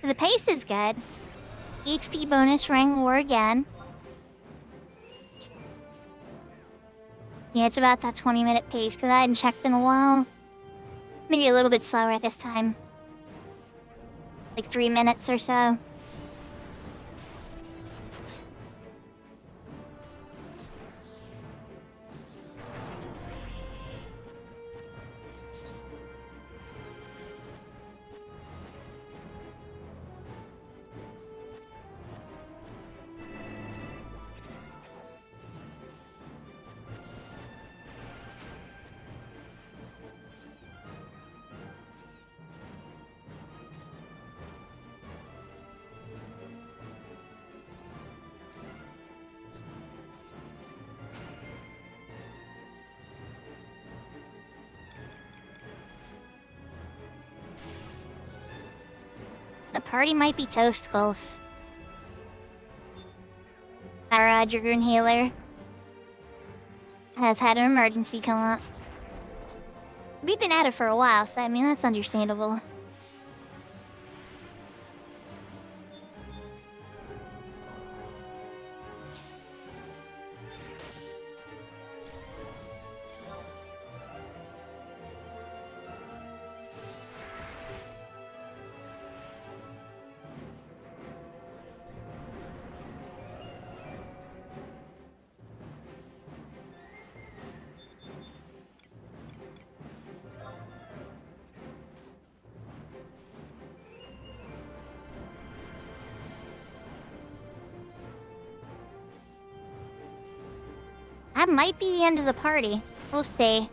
The pace is good. EXP bonus rank war again. Yeah, it's about that 20-minute pace because I hadn't checked in a while. Maybe a little bit slower this time. Like 3 minutes or so. The party might be toast skulls. Our Dragoon Healer has had an emergency come up. We've been at it for a while, so I mean, that's understandable. That might be the end of the party. We'll see.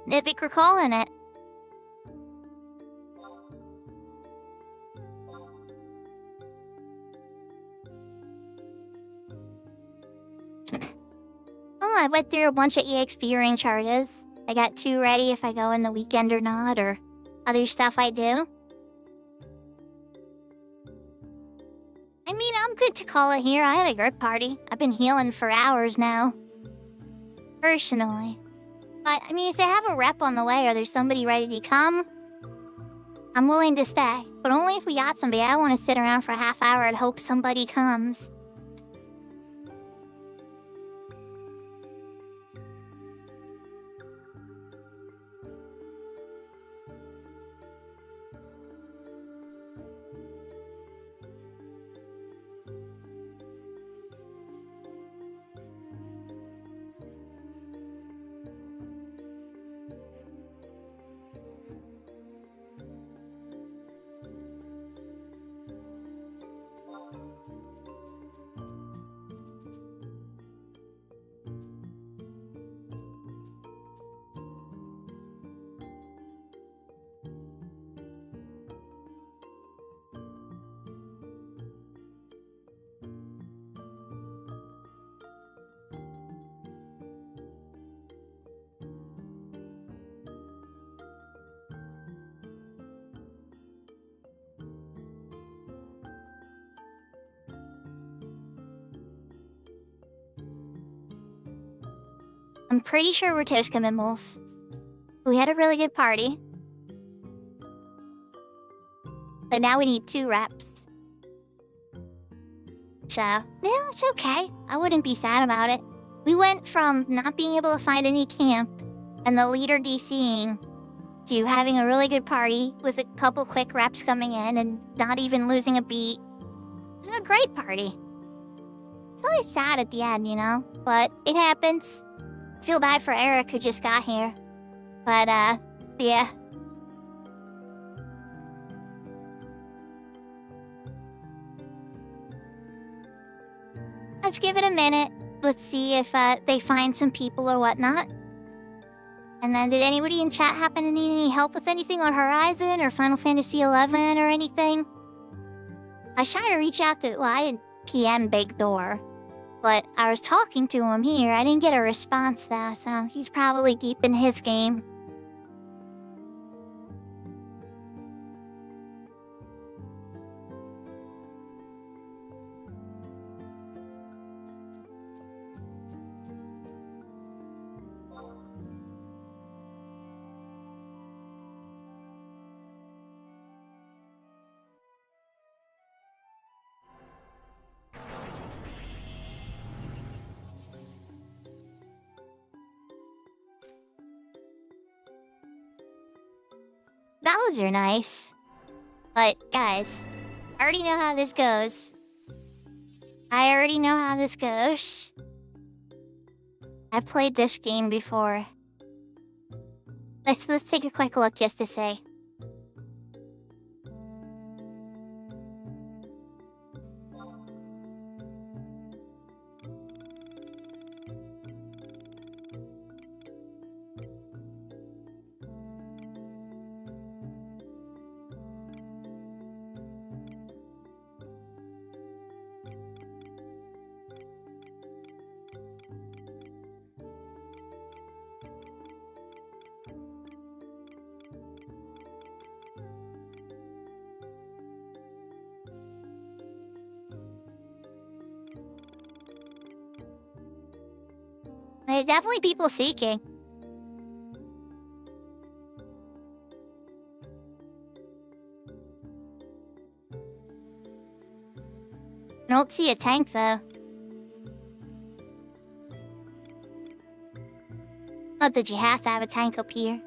If you're calling it. Oh, I went through a bunch of EXP ring charges. I got 2 ready if I go in the weekend or not, or other stuff I do. I mean, I'm good to call it here. I had a great party. I've been healing for hours now. Personally. But, I mean, if they have a rep on the way or there's somebody ready to come, I'm willing to stay. But only if we got somebody. I don't want to sit around for a half hour and hope somebody comes. I'm pretty sure we're Toska Mimbles. We had a really good party. But now we need 2 reps. So, no, it's okay. I wouldn't be sad about it. We went from not being able to find any camp and the leader DCing to having a really good party with a couple quick reps coming in and not even losing a beat. It was a great party. It's always sad at the end, you know? But it happens. Feel bad for Eric who just got here. But, yeah. Let's give it a minute. Let's see if they find some people or whatnot. And then did anybody in chat happen to need any help with anything on Horizon or Final Fantasy XI or anything? I tried to reach out to, well, I didn't PM Big Door. But I was talking to him here. I didn't get a response though, so he's probably deep in his game. ballads are nice. But, guys, I already know how this goes. I played this game before. Let's take a quick look just to say. There's definitely people seeking. I don't see a tank, though. Not that you have to have a tank up here.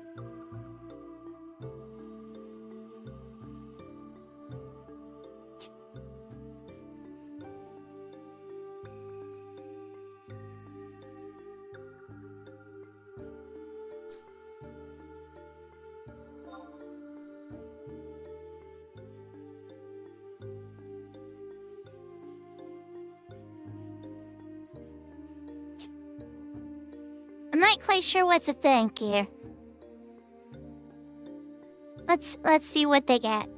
I'm not quite sure what to think here. Let's see what they get.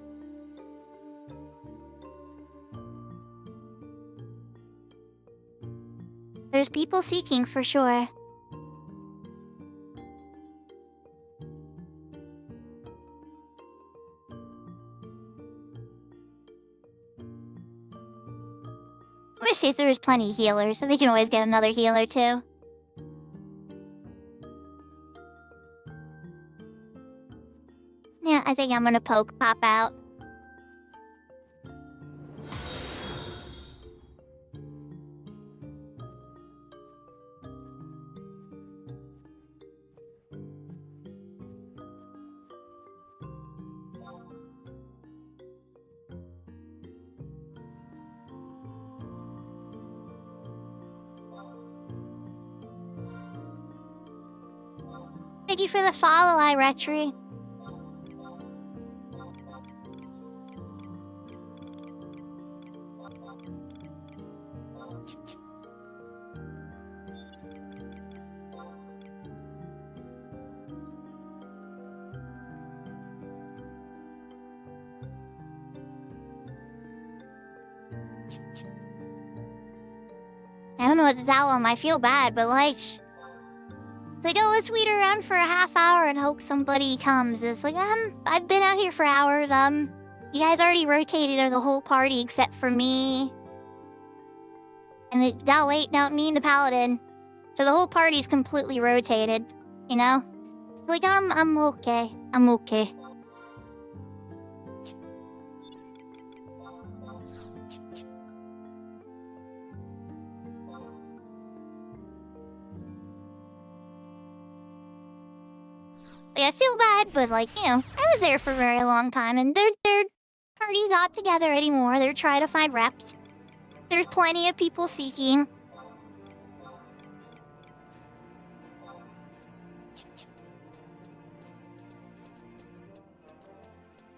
There's people seeking for sure. In which case there is plenty of healers, so they can always get another healer too. Yeah, I think I'm gonna pop out. Thank you for the follow, iRetry. I don't know what to tell them. I feel bad, but like... It's like, oh, let's wait around for a half hour and hope somebody comes. It's like, I've been out here for hours. You guys already rotated the whole party except for me. And me and the paladin. So the whole party's completely rotated, you know? It's like, I'm okay. I'm okay. Like, I feel bad, but like, you know, I was there for a very long time, and their party got together anymore. They're trying to find reps. There's plenty of people seeking.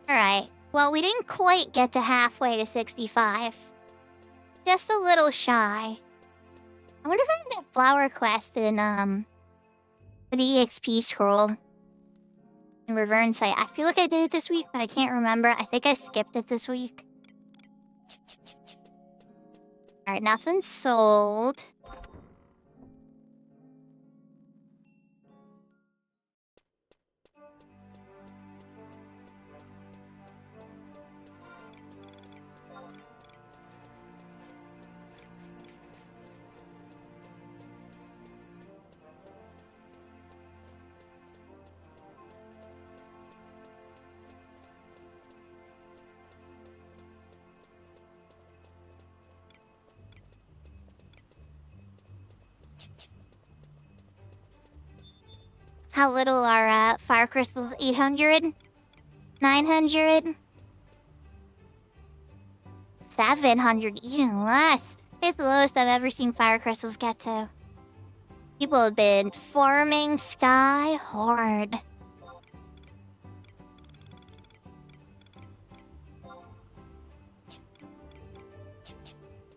Alright, well, we didn't quite get to halfway to 65. Just a little shy. I wonder if I can get flower quest in, the EXP scroll. In Reverne site. I feel like I did it this week, but I can't remember. I think I skipped it this week. Alright, nothing sold. How little are fire crystals? 800? 900. 700, even less. It's the lowest I've ever seen fire crystals get to. People have been farming sky hard.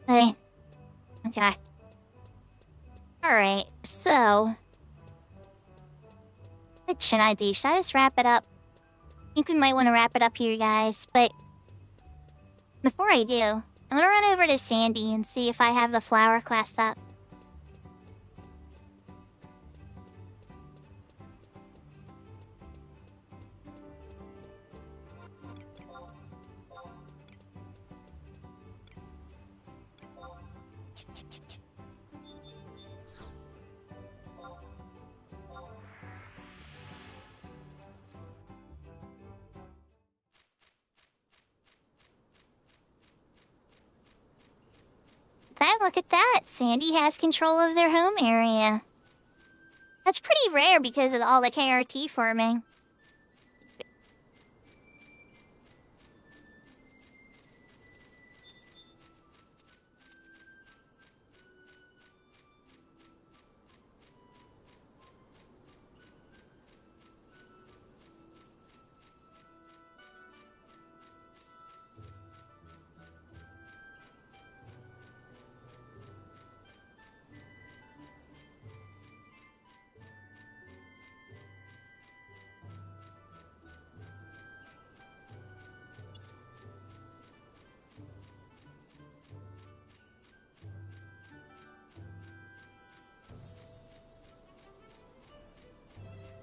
Hey. Okay. Alright, so... what should I do? Should I just wrap it up? I think we might want to wrap it up here, guys, but... before I do, I'm gonna run over to Sandy and see if I have the flower quest up. Then look at that! Sandy has control of their home area. That's pretty rare because of all the KRT farming.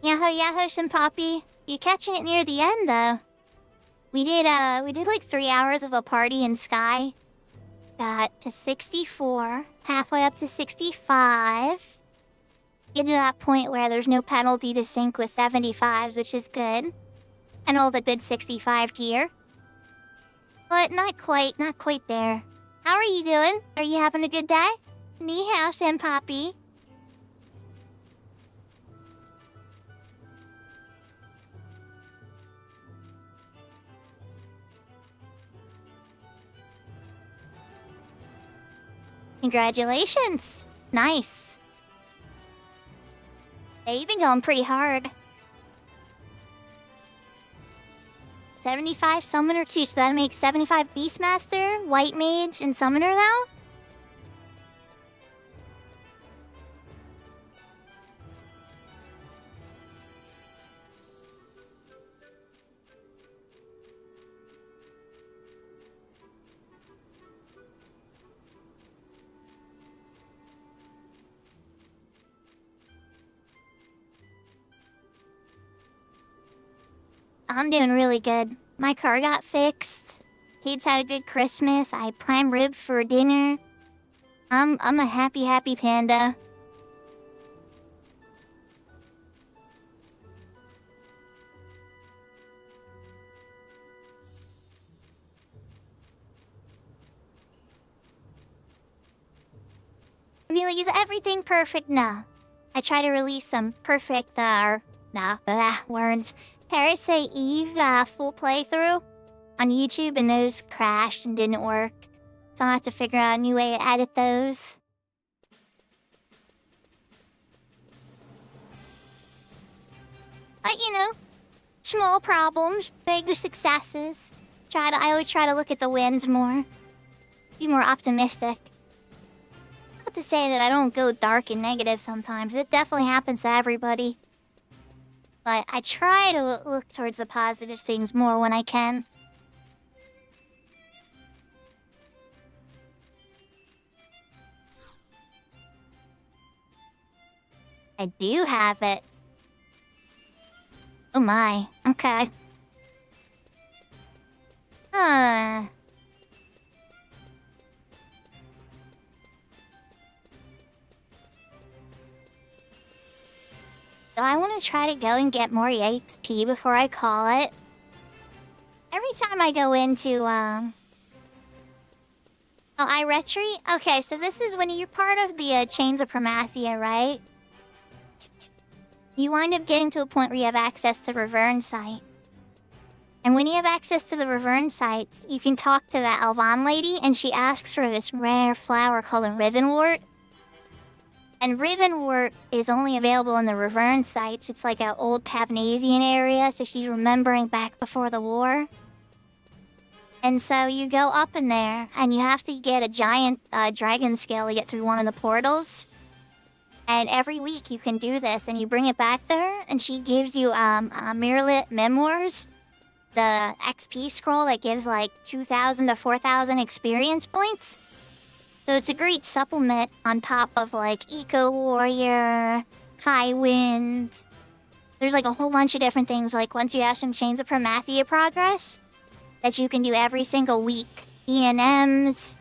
Yahoo Yahoo and Poppy. You're catching it near the end though. We did like 3 hours of a party in Sky. Got to 64, halfway up to 65. Get to that point where there's no penalty to sync with 75s, which is good. And all the good 65 gear. But not quite there. How are you doing? Are you having a good day? Ni hao, and Poppy. Congratulations! Nice. Hey, you've been going pretty hard. 75 Summoner 2, so that makes 75 Beastmaster, White Mage, and Summoner now? I'm doing really good. My car got fixed. Kids had a good Christmas. I prime rib for dinner. I'm a happy panda. I mean, like, is everything perfect? Nah. I try to release some perfect, words. Parasite Eve full playthrough on YouTube, and those crashed and didn't work. So I'll have to figure out a new way to edit those. But you know, small problems, big successes. I always try to look at the wins more. Be more optimistic. Not to say that I don't go dark and negative sometimes. It definitely happens to everybody. But I try to look towards the positive things more when I can. I do have it. Oh my, okay. So I want to try to go and get more EXP before I call it. Every time I go into, Oh, I retreat? Okay, so this is when you're part of the Chains of Primacia, right? You wind up getting to a point where you have access to Reverne site. And when you have access to the Revern sites, you can talk to that Alvan lady, and she asks for this rare flower called a Rivenwort. And Rivenwort is only available in the Revern sites. It's like an old Tavnasian area, so she's remembering back before the war. And so you go up in there, and you have to get a giant dragon scale to get through one of the portals. And every week you can do this, and you bring it back there, and she gives you Mirrorlit Memoirs, the XP scroll that gives like 2,000 to 4,000 experience points. So it's a great supplement on top of like Eco Warrior, High Wind. There's like a whole bunch of different things, like once you have some Chains of Promathia progress that you can do every single week. E&Ms,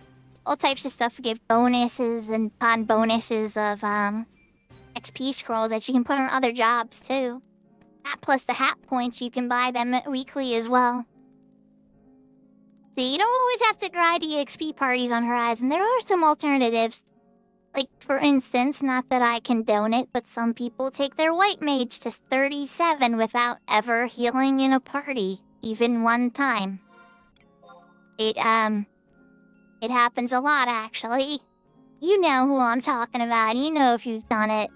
all types of stuff give bonuses and upon bonuses of XP scrolls that you can put on other jobs too. That plus the hat points, you can buy them weekly as well. So you don't always have to grind EXP parties on Horizon. There are some alternatives. Like, for instance, not that I condone it, but some people take their white mage to 37 without ever healing in a party, even one time. It happens a lot, actually. You know who I'm talking about. You know if you've done it.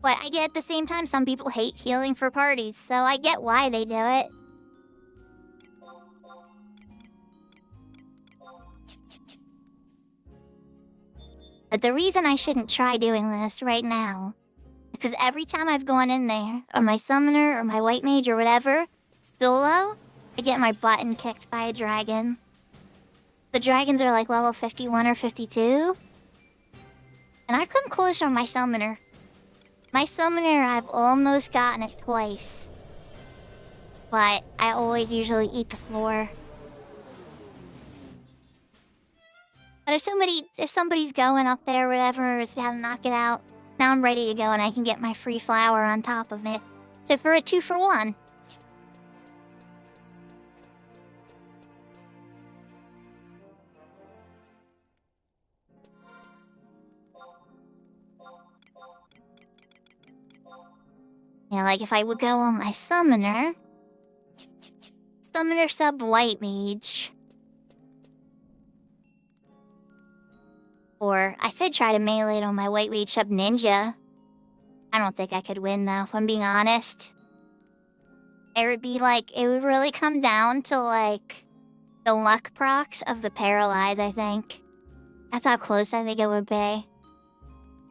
But I get at the same time, some people hate healing for parties, so I get why they do it. But the reason I shouldn't try doing this right now is because every time I've gone in there, or my summoner, or my white mage, or whatever, solo, I get my button kicked by a dragon. The dragons are like level 51 or 52. And I've come close on my summoner. My summoner, I've almost gotten it twice. But I always usually eat the floor. But if somebody's going up there or whatever, is how to knock it out, now I'm ready to go and I can get my free flower on top of it. So for a 2-for-1. Yeah, like if I would go on my summoner sub white mage. Or I could try to melee it on my white mage sub ninja. I don't think I could win though, if I'm being honest. It would really come down to like the luck procs of the paralyze, I think. That's how close I think it would be.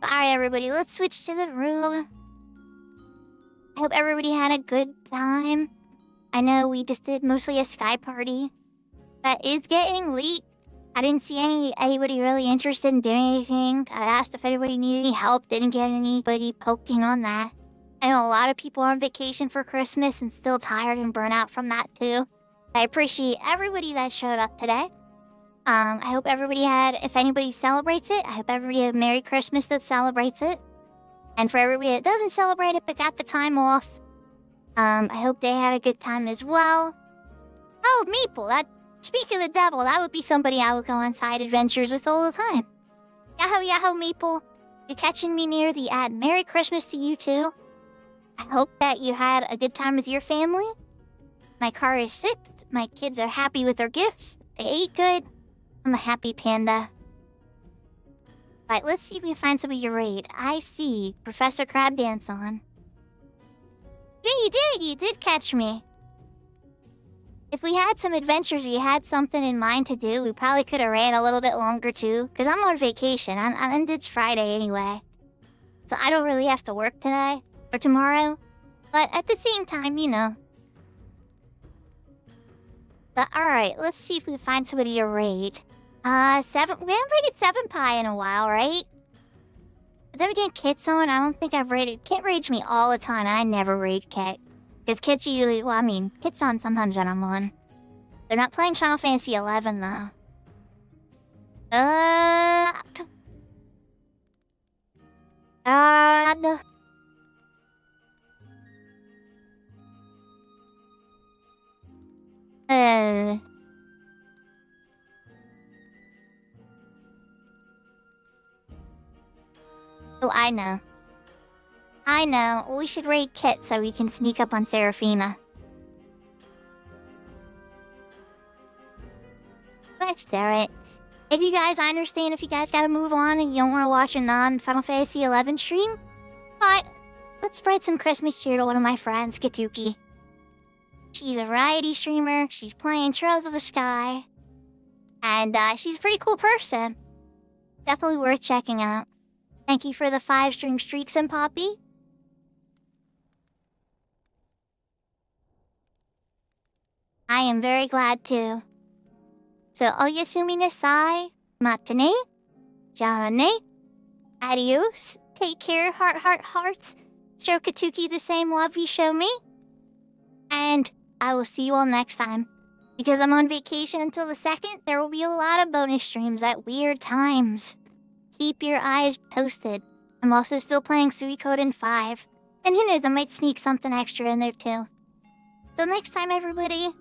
Alright everybody, let's switch to the room. I hope everybody had a good time. I know we just did mostly a Sky party. That is getting late. I didn't see anybody really interested in doing anything. I asked if anybody needed any help. Didn't get anybody poking on that. I know a lot of people are on vacation for Christmas and still tired and burnt out from that too. I appreciate everybody that showed up today. I hope everybody if anybody celebrates it, I hope everybody had a Merry Christmas that celebrates it. And for everybody that doesn't celebrate it but got the time off, I hope they had a good time as well. Oh, Meeple, speaking of the devil, that would be somebody I would go on side adventures with all the time. Yahoo, Meeple. You're catching me near the ad. Merry Christmas to you too. I hope that you had a good time with your family. My car is fixed. My kids are happy with their gifts. They ate good. I'm a happy panda. Right, let's see if we can find somebody to raid. I see Professor Crab Dance on. Yeah, you did catch me. If we had some adventures or you had something in mind to do, we probably could have ran a little bit longer too. Because I'm on vacation, and it's Friday anyway. So I don't really have to work today, or tomorrow. But at the same time, you know. But alright, let's see if we can find somebody to raid. We haven't raided 7Pi in a while, right? But then again, Kit's on. I don't think I've raided. Kit raids me all the time. I never raid Kit. Because Kit's usually, Kit's on sometimes when I'm on. They're not playing Final Fantasy XI, though. No. Oh, I know. I know. We should raid Kit so we can sneak up on Serafina. Let's do it. If you guys, I understand if you guys gotta move on and you don't want to watch a non-Final Fantasy XI stream, but let's spread some Christmas cheer to one of my friends, Katuki. She's a variety streamer, she's playing Trails of the Sky, and she's a pretty cool person. Definitely worth checking out. Thank you for the 5 stream streaks and Poppy. I am very glad too. So, oyasumi nasai, matane, jane, adios, take care, hearts, show Katuki the same love you show me, and I will see you all next time. Because I'm on vacation until the 2nd, there will be a lot of bonus streams at weird times. Keep your eyes posted. I'm also still playing Suikoden 5, and who knows, I might sneak something extra in there too. Till next time, everybody.